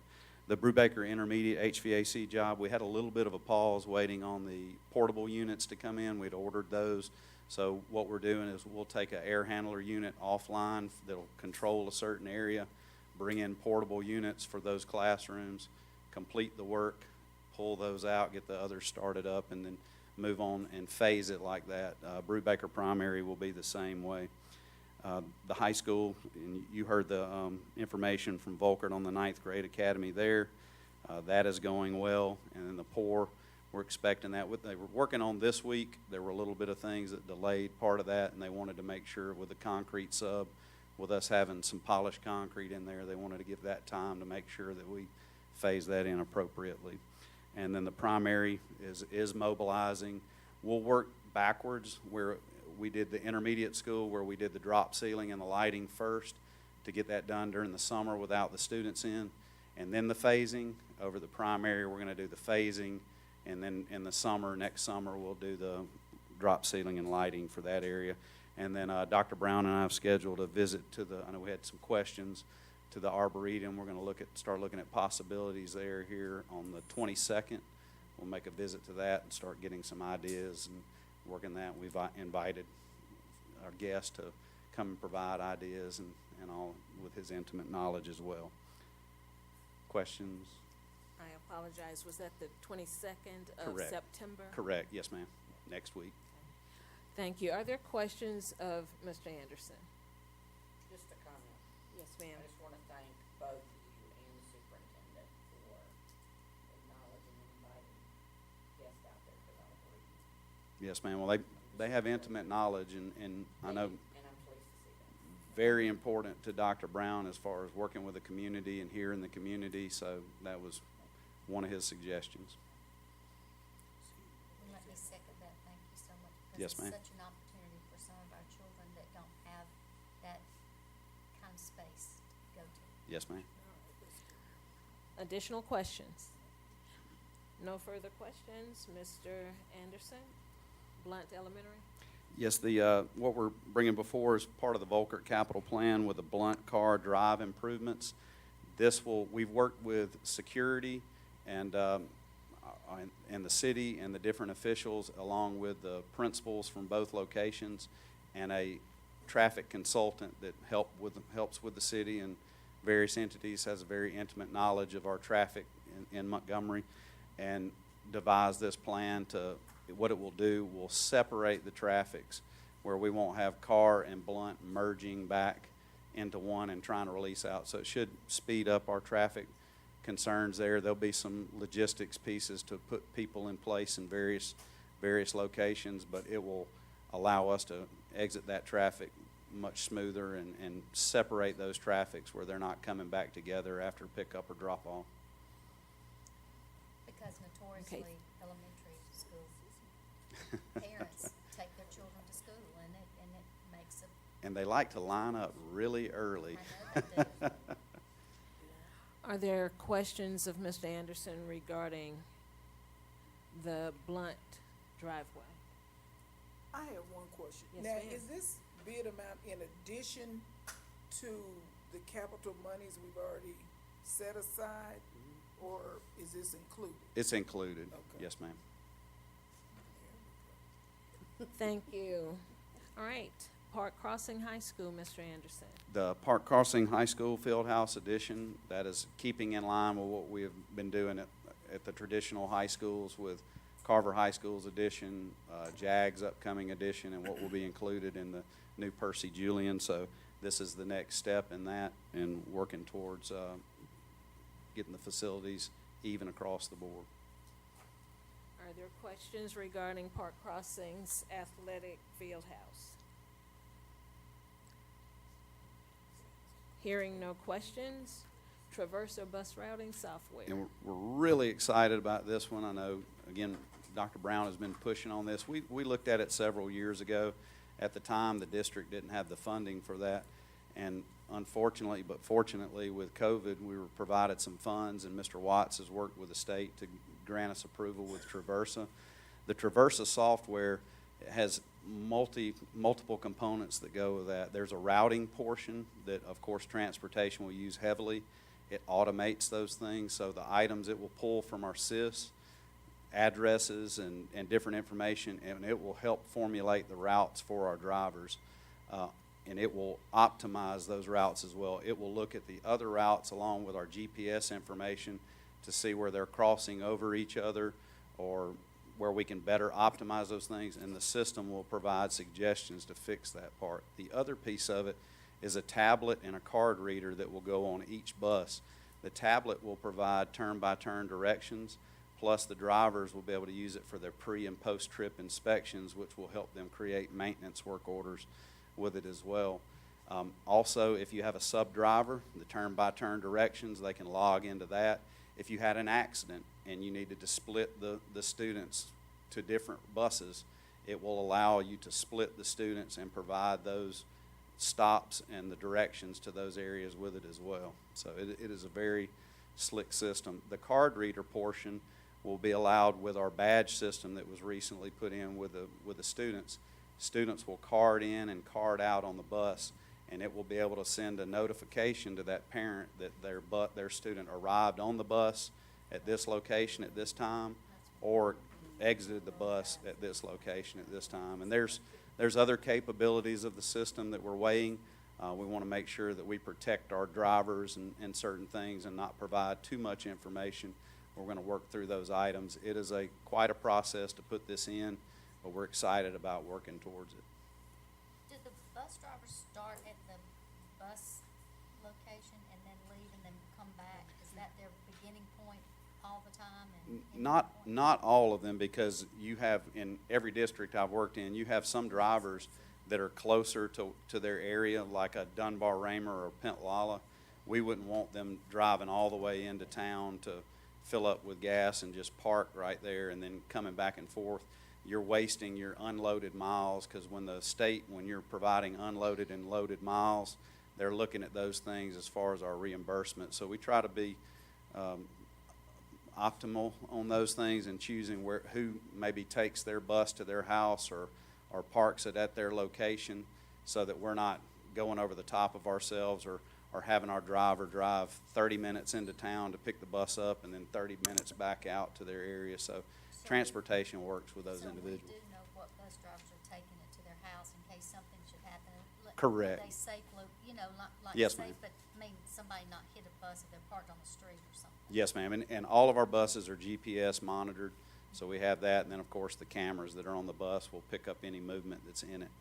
[SPEAKER 18] The Brubaker Intermediate HVAC job, we had a little bit of a pause waiting on the portable units to come in. We'd ordered those. So what we're doing is we'll take an air handler unit offline that'll control a certain area, bring in portable units for those classrooms, complete the work, pull those out, get the others started up, and then move on and phase it like that. Brubaker Primary will be the same way. The high school, and you heard the information from Volkert on the 9th grade academy there. That is going well. And then the POR, we're expecting that. What they were working on this week, there were a little bit of things that delayed part of that, and they wanted to make sure with the concrete sub, with us having some polished concrete in there, they wanted to give that time to make sure that we phase that in appropriately. And then the primary is mobilizing. We'll work backwards where we did the intermediate school, where we did the drop ceiling and the lighting first to get that done during the summer without the students in. And then the phasing. Over the primary, we're going to do the phasing. And then in the summer, next summer, we'll do the drop ceiling and lighting for that area. And then Dr. Brown and I have scheduled a visit to I know we had some questions, to the Arboretum. We're going to start looking at possibilities there here on the 22nd. We'll make a visit to that and start getting some ideas and working that. We've invited our guest to come and provide ideas and all with his intimate knowledge as well. Questions?
[SPEAKER 1] I apologize. Was that the 22nd of
[SPEAKER 18] Correct.
[SPEAKER 1] September?
[SPEAKER 18] Correct. Yes, ma'am. Next week.
[SPEAKER 1] Thank you. Are there questions of Mr. Anderson?
[SPEAKER 4] Just a comment.
[SPEAKER 1] Yes, ma'am.
[SPEAKER 4] I just want to thank both of you and the superintendent for acknowledging and inviting guests out there to the Arboretum.
[SPEAKER 18] Yes, ma'am. Well, they have intimate knowledge, and I know
[SPEAKER 4] And I'm pleased to see that.
[SPEAKER 18] very important to Dr. Brown as far as working with the community and here in the community. So that was one of his suggestions.
[SPEAKER 8] Let me second that. Thank you so much.
[SPEAKER 18] Yes, ma'am.
[SPEAKER 8] It's such an opportunity for some of our children that don't have that kind of space to go to.
[SPEAKER 18] Yes, ma'am.
[SPEAKER 1] Additional questions? No further questions. Mr. Anderson, Blunt Elementary?
[SPEAKER 18] Yes, what we're bringing before is part of the Volkert capital plan with the Blunt Car Drive improvements. We've worked with security and the city and the different officials, along with the principals from both locations, and a traffic consultant that helps with the city and various entities, has a very intimate knowledge of our traffic in Montgomery, and devised this plan to, what it will do, will separate the traffics where we won't have Carr and Blunt merging back into one and trying to release out. So it should speed up our traffic concerns there. There'll be some logistics pieces to put people in place in various locations, but it will allow us to exit that traffic much smoother and separate those traffics where they're not coming back together after pickup or drop off.
[SPEAKER 8] Because notoriously, elementary school parents take their children to school, and it makes a.
[SPEAKER 18] And they like to line up really early.
[SPEAKER 8] I know they do.
[SPEAKER 1] Are there questions of Mr. Anderson regarding the Blunt driveway?
[SPEAKER 5] I have one question.
[SPEAKER 1] Yes,
[SPEAKER 5] Now,
[SPEAKER 1] ma'am.
[SPEAKER 5] is this bid amount in addition to the capital monies we've already set aside, or is this included?
[SPEAKER 18] It's included.
[SPEAKER 5] Okay.
[SPEAKER 18] Yes, ma'am.
[SPEAKER 1] Thank you. All right, Park Crossing High School, Mr. Anderson.
[SPEAKER 18] The Park Crossing High School Fieldhouse addition, that is keeping in line with what we have been doing at the traditional high schools with Carver High School's addition, JAG's upcoming addition, and what will be included in the new Percy Julian. So this is the next step in that, and working towards getting the facilities even across the board.
[SPEAKER 1] Are there questions regarding Park Crossing's athletic field house? Hearing no questions, Traverso bus routing software.
[SPEAKER 18] And we're really excited about this one. I know, again, Dr. Brown has been pushing on this. We looked at it several years ago. At the time, the district didn't have the funding for that. And unfortunately, but fortunately, with COVID, we were provided some funds, and Mr. Watts has worked with the state to grant us approval with Traversa. The Traversa software has multiple components that go with that. There's a routing portion that, of course, transportation will use heavily. It automates those things, so the items it will pull from our SIS, addresses and different information, and it will help formulate the routes for our drivers. And it will optimize those routes as well. It will look at the other routes along with our GPS information to see where they're crossing over each other or where we can better optimize those things, and the system will provide suggestions to fix that part. The other piece of it is a tablet and a card reader that will go on each bus. The tablet will provide turn-by-turn directions, plus the drivers will be able to use it for their pre- and post-trip inspections, which will help them create maintenance work orders with it as well. Also, if you have a sub-driver, the turn-by-turn directions, they can log into that. If you had an accident and you needed to split the students to different buses, it will allow you to split the students and provide those stops and the directions to those areas with it as well. So it is a very slick system. The card reader portion will be allowed with our badge system that was recently put in with the students. Students will card in and card out on the bus, and it will be able to send a notification to that parent that their student arrived on the bus at this location at this time, or exited the bus at this location at this time. And there's other capabilities of the system that we're weighing. We want to make sure that we protect our drivers and certain things and not provide too much information. We're going to work through those items. It is quite a process to put this in, but we're excited about working towards it.
[SPEAKER 8] Do the bus drivers start at the bus location and then leave and then come back? Is that their beginning point all the time? And
[SPEAKER 18] Not all of them, because you have, in every district I've worked in, you have some drivers that are closer to their area, like a Dunbar Raymer or Pentlala. We wouldn't want them driving all the way into town to fill up with gas and just park right there and then coming back and forth. You're wasting your unloaded miles, because when you're providing unloaded and loaded miles, they're looking at those things as far as our reimbursement. So we try to be optimal on those things and choosing who maybe takes their bus to their house or parks it at their location, so that we're not going over the top of ourselves or having our driver drive 30 minutes into town to pick the bus up and then 30 minutes back out to their area. So transportation works with those individuals.
[SPEAKER 8] So we do know what bus drivers are taking it to their house in case something should happen.
[SPEAKER 18] Correct.
[SPEAKER 8] They safely, you know, like
[SPEAKER 18] Yes,
[SPEAKER 8] safe,
[SPEAKER 18] ma'am.
[SPEAKER 8] but I mean, somebody not hit a bus if they're parked on the street or something.
[SPEAKER 18] Yes, ma'am, and all of our buses are GPS monitored, so we have that, and then, of course, the cameras that are on the bus will pick up any movement that's in it.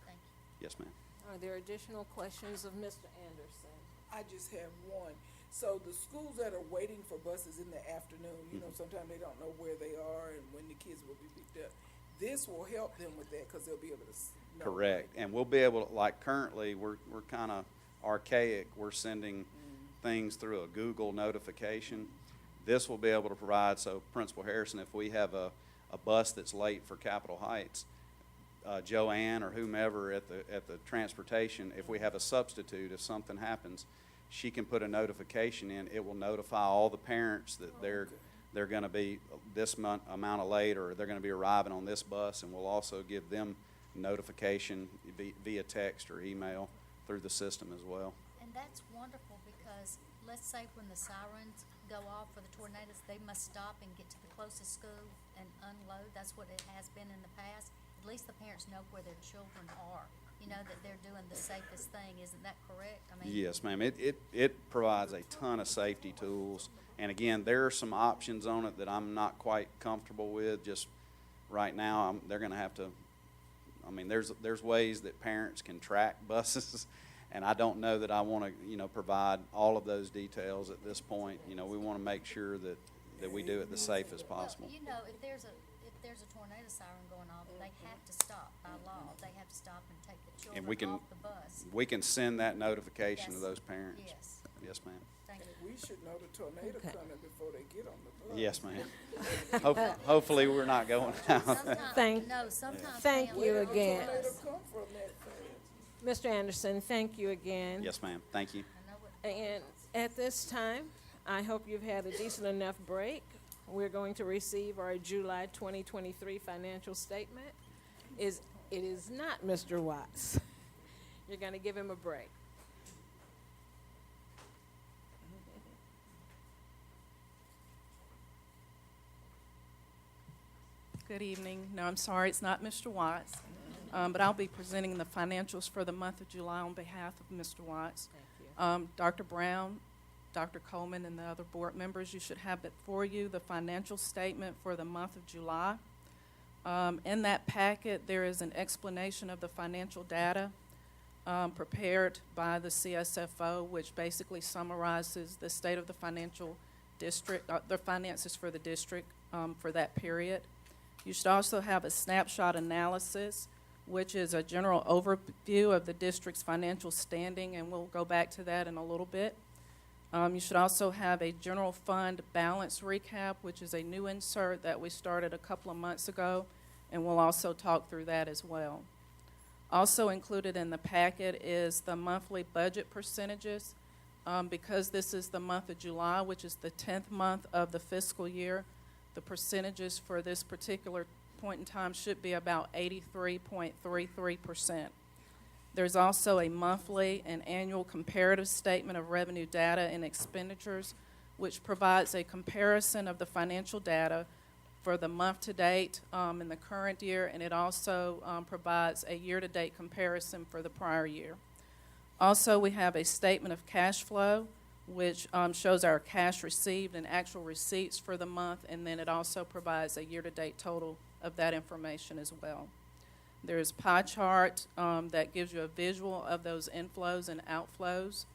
[SPEAKER 8] Thank you.
[SPEAKER 18] Yes, ma'am.
[SPEAKER 1] Are there additional questions of Mr. Anderson?
[SPEAKER 5] I just have one. So the schools that are waiting for buses in the afternoon, you know, sometimes they don't know where they are and when the kids will be picked up. This will help them with that because they'll be able to know.
[SPEAKER 18] Correct, and we'll be able to, like currently, we're kind of archaic, we're sending things through a Google notification. This will be able to provide, so Principal Harrison, if we have a bus that's late for Capitol Heights, Joanne or whomever at the transportation, if we have a substitute, if something happens, she can put a notification in. It will notify all the parents that they're going to be this amount of late, or they're going to be arriving on this bus, and we'll also give them notification via text or email through the system as well.
[SPEAKER 8] And that's wonderful because let's say when the sirens go off for the tornadoes, they must stop and get to the closest school and unload. That's what it has been in the past. At least the parents know where their children are, you know, that they're doing the safest thing. Isn't that correct? I mean,
[SPEAKER 18] Yes, ma'am. It provides a ton of safety tools. And again, there are some options on it that I'm not quite comfortable with. Just right now, they're going to have to, I mean, there's ways that parents can track buses, and I don't know that I want to, you know, provide all of those details at this point. You know, we want to make sure that we do it the safest possible.
[SPEAKER 8] well, you know, if there's a tornado siren going off, they have to stop by law. They have to stop and take the
[SPEAKER 18] And we
[SPEAKER 8] children
[SPEAKER 18] can,
[SPEAKER 8] off the bus.
[SPEAKER 18] we can send that notification to
[SPEAKER 8] Yes.
[SPEAKER 18] those parents.
[SPEAKER 8] Yes.
[SPEAKER 18] Yes, ma'am.
[SPEAKER 8] Thank you.
[SPEAKER 5] We should know the tornado
[SPEAKER 1] Okay.
[SPEAKER 5] coming before they get on the bus.
[SPEAKER 18] Yes, ma'am. Hopefully, we're not going out.
[SPEAKER 8] Sometimes
[SPEAKER 1] Thank
[SPEAKER 8] families
[SPEAKER 1] you
[SPEAKER 8] don't
[SPEAKER 1] again.
[SPEAKER 8] realize-
[SPEAKER 5] Tornado come from that fast.
[SPEAKER 1] Mr. Anderson, thank you again.
[SPEAKER 18] Yes, ma'am. Thank you.
[SPEAKER 8] I know what-
[SPEAKER 1] And at this time, I hope you've had a decent enough break. We're going to receive our July 2023 financial statement. It is not Mr. Watts. You're going to give him a break.
[SPEAKER 9] Good evening. No, I'm sorry, it's not Mr. Watts, but I'll be presenting the financials for the month of July on behalf of Mr. Watts.
[SPEAKER 1] Thank you.
[SPEAKER 9] Dr. Brown, Dr. Coleman, and the other board members, you should have before you the financial statement for the month of July. In that packet, there is an explanation of the financial data prepared by the CSFO, which basically summarizes the state of the financial district, the finances for the district for that period. You should also have a snapshot analysis, which is a general overview of the district's financial standing, and we'll go back to that in a little bit. You should also have a general fund balance recap, which is a new insert that we started a couple of months ago, and we'll also talk through that as well. Also included in the packet is the monthly budget percentages. Because this is the month of July, which is the 10th month of the fiscal year, the percentages for this particular point in time should be about 83.33%. There's also a monthly and annual comparative statement of revenue data and expenditures, which provides a comparison of the financial data for the month to date in the current year, and it also provides a year-to-date comparison for the prior year. Also, we have a statement of cash flow, which shows our cash received and actual receipts for the month, and then it also provides a year-to-date total of that information as well. There's a pie chart that gives you a visual of those inflows and outflows,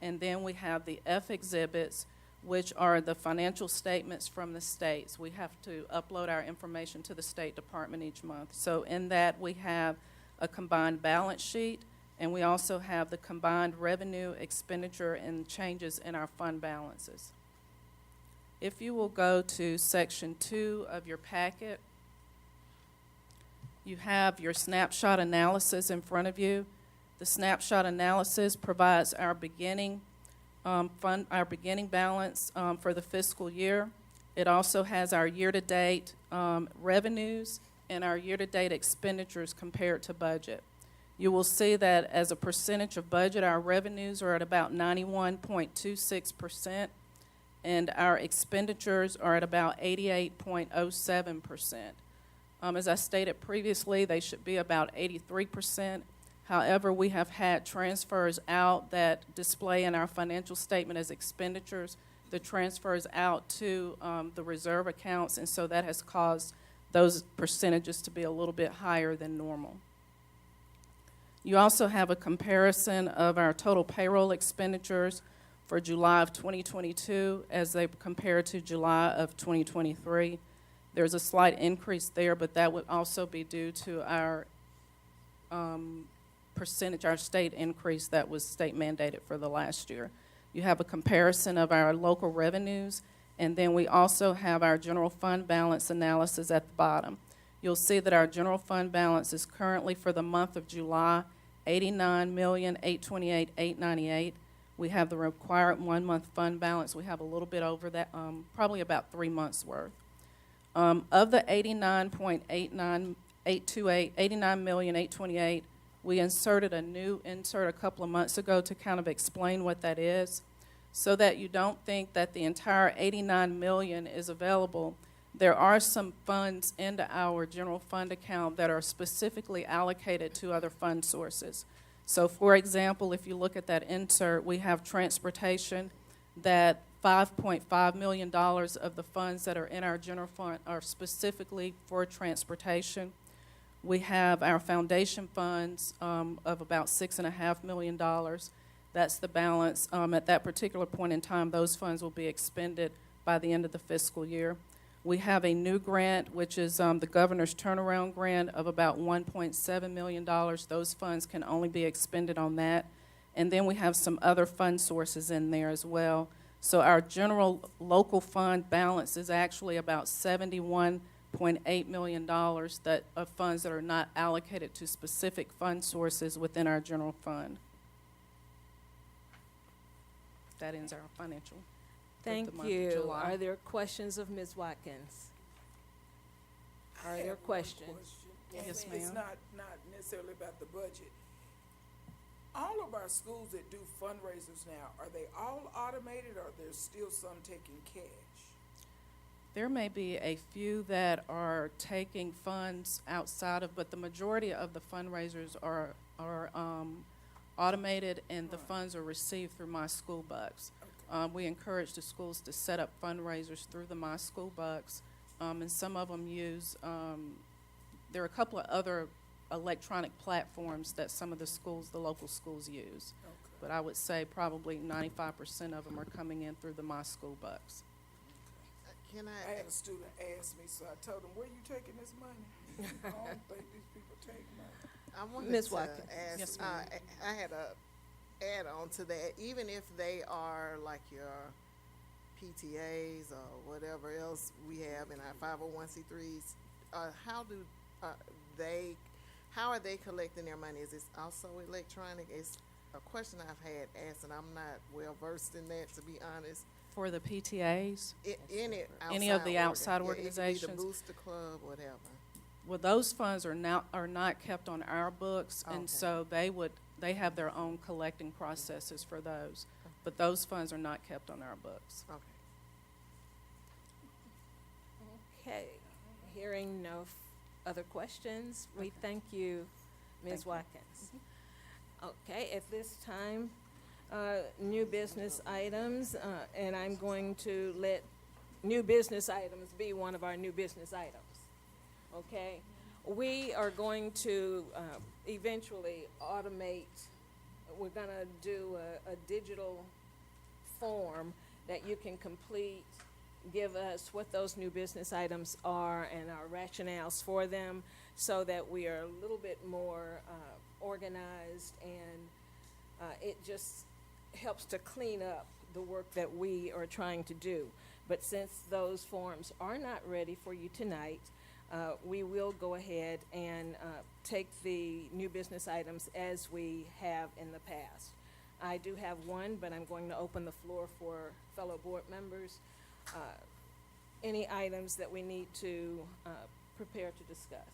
[SPEAKER 9] and then we have the F exhibits, which are the financial statements from the states. We have to upload our information to the State Department each month. So in that, we have a combined balance sheet, and we also have the combined revenue, expenditure, and changes in our fund balances. If you will go to section 2 of your packet, you have your snapshot analysis in front of you. The snapshot analysis provides our beginning balance for the fiscal year. It also has our year-to-date revenues and our year-to-date expenditures compared to budget. You will see that as a percentage of budget, our revenues are at about 91.26%, and our expenditures are at about 88.07%. As I stated previously, they should be about 83%. However, we have had transfers out that display in our financial statement as expenditures, the transfers out to the reserve accounts, and so that has caused those percentages to be a little bit higher than normal. You also have a comparison of our total payroll expenditures for July of 2022 as they compare to July of 2023. There's a slight increase there, but that would also be due to our percentage, our state increase that was state mandated for the last year. You have a comparison of our local revenues, and then we also have our general fund balance analysis at the bottom. You'll see that our general fund balance is currently for the month of July, $89,828,898. We have the required 1 month fund balance. We have a little bit over that, probably about 3 months worth. Of the $89,828,828, we inserted a new insert a couple of months ago to kind of explain what that is, so that you don't think that the entire $89 million is available. There are some funds into our general fund account that are specifically allocated to other fund sources. So, for example, if you look at that insert, we have transportation, that $5.5 million of the funds that are in our general fund are specifically for transportation. We have our foundation funds of about $6.5 million. That's the balance. At that particular point in time, those funds will be expended by the end of the fiscal year. We have a new grant, which is the governor's turnaround grant of about $1.7 million. Those funds can only be expended on that. And then we have some other fund sources in there as well. So our general local fund balance is actually about $71.8 million that of funds that are not allocated to specific fund sources within our general fund. That ends our financial.
[SPEAKER 1] Thank you. Are there questions of Ms. Watkins? Are there questions?
[SPEAKER 9] Yes,
[SPEAKER 5] It's
[SPEAKER 9] ma'am.
[SPEAKER 5] not necessarily about the budget. All of our schools that do fundraisers now, are they all automated, or there's still some taking cash?
[SPEAKER 9] There may be a few that are taking funds outside of, but the majority of the fundraisers are automated, and the funds are received through My School Bucks. We encourage the schools to set up fundraisers through the My School Bucks, and some of them use, there are a couple of other electronic platforms that some of the schools, the local schools use. But I would say probably 95% of them are coming in through the My School Bucks.
[SPEAKER 3] Can
[SPEAKER 5] I had a student ask me, so I told him, where you taking this money? I don't think these people take money.
[SPEAKER 3] I wanted
[SPEAKER 1] Ms.
[SPEAKER 3] to
[SPEAKER 1] Watkins.
[SPEAKER 3] ask,
[SPEAKER 9] Yes, ma'am.
[SPEAKER 3] I had a add-on to that, even if they are like your PTAs or whatever else we have in our 501c3s, how are they collecting their money? Is it also electronic? It's a question I've had asked, and I'm not well versed in that, to be honest.
[SPEAKER 9] For the PTAs,
[SPEAKER 3] Any
[SPEAKER 9] of the outside
[SPEAKER 3] It could be
[SPEAKER 9] organizations?
[SPEAKER 3] the Booster Club, whatever.
[SPEAKER 9] well, those funds are not kept on our books, and
[SPEAKER 3] Okay.
[SPEAKER 9] so they have their own collecting processes for those. But those funds are not kept on our books.
[SPEAKER 3] Okay.
[SPEAKER 1] Okay, hearing no other questions, we thank you, Ms. Watkins. Okay, at this time, new business items, and I'm going to let new business items be one of our new business items, okay? We are going to eventually automate, we're gonna do a digital form that you can complete, give us what those new business items are and our rationales for them, so that we are a little bit more organized, and it just helps to clean up the work that we are trying to do. But since those forms are not ready for you tonight, we will go ahead and take the new business items as we have in the past. I do have one, but I'm going to open the floor for fellow board members. Any items that we need to prepare to discuss?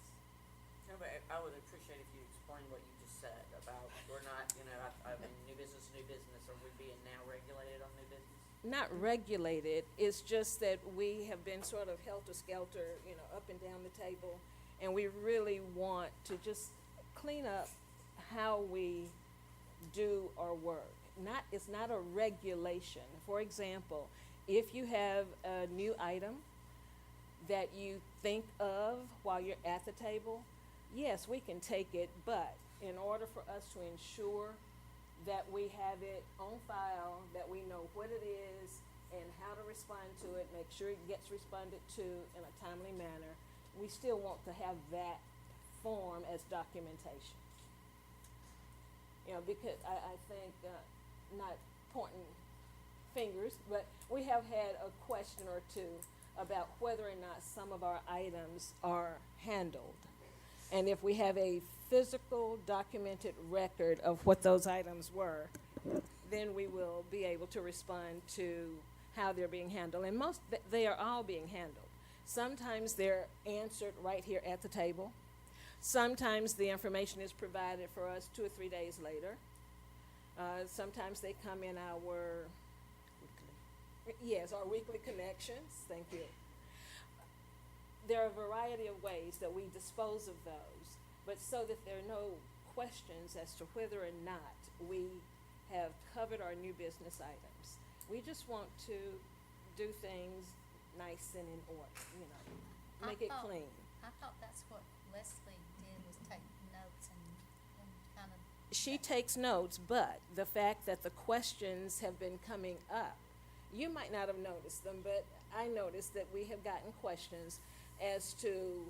[SPEAKER 4] No, but I would appreciate if you explain what you just said about we're not, I mean, new business, are we being now regulated on new business?
[SPEAKER 1] Not regulated, it's just that we have been sort of helter-skelter, up and down the table, and we really want to just clean up how we do our work. It's not a regulation. For example, if you have a new item that you think of while you're at the table, yes, we can take it, but in order for us to ensure that we have it on file, that we know what it is and how to respond to it, make sure it gets responded to in a timely manner, we still want to have that form as documentation. You know, because I think, not pointing fingers, but we have had a question or two about whether or not some of our items are handled. And if we have a physical documented record of what those items were, then we will be able to respond to how they're being handled. And they are all being handled. Sometimes they're answered right here at the table. Sometimes the information is provided for us 2 or 3 days later. Sometimes they come in our weekly connections. Thank you. There are a variety of ways that we dispose of those, but so that there are no questions as to whether or not we have covered our new business items. We just want to do things nice and in order, you know, make it clean.
[SPEAKER 8] I thought that's what Leslie did, was take notes and kind of.
[SPEAKER 1] She takes notes, but the fact that the questions have been coming up, you might not have noticed them, but I noticed that we have gotten questions as to,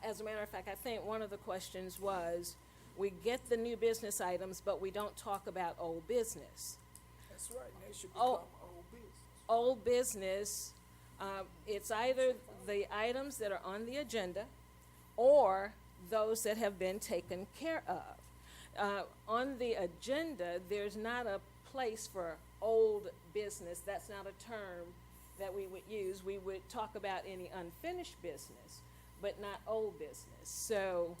[SPEAKER 1] as a matter of fact, I think one of the questions was, we get the new business items, but we don't talk about old business.
[SPEAKER 5] That's right, and they should become old business.
[SPEAKER 1] Old business, it's either the items that are on the agenda or those that have been taken care of. On the agenda, there's not a place for old business. That's not a term that we would use. We would talk about any unfinished business, but not old business. So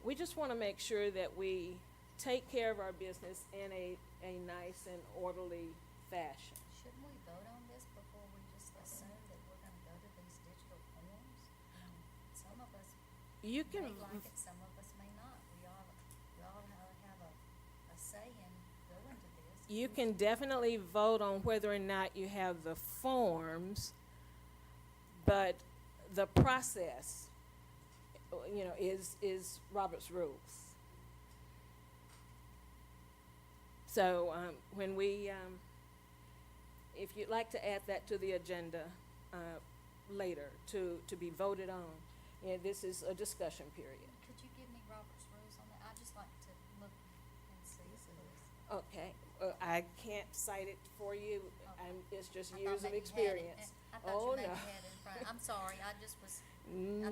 [SPEAKER 1] we just want to make sure that we take care of our business in a nice and orderly fashion.
[SPEAKER 8] Shouldn't we vote on this before we just assume that we're gonna go to these digital forms? Some of us
[SPEAKER 1] You can,
[SPEAKER 8] may like it, some of us may not. We all have a say in going to this.
[SPEAKER 1] you can definitely vote on whether or not you have the forms, but the process, you know, is Robert's rules. So when we, if you'd like to add that to the agenda later to be voted on, yeah, this is a discussion period.
[SPEAKER 8] Could you give me Robert's rules on that? I'd just like to look and see, please.
[SPEAKER 1] Okay, I can't cite it for you. It's just
[SPEAKER 8] I thought
[SPEAKER 1] years of
[SPEAKER 8] maybe you had it.
[SPEAKER 1] experience.
[SPEAKER 8] I thought
[SPEAKER 1] Oh,
[SPEAKER 8] you maybe
[SPEAKER 1] no.
[SPEAKER 8] had it in front. I'm sorry, I just was.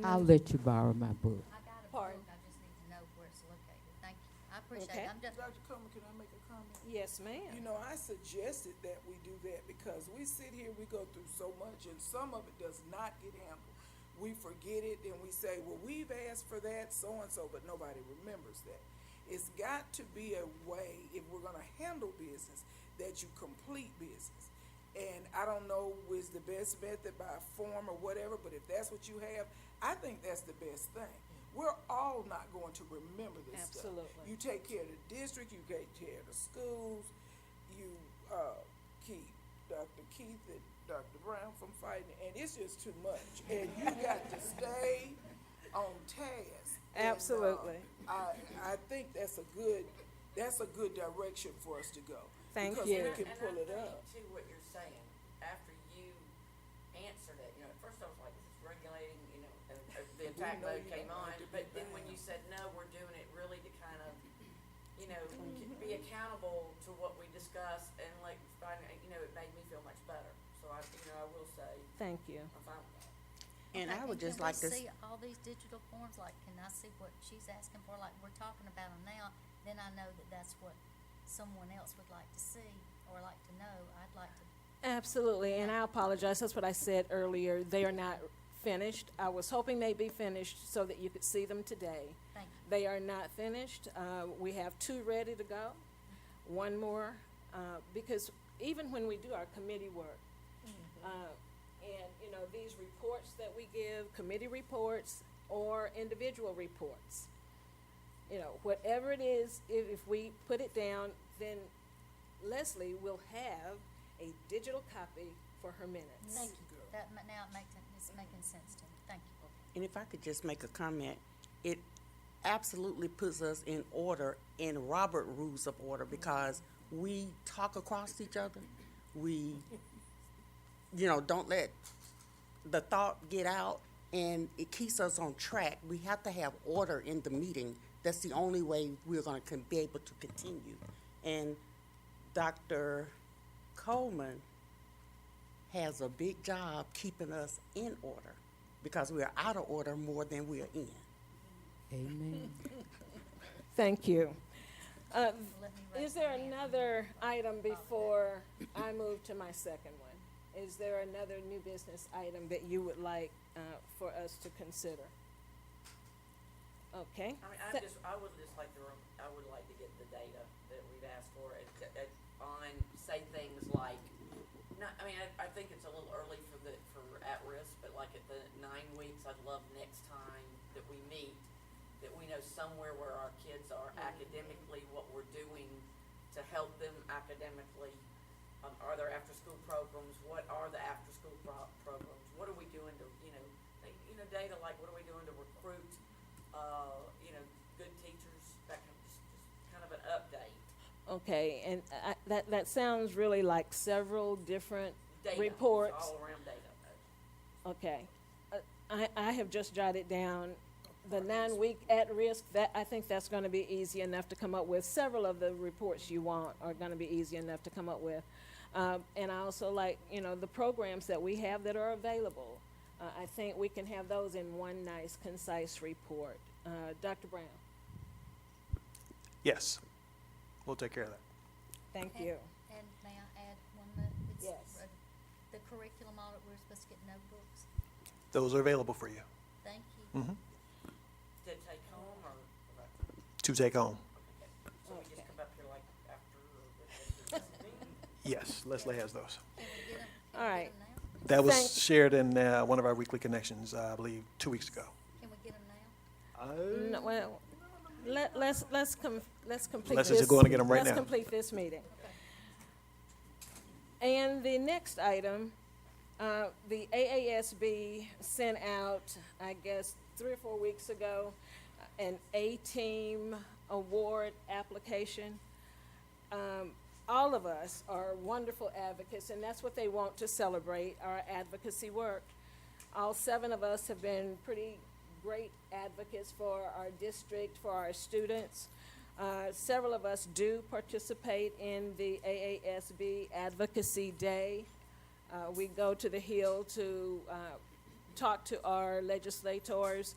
[SPEAKER 6] I'll let you borrow my book.
[SPEAKER 8] I got a
[SPEAKER 1] Pardon?
[SPEAKER 8] book, I just need to know where it's located. Thank you. I appreciate
[SPEAKER 1] Okay.
[SPEAKER 8] it. I'm just,
[SPEAKER 5] Dr. Coleman, can I make a comment?
[SPEAKER 1] Yes, ma'am.
[SPEAKER 5] You know, I suggested that we do that because we sit here, we go through so much, and some of it does not get handled. We forget it, and we say, well, we've asked for that, so-and-so, but nobody remembers that. It's got to be a way, if we're gonna handle business, that you complete business. And I don't know is the best method by form or whatever, but if that's what you have, I think that's the best thing. We're all not going to remember this stuff.
[SPEAKER 1] Absolutely.
[SPEAKER 5] You take care of the district, you take care of the schools, you keep Dr. Keith and Dr. Brown from fighting, and it's just too much. And you got to stay on task.
[SPEAKER 1] Absolutely.
[SPEAKER 5] And, I think that's a good direction for us to go.
[SPEAKER 1] Thank
[SPEAKER 5] because
[SPEAKER 1] you.
[SPEAKER 5] we can pull it up.
[SPEAKER 4] To what you're saying, after you answered it, you know, at first I was like, this is regulating, you know, the attack
[SPEAKER 5] know
[SPEAKER 4] mode
[SPEAKER 5] you
[SPEAKER 4] came
[SPEAKER 5] don't
[SPEAKER 4] on,
[SPEAKER 5] like to be
[SPEAKER 4] but then when
[SPEAKER 5] bound.
[SPEAKER 4] you said, no, we're doing it really to kind of, you know, be accountable to what we discussed, and like, you know, it made me feel much better. So I, you know, I will say,
[SPEAKER 1] Thank you.
[SPEAKER 4] I'm fine with that.
[SPEAKER 11] And
[SPEAKER 8] okay,
[SPEAKER 11] I would just
[SPEAKER 8] can
[SPEAKER 11] like to,
[SPEAKER 8] we see all these digital forms? Like, can I see what she's asking for? Like, we're talking about them now, then I know that that's what someone else would like to see or like to know. I'd like to.
[SPEAKER 1] Absolutely, and I apologize. That's what I said earlier. They are not finished. I was hoping they'd be finished so that you could see them today.
[SPEAKER 8] Thank you.
[SPEAKER 1] They are not finished. We have 2 ready to go. One more, because even when we do our committee work, and you know, these reports that we give, committee reports or individual reports, you know, whatever it is, if we put it down, then Leslie will have a digital copy for her minutes.
[SPEAKER 8] Thank you. Now it's making sense to me. Thank you.
[SPEAKER 11] And if I could just make a comment, it absolutely puts us in order, in Robert rules of order, because we talk across each other. We, don't let the thought get out, and it keeps us on track. We have to have order in the meeting. That's the only way we're going to be able to continue. And Dr. Coleman has a big job keeping us in order, because we're out of order more than we're in.
[SPEAKER 6] Amen.
[SPEAKER 1] Thank you. Is there another item before I move to my second one? Is there another new business item that you would like for us to consider? Okay.
[SPEAKER 4] I would just like to, I would like to get the data that we've asked for on, say things like, I think it's a little early for at-risk, but like at the 9 weeks, I'd love next time that we meet, that we know somewhere where our kids are academically, what we're doing to help them academically. Are there after-school programs? What are the after-school programs? What are we doing to, data like what are we doing to recruit, good teachers? That kind of just kind of an update.
[SPEAKER 1] Okay, and that sounds really like several different
[SPEAKER 4] Data,
[SPEAKER 1] reports.
[SPEAKER 4] all around data.
[SPEAKER 1] Okay. I have just jotted down the 9-week at-risk. I think that's going to be easy enough to come up with. Several of the reports you want are going to be easy enough to come up with. And I also like, the programs that we have that are available. I think we can have those in one nice, concise report. Dr. Brown?
[SPEAKER 7] Yes, we'll take care of that.
[SPEAKER 1] Thank you.
[SPEAKER 8] And may I add one more? It's,
[SPEAKER 1] Yes.
[SPEAKER 8] The curriculum audit, we're supposed to get notebooks.
[SPEAKER 7] Those are available for you.
[SPEAKER 8] Thank you.
[SPEAKER 7] Mm-hmm.
[SPEAKER 4] To take home or?
[SPEAKER 7] To take home.
[SPEAKER 4] So we just come up here like after or?
[SPEAKER 7] Yes, Leslie has those.
[SPEAKER 8] Can we get them?
[SPEAKER 1] All right.
[SPEAKER 7] That was
[SPEAKER 1] Thank-
[SPEAKER 7] shared in one of our weekly connections, I believe, 2 weeks ago.
[SPEAKER 8] Can we get them now?
[SPEAKER 1] No, well, let's complete
[SPEAKER 7] Unless
[SPEAKER 1] this.
[SPEAKER 7] you're going to get 'em right
[SPEAKER 1] Let's
[SPEAKER 7] now.
[SPEAKER 1] complete this meeting. And the next item, the AASB sent out, I guess, 3 or 4 weeks ago, an A-Team award application. All of us are wonderful advocates, and that's what they want to celebrate, our advocacy work. All 7 of us have been pretty great advocates for our district, for our students. Several of us do participate in the AASB Advocacy Day. We go to the Hill to talk to our legislators.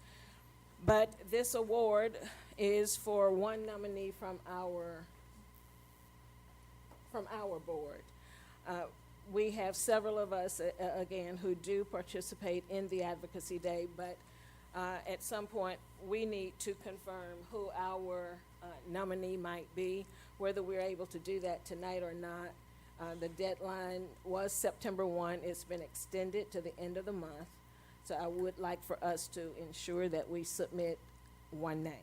[SPEAKER 1] But this award is for one nominee from our board. We have several of us, again, who do participate in the Advocacy Day, but at some point, we need to confirm who our nominee might be, whether we're able to do that tonight or not. The deadline was September 1. It's been extended to the end of the month. So I would like for us to ensure that we submit one name.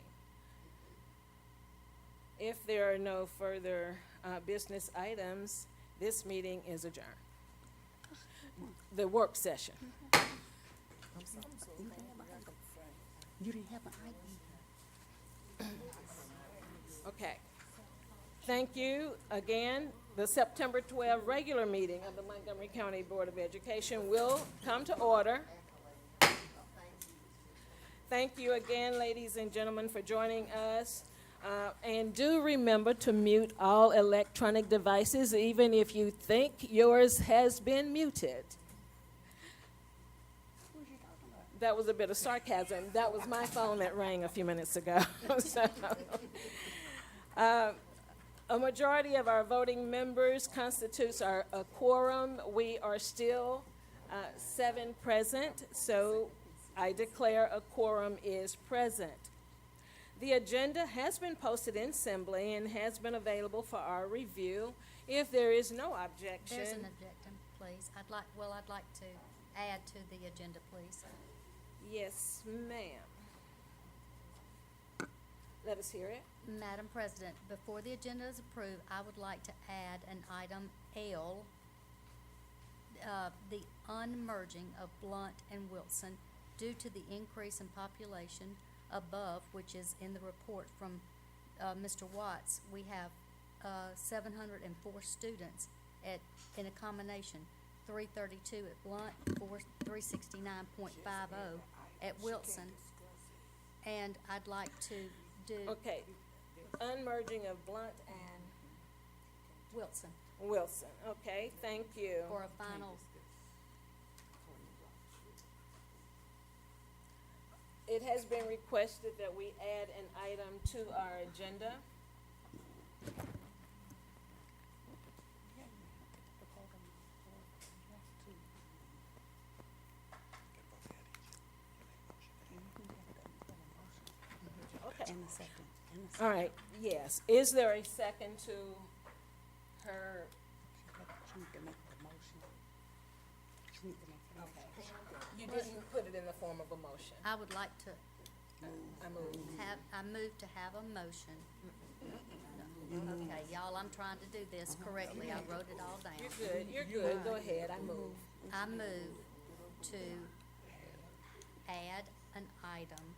[SPEAKER 1] If there are no further business items, this meeting is adjourned. The work session.
[SPEAKER 11] You didn't have an ID.
[SPEAKER 1] Okay. Thank you. Again, the September 12 regular meeting of the Montgomery County Board of Education will come to order. Thank you again, ladies and gentlemen, for joining us. And do remember to mute all electronic devices, even if you think yours has been muted. That was a bit of sarcasm. That was my phone that rang a few minutes ago. So, a majority of our voting members constitutes a quorum. We are still 7 present, so I declare a quorum is present. The agenda has been posted in Assembly and has been available for our review. If there is no objection.
[SPEAKER 8] There's an objection, please. I'd like to add to the agenda, please.
[SPEAKER 1] Yes, ma'am. Let us hear it.
[SPEAKER 8] Madam President, before the agenda is approved, I would like to add an item L, the unmerging of Blunt and Wilson due to the increase in population above, which is in the report from Mr. Watts. We have 704 students in a combination, 332 at Blunt, 369.50 at Wilson. And I'd like to do
[SPEAKER 1] Okay. Unmerging of Blunt and
[SPEAKER 8] Wilson
[SPEAKER 1] Wilson. Okay, thank you.
[SPEAKER 8] for a final.
[SPEAKER 1] It has been requested that we add an item to our agenda. Okay.
[SPEAKER 11] And the second.
[SPEAKER 1] All right, yes. Is there a second to her?
[SPEAKER 11] She need to make the motion. She need to make the motion.
[SPEAKER 1] You didn't put it in the form of a motion.
[SPEAKER 8] I would like to
[SPEAKER 1] I move.
[SPEAKER 8] I move to have a motion. Okay, y'all, I'm trying to do this correctly. I wrote it all down.
[SPEAKER 1] You're good, you're good. Go ahead, I move.
[SPEAKER 8] I move to add an item.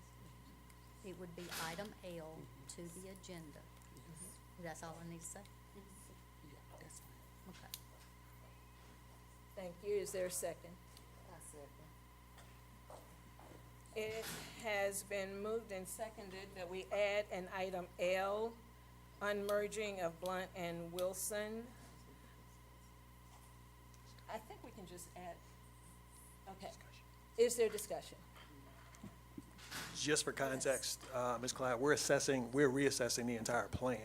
[SPEAKER 8] It would be item L to the agenda. That's all I need to say?
[SPEAKER 11] Yeah, that's fine.
[SPEAKER 8] Okay.
[SPEAKER 1] Thank you. Is there a second? It has been moved and seconded that we add an item L, unmerging of Blunt and Wilson. I think we can just add, okay. Is there discussion?
[SPEAKER 7] Just for context, Ms. Clyde, we're reassessing the entire plan,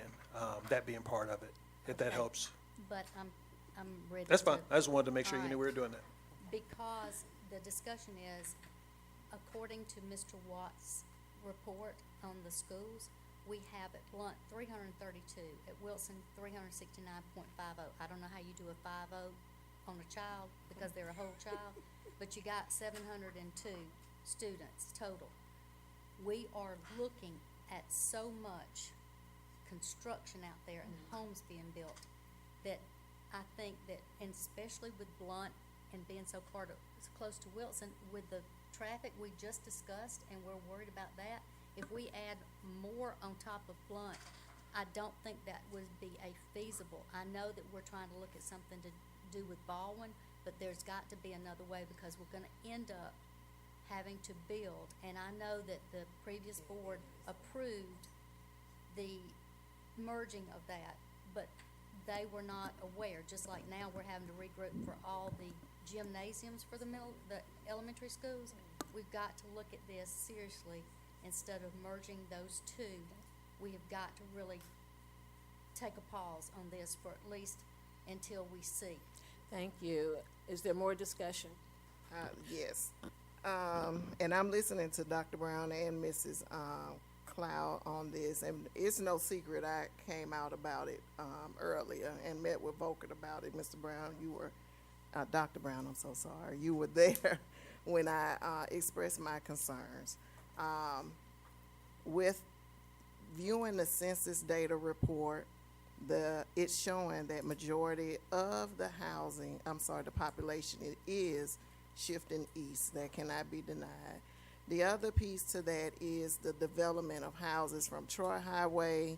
[SPEAKER 7] that being part of it, if that helps.
[SPEAKER 8] But I'm ready to.
[SPEAKER 7] That's fine. I just wanted to make sure you
[SPEAKER 8] All
[SPEAKER 7] knew we were doing that.
[SPEAKER 8] Because the discussion is, according to Mr. Watt's report on the schools, we have at Blunt 332, at Wilson 369.50. I don't know how you do a 50 on a child because they're a whole child, but you got 702 students total. We are looking at so much construction out there and homes being built that I think that, and especially with Blunt and being so close to Wilson, with the traffic we just discussed, and we're worried about that, if we add more on top of Blunt, I don't think that would be a feasible. I know that we're trying to look at something to do with Baldwin, but there's got to be another way because we're gonna end up having to build, and I know that the previous board approved the merging of that, but they were not aware, just like now we're having to regroup for all the gymnasiums for the elementary schools. We've got to look at this seriously. Instead of merging those two, we have got to really take a pause on this for at least until we see.
[SPEAKER 1] Thank you. Is there more discussion?
[SPEAKER 3] Yes. And I'm listening to Dr. Brown and Mrs. Cloud on this, and it's no secret I came out about it earlier and met with Volker about it. Mr. Brown, you were, Dr. Brown, I'm so sorry, you were there when I expressed my concerns. With viewing the census data report, it's showing that majority of the the population is shifting east. That cannot be denied. The other piece to that is the development of houses from Troy Highway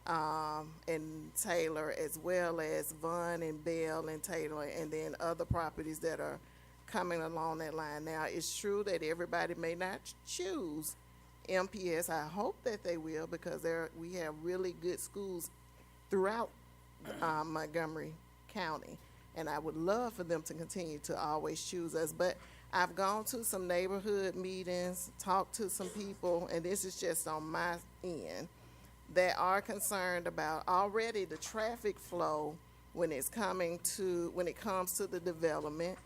[SPEAKER 3] and Taylor, as well as Vaughn and Bell and Taylor, and then other properties that are coming along that line. Now, it's true that everybody may not choose MPS. I hope that they will, because we have really good schools throughout Montgomery County, and I would love for them to continue to always choose us. But I've gone to some neighborhood meetings, talked to some people, and this is just on my end, that are concerned about already the traffic flow when it comes to the development.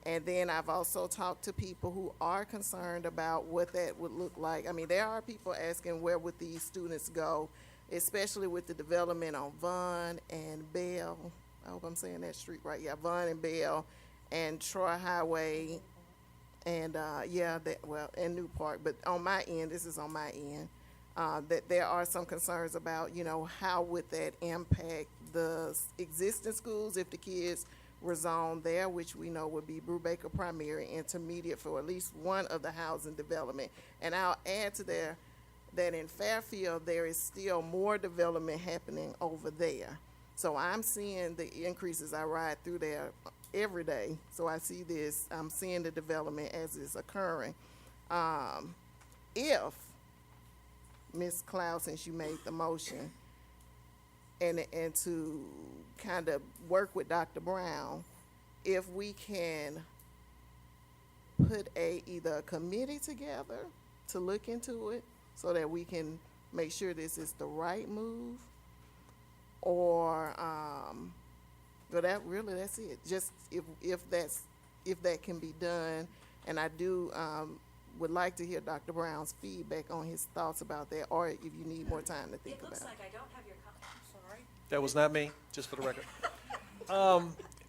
[SPEAKER 3] And then I've also talked to people who are concerned about what that would look like. I mean, there are people asking where would these students go, especially with the development on Vaughn and Bell. I hope I'm saying that street right. Yeah, Vaughn and Bell and Troy Highway and and New Park. But on my end, this is on my end. that there are some concerns about, you know, how would that impact the existing schools if the kids were zoned there, which we know would be Brubaker Primary Intermediate for at least one of the housing development. And I'll add to there that in Fairfield, there is still more development happening over there. So I'm seeing the increases. I ride through there every day, so I see this. I'm seeing the development as it's occurring. If Ms. Cloud, since you made the motion, and to kind of work with Dr. Brown, if we can put either a committee together to look into it so that we can make sure this is the right move, or but that's it. Just if that can be done, and I do would like to hear Dr. Brown's feedback on his thoughts about that, or if you need more time to think about it.
[SPEAKER 4] It looks like I don't have your I'm sorry.
[SPEAKER 7] That was not me, just for the record.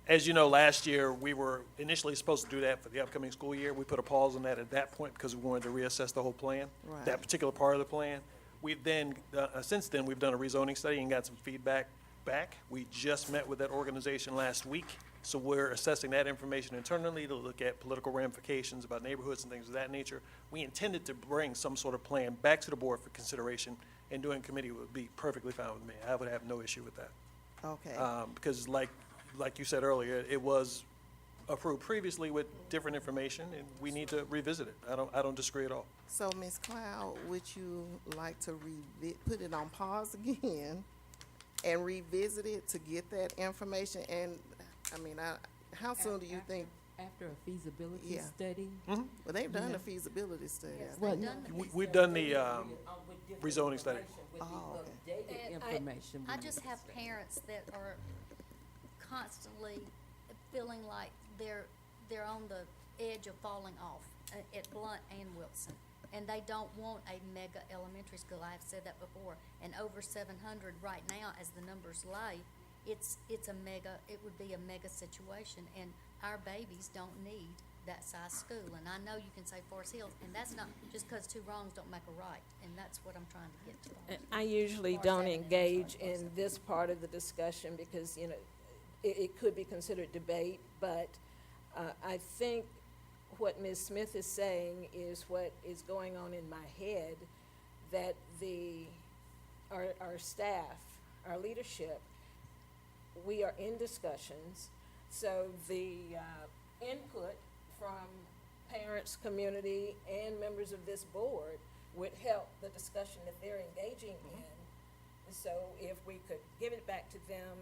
[SPEAKER 7] As you know, last year, we were initially supposed to do that for the upcoming school year. We put a pause on that at that point because we wanted to reassess the whole plan,
[SPEAKER 3] Right.
[SPEAKER 7] that particular part of the plan. We've then, since then, we've done a rezoning study and got some feedback back. We just met with that organization last week, so we're assessing that information internally to look at political ramifications about neighborhoods and things of that nature. We intended to bring some sort of plan back to the board for consideration, and doing committee would be perfectly fine with me. I would have no issue with that.
[SPEAKER 3] Okay.
[SPEAKER 7] Because like you said earlier, it was approved previously with different information, and we need to revisit it. I don't disagree at all.
[SPEAKER 3] So, Ms. Cloud, would you like to put it on pause again and revisit it to get that information? And, I mean, how soon do you think?
[SPEAKER 6] After a feasibility
[SPEAKER 3] Yeah.
[SPEAKER 6] study?
[SPEAKER 7] Mm-hmm.
[SPEAKER 3] Well, they've done
[SPEAKER 6] Yeah.
[SPEAKER 3] the feasibility study. I think.
[SPEAKER 6] Well,
[SPEAKER 7] We've done the rezoning study.
[SPEAKER 3] Oh, okay.
[SPEAKER 6] Updated
[SPEAKER 13] And
[SPEAKER 6] information.
[SPEAKER 13] I just have parents that are constantly feeling like they're on the edge of falling off at Blunt and Wilson. And they don't want a mega elementary school. I've said that before. And over 700 right now, as the numbers lay, it would be a mega situation. And our babies don't need that size school. And I know you can say Forest Hills, and that's not just because two wrongs don't make a right. And that's what I'm trying to get to.
[SPEAKER 1] And I usually don't engage in this part of the discussion because, you know, it could be considered debate, but I think what Ms. Smith is saying is what is going on in my head, that our staff, our leadership, we are in discussions, so the input from parents, community, and members of this board would help the discussion that they're engaging in. So if we could give it back to them,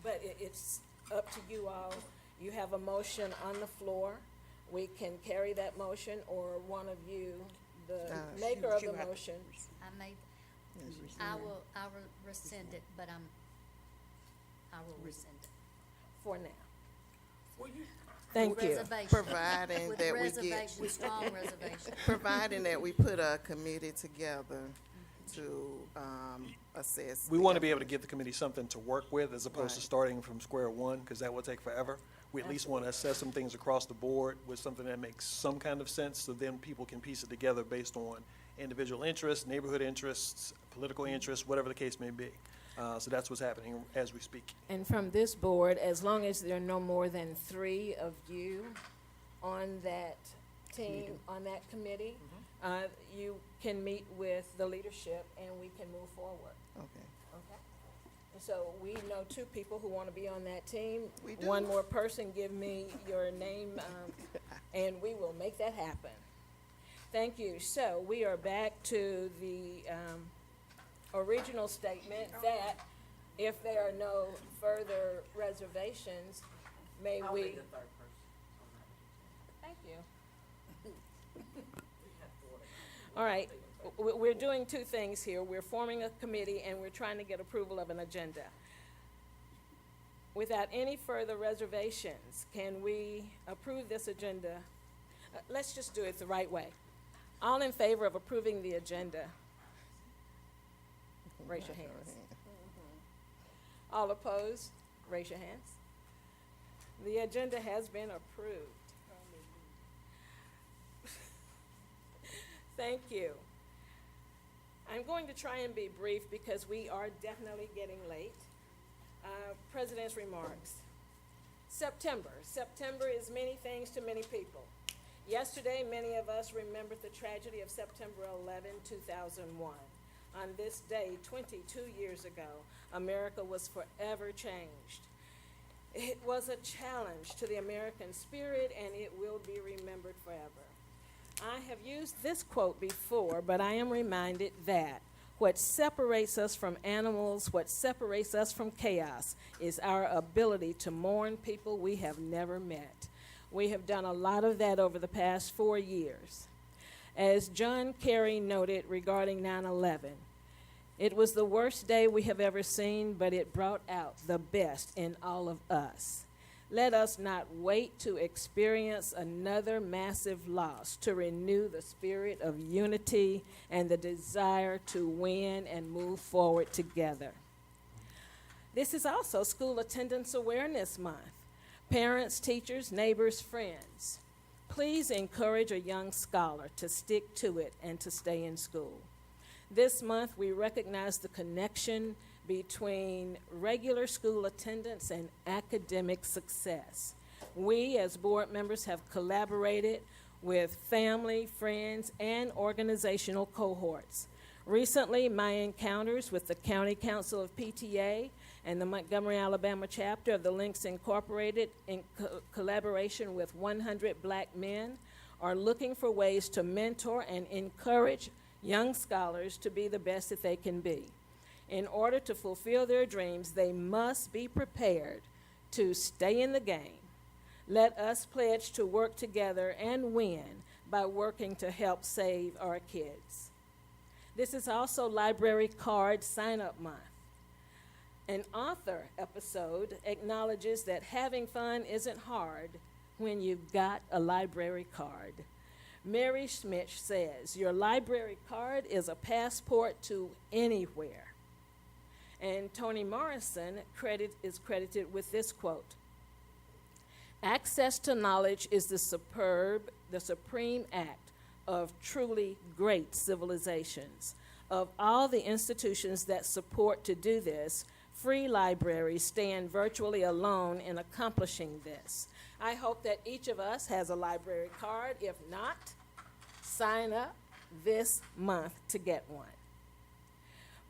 [SPEAKER 1] but it's up to you all. You have a motion on the floor. We can carry that motion, or one of you, the maker of the motion.
[SPEAKER 13] I will rescind it, but I will rescind it.
[SPEAKER 1] For now.
[SPEAKER 5] Well,
[SPEAKER 1] Thank you.
[SPEAKER 13] Reservation.
[SPEAKER 3] Providing
[SPEAKER 13] With
[SPEAKER 3] that we
[SPEAKER 13] reservation,
[SPEAKER 3] get,
[SPEAKER 13] strong reservation.
[SPEAKER 3] providing that we put a committee together to assess.
[SPEAKER 7] We want to be able to give the committee something to work with as opposed to
[SPEAKER 3] Right.
[SPEAKER 7] starting from square one, because that will take forever. We at least want to assess some things across the board with something that makes some kind of sense, so then people can piece it together based on individual interests, neighborhood interests, political interests, whatever the case may be. So that's what's happening as we speak.
[SPEAKER 1] And from this board, as long as there are no more than 3 of you on that team, on that committee, you can meet with the leadership and we can move forward.
[SPEAKER 3] Okay.
[SPEAKER 1] Okay? And so we know 2 people who want to be on that team.
[SPEAKER 3] We do.
[SPEAKER 1] One more person, give me your name, and we will make that happen. Thank you. So we are back to the original statement that if there are no further reservations, may
[SPEAKER 4] I'll
[SPEAKER 1] we?
[SPEAKER 4] be the third person on that.
[SPEAKER 1] Thank you. All right, we're doing 2 things here. We're forming a committee and we're trying to get approval of an agenda. Without any further reservations, can we approve this agenda? Let's just do it the right way. All in favor of approving the agenda? Raise your hands. All opposed? Raise your hands. The agenda has been approved. Thank you. I'm going to try and be brief because we are definitely getting late. President's remarks. September. September is many things to many people. Yesterday, many of us remembered the tragedy of September 11, 2001. On this day, 22 years ago, America was forever changed. It was a challenge to the American spirit, and it will be remembered forever. I have used this quote before, but I am reminded that what separates us from animals, what separates us from chaos, is our ability to mourn people we have never met. We have done a lot of that over the past 4 years. As John Kerry noted regarding 9/11, it was the worst day we have ever seen, but it brought out the best in all of us. Let us not wait to experience another massive loss to renew the spirit of unity and the desire to win and move forward together. This is also School Attendance Awareness Month. Parents, teachers, neighbors, friends, please encourage a young scholar to stick to it and to stay in school. This month, we recognize the connection between regular school attendance and academic success. We, as board members, have collaborated with family, friends, and organizational cohorts. Recently, my encounters with the County Council of PTA and the Montgomery, Alabama chapter of the Links Incorporated, in collaboration with 100 Black men, are looking for ways to mentor and encourage young scholars to be the best that they can be. In order to fulfill their dreams, they must be prepared to stay in the game. Let us pledge to work together and win by working to help save our kids. This is also Library Card Sign-Up Month. An author episode acknowledges that having fun isn't hard when you've got a library card. Mary Schmidt says, your library card is a passport to anywhere. And Toni Morrison is credited with this quote: access to knowledge is the supreme act of truly great civilizations. Of all the institutions that support to do this, free libraries stand virtually alone in accomplishing this. I hope that each of us has a library card. If not, sign up this month to get one.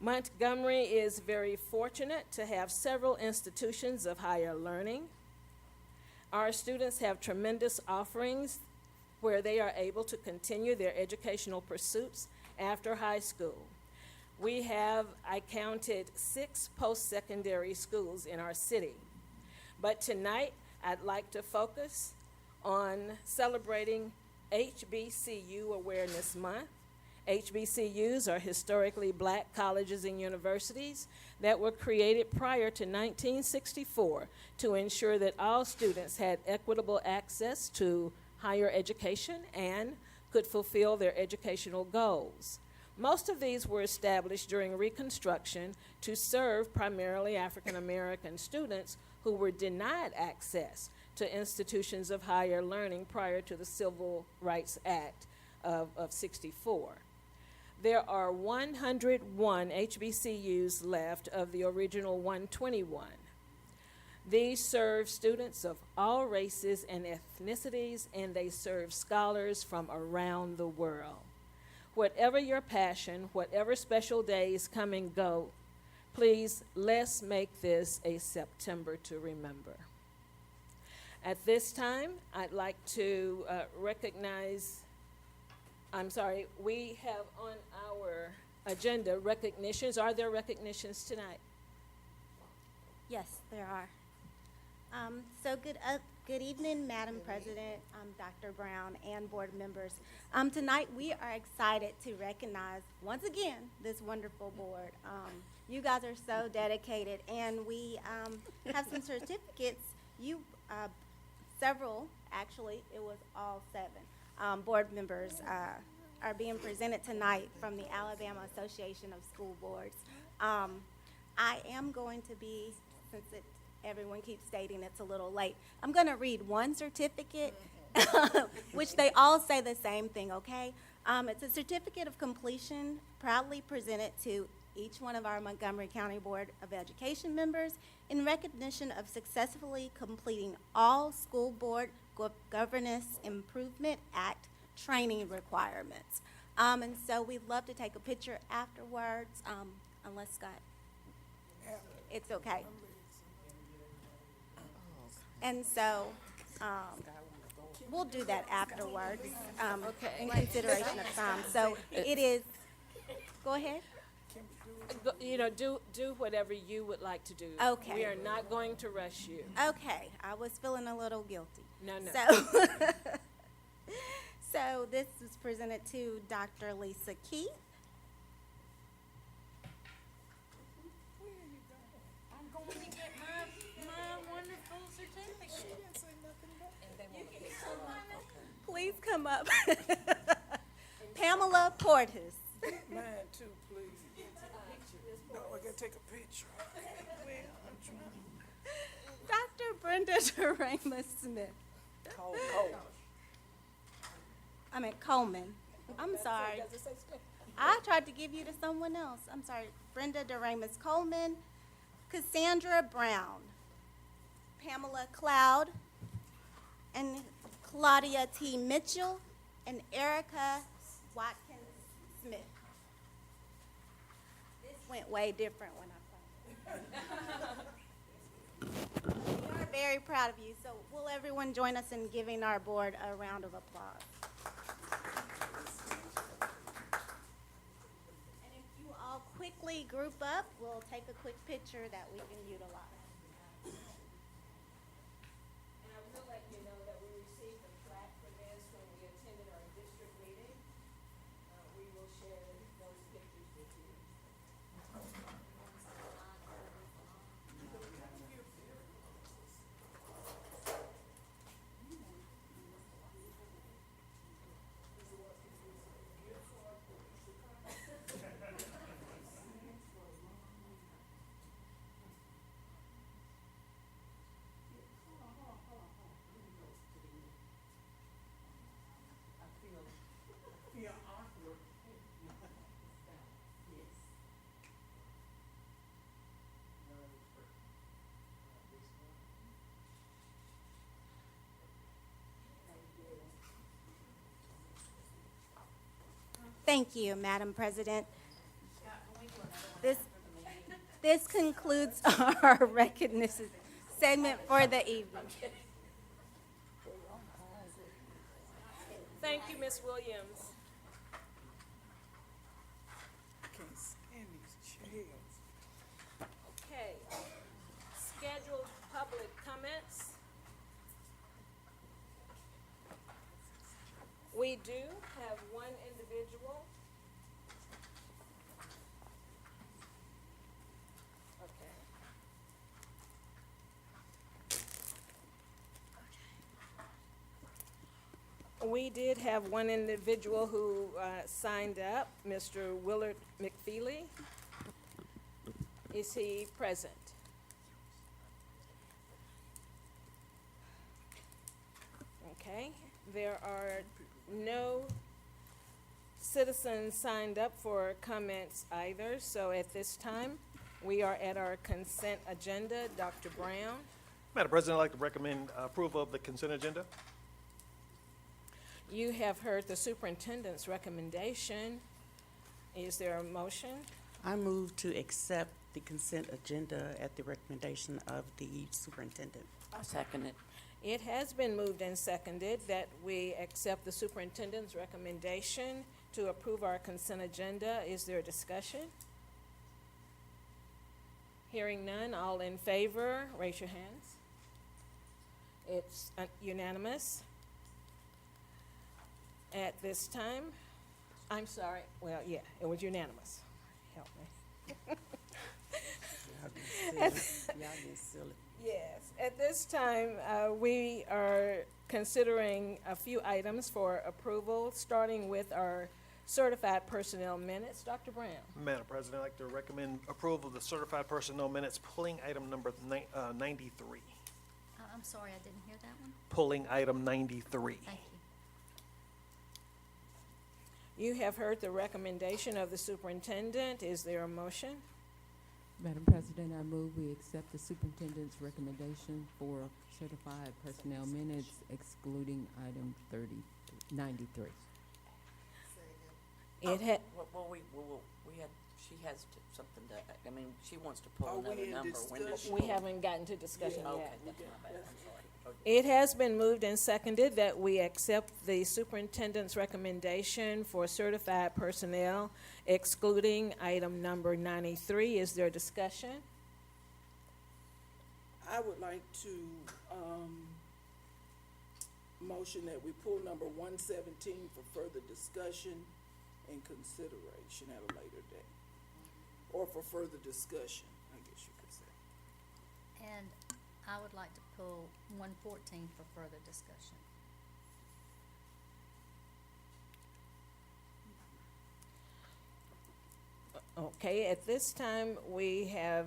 [SPEAKER 1] Montgomery is very fortunate to have several institutions of higher learning. Our students have tremendous offerings where they are able to continue their educational pursuits after high school. We have, I counted, 6 post-secondary schools in our city. But tonight, I'd like to focus on celebrating HBCU Awareness Month. HBCUs are historically Black colleges and universities that were created prior to 1964 to ensure that all students had equitable access to higher education and could fulfill their educational goals. Most of these were established during Reconstruction to serve primarily African American students who were denied access to institutions of higher learning prior to the Civil Rights Act of 64. There are 101 HBCUs left of the original 121. These serve students of all races and ethnicities, and they serve scholars from around the world. Whatever your passion, whatever special days come and go, please, let's make this a September to remember. At this time, I'd like to we have on our agenda recognitions. Are there recognitions tonight?
[SPEAKER 2] Yes, there are. Good evening, Madam President, Dr. Brown, and board members. Tonight we are excited to recognize once again this wonderful board. You guys are so dedicated, and we have some certificates. Several, actually, it was all 7 board members are being presented tonight from the Alabama Association of School Boards. I am going to be, since everyone keeps stating it's a little late, I'm going to read one certificate, which they all say the same thing, okay? It's a certificate of completion proudly presented to each one of our Montgomery County Board of Education members in recognition of successfully completing all School Board Governance Improvement Act training requirements. And so we'd love to take a picture afterwards, unless Scott, it's okay. And so, we'll do that afterwards, in consideration of time. So it is, go ahead.
[SPEAKER 1] You know, do whatever you would like to do.
[SPEAKER 2] Okay.
[SPEAKER 1] We are not going to rush you.
[SPEAKER 2] Okay, I was feeling a little guilty.
[SPEAKER 1] No.
[SPEAKER 2] So, so this is presented to Dr. Lisa Keith.
[SPEAKER 4] I'm going to get my wonderful certificate.
[SPEAKER 2] Please come up. Pamela Portis.
[SPEAKER 5] Mine too, please. No, I gotta take a picture. Well, I'm trying.
[SPEAKER 2] Dr. Brenda Doremus Smith. I meant Coleman. I'm sorry. I tried to give you to someone else. I'm sorry. Brenda Doremus Coleman, Cassandra Brown, Pamela Cloud, and Claudia T. Mitchell, and Erica Watkins Smith. This went way different when I saw it. We are very proud of you, so will everyone join us in giving our board a round of applause? And if you all quickly group up, we'll take a quick picture that we can utilize.
[SPEAKER 1] And I will let you know that we received the plaque for this when we attended our district meeting. We will share those pictures with you.
[SPEAKER 2] Thank you, Madam President. This concludes our recognition segment for the evening.
[SPEAKER 1] Thank you, Ms. Williams.
[SPEAKER 5] Can't stand these chairs.
[SPEAKER 1] Okay. Scheduled public comments. We do have one individual. Okay. We did have one individual who signed up, Mr. Willard McFeely. Is he present? Okay, there are no citizens signed up for comments either, so at this time, we are at our consent agenda. Dr. Brown?
[SPEAKER 7] Madam President, I'd like to recommend approval of the consent agenda.
[SPEAKER 1] You have heard the superintendent's recommendation. Is there a motion?
[SPEAKER 11] I move to accept the consent agenda at the recommendation of the superintendent.
[SPEAKER 4] I second it.
[SPEAKER 1] It has been moved and seconded that we accept the superintendent's recommendation to approve our consent agenda. Is there a discussion? Hearing none, all in favor, raise your hands. It's unanimous. At this time, I'm sorry, well, yeah, it was unanimous. Help me.
[SPEAKER 11] Y'all get silly.
[SPEAKER 1] Yes, at this time, we are considering a few items for approval, starting with our certified personnel minutes. Dr. Brown?
[SPEAKER 7] Madam President, I'd like to recommend approval of the certified personnel minutes, pulling item number 93.
[SPEAKER 8] I'm sorry, I didn't hear that one.
[SPEAKER 7] Pulling item 93.
[SPEAKER 8] Thank you.
[SPEAKER 1] You have heard the recommendation of the superintendent. Is there a motion?
[SPEAKER 6] Madam President, I move we accept the superintendent's recommendation for certified personnel minutes excluding item 93.
[SPEAKER 1] It had,
[SPEAKER 4] We had, she has something to, I mean, she wants to pull
[SPEAKER 5] Are we
[SPEAKER 4] another
[SPEAKER 5] in
[SPEAKER 4] number. When does she
[SPEAKER 1] we
[SPEAKER 4] pull?
[SPEAKER 1] haven't gotten to discussion
[SPEAKER 5] Yeah.
[SPEAKER 4] Okay,
[SPEAKER 1] yet.
[SPEAKER 4] that's my bad, I'm sorry.
[SPEAKER 1] It has been moved and seconded that we accept the superintendent's recommendation for certified personnel excluding item number 93. Is there discussion?
[SPEAKER 5] I would like to, motion that we pull number 117 for further discussion and consideration at a later date. Or for further discussion, I guess you could say.
[SPEAKER 8] And I would like to pull 114 for further discussion.
[SPEAKER 1] Okay, at this time, we have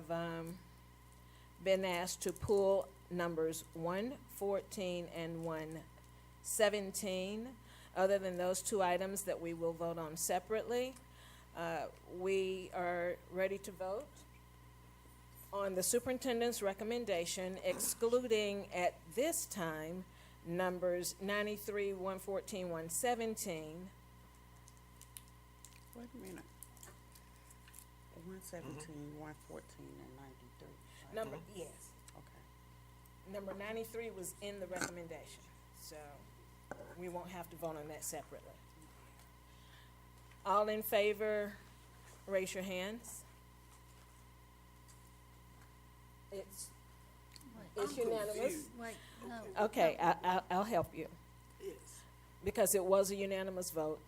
[SPEAKER 1] been asked to pull numbers 114 and 117. Other than those two items that we will vote on separately, we are ready to vote on the superintendent's recommendation excluding at this time numbers 93, 114, 117.
[SPEAKER 11] Wait a minute. 117, 114, and 93.
[SPEAKER 1] Number, yes,
[SPEAKER 11] Okay.
[SPEAKER 1] number 93 was in the recommendation, so we won't have to vote on that separately. All in favor, raise your hands. It's
[SPEAKER 5] I'm
[SPEAKER 1] unanimous.
[SPEAKER 5] confused.
[SPEAKER 8] Wait, no.
[SPEAKER 1] Okay, I'll help you,
[SPEAKER 5] Yes.
[SPEAKER 1] because it was a unanimous vote.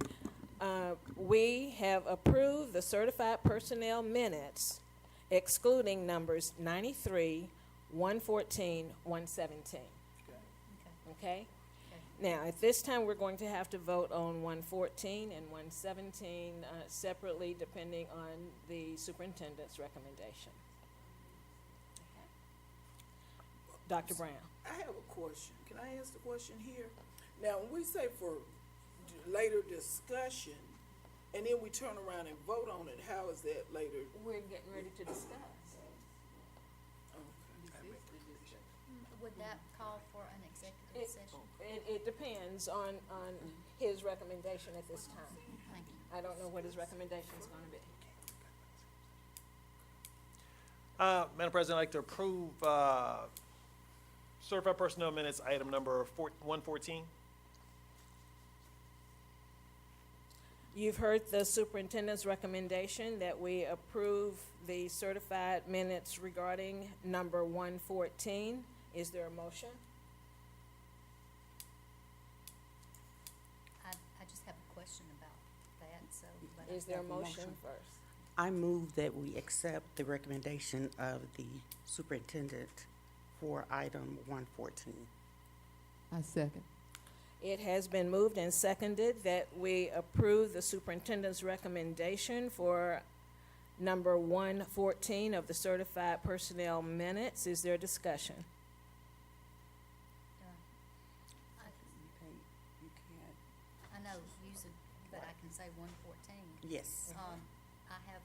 [SPEAKER 1] We have approved the certified personnel minutes excluding numbers 93, 114, 117. Okay? Now, at this time, we're going to have to vote on 114 and 117 separately, depending on the superintendent's recommendation. Dr. Brown.
[SPEAKER 5] I have a question. Can I ask the question here? Now, when we say for later discussion, and then we turn around and vote on it, how is that later?
[SPEAKER 1] We're getting ready to discuss.
[SPEAKER 8] Would that call for an executive session?
[SPEAKER 1] It depends on his recommendation at this time.
[SPEAKER 8] Thank you.
[SPEAKER 1] I don't know what his recommendation is going to be.
[SPEAKER 7] Madam President, I'd like to approve certified personnel minutes, item number 114.
[SPEAKER 1] You've heard the superintendent's recommendation that we approve the certified minutes regarding number 114. Is there a motion?
[SPEAKER 8] I just have a question about that, so. but I
[SPEAKER 1] Is there a
[SPEAKER 8] have
[SPEAKER 1] motion first?
[SPEAKER 11] I move that we accept the recommendation of the superintendent for item 114.
[SPEAKER 6] I second.
[SPEAKER 1] It has been moved and seconded that we approve the superintendent's recommendation for number 114 of the certified personnel minutes. Is there discussion?
[SPEAKER 11] You can't,
[SPEAKER 8] I know, use it, but I can say 114.
[SPEAKER 11] yes.
[SPEAKER 8] I have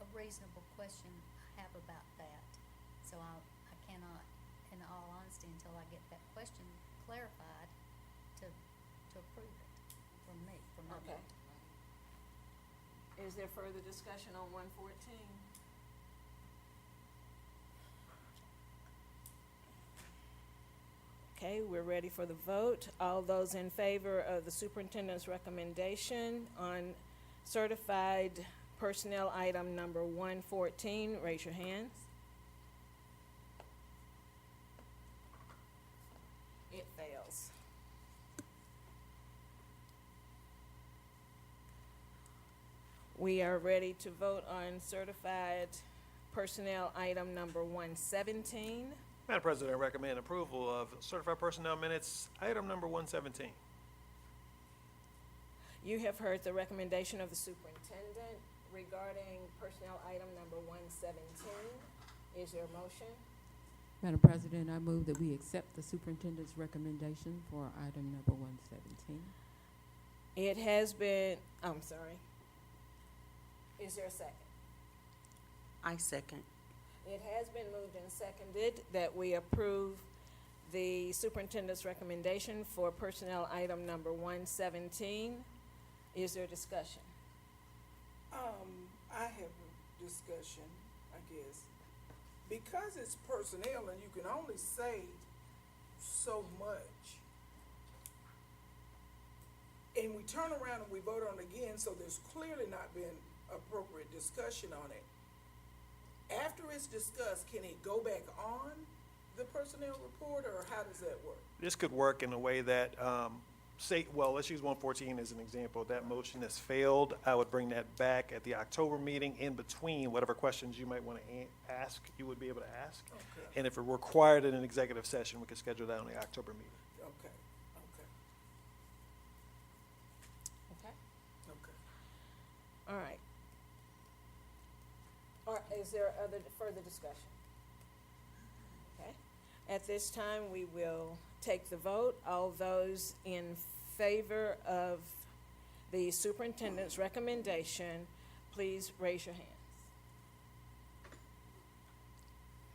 [SPEAKER 8] a reasonable question I have about that, so I cannot, in all honesty, until I get that question clarified, to approve it from me, from my
[SPEAKER 1] Okay.
[SPEAKER 8] board.
[SPEAKER 1] Is there further discussion on 114? Okay, we're ready for the vote. All those in favor of the superintendent's recommendation on certified personnel item number 114, raise your hands. It fails. We are ready to vote on certified personnel item number 117.
[SPEAKER 7] Madam President, I recommend approval of certified personnel minutes, item number 117.
[SPEAKER 1] You have heard the recommendation of the superintendent regarding personnel item number 117. Is there a motion?
[SPEAKER 6] Madam President, I move that we accept the superintendent's recommendation for item number 117.
[SPEAKER 1] It has been, I'm sorry. Is there a second?
[SPEAKER 11] I second.
[SPEAKER 1] It has been moved and seconded that we approve the superintendent's recommendation for personnel item number 117. Is there discussion?
[SPEAKER 5] I have a discussion, I guess. Because it's personnel and you can only say so much, and we turn around and we vote on it again, so there's clearly not been appropriate discussion on it. After it's discussed, can it go back on the personnel report, or how does that work?
[SPEAKER 7] This could work in a way that, well, let's use 114 as an example. That motion has failed. I would bring that back at the October meeting in between whatever questions you might want to ask, you would be able to ask.
[SPEAKER 5] Okay.
[SPEAKER 7] And if it required in an executive session, we could schedule that on the October meeting.
[SPEAKER 5] Okay,
[SPEAKER 1] Okay.
[SPEAKER 5] okay.
[SPEAKER 1] All right. Or is there further discussion? Okay. At this time, we will take the vote. All those in favor of the superintendent's recommendation, please raise your hands.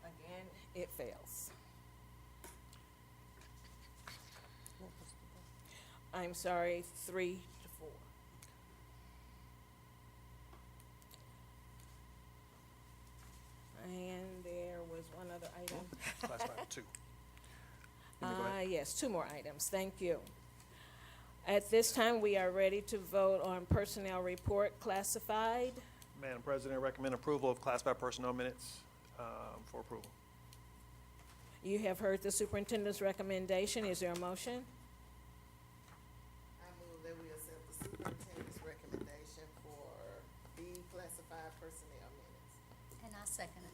[SPEAKER 1] Again, it fails. I'm sorry, 3 to 4. And there was one other item.
[SPEAKER 7] Classified 2. Let me go ahead.
[SPEAKER 1] Yes, 2 more items. Thank you. At this time, we are ready to vote on personnel report classified.
[SPEAKER 7] Madam President, I recommend approval of classified personnel minutes for approval.
[SPEAKER 1] You have heard the superintendent's recommendation. Is there a motion?
[SPEAKER 3] I move that we accept the superintendent's recommendation for the classified personnel minutes.
[SPEAKER 8] And I second it.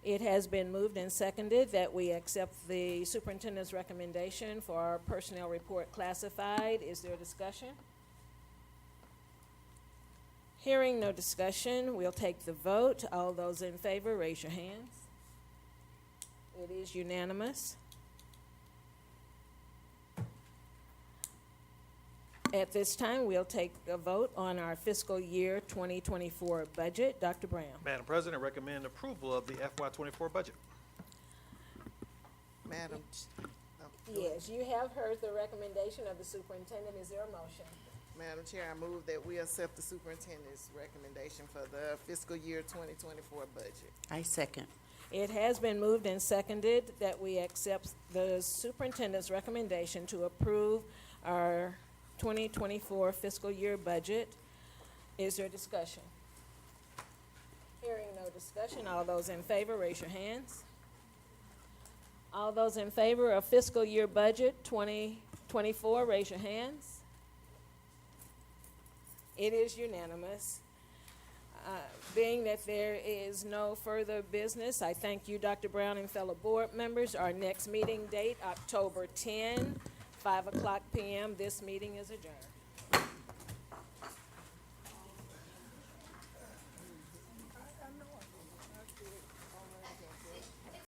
[SPEAKER 1] It has been moved and seconded that we accept the superintendent's recommendation for our personnel report classified. Is there a discussion? Hearing no discussion, we'll take the vote. All those in favor, raise your hands. It is unanimous. At this time, we'll take a vote on our fiscal year 2024 budget. Dr. Brown.
[SPEAKER 7] Madam President, I recommend approval of the FY24 budget.
[SPEAKER 3] Madam,
[SPEAKER 1] Yes, you have heard the recommendation of the superintendent. Is there a motion?
[SPEAKER 3] Madam Chair, I move that we accept the superintendent's recommendation for the fiscal year 2024 budget.
[SPEAKER 11] I second.
[SPEAKER 1] It has been moved and seconded that we accept the superintendent's recommendation to approve our 2024 fiscal year budget. Is there discussion? Hearing no discussion, all those in favor, raise your hands. All those in favor of fiscal year budget 2024, raise your hands. It is unanimous. Being that there is no further business, I thank you, Dr. Brown, and fellow board members. Our next meeting date, October 10, 5 o'clock p.m. This meeting is adjourned.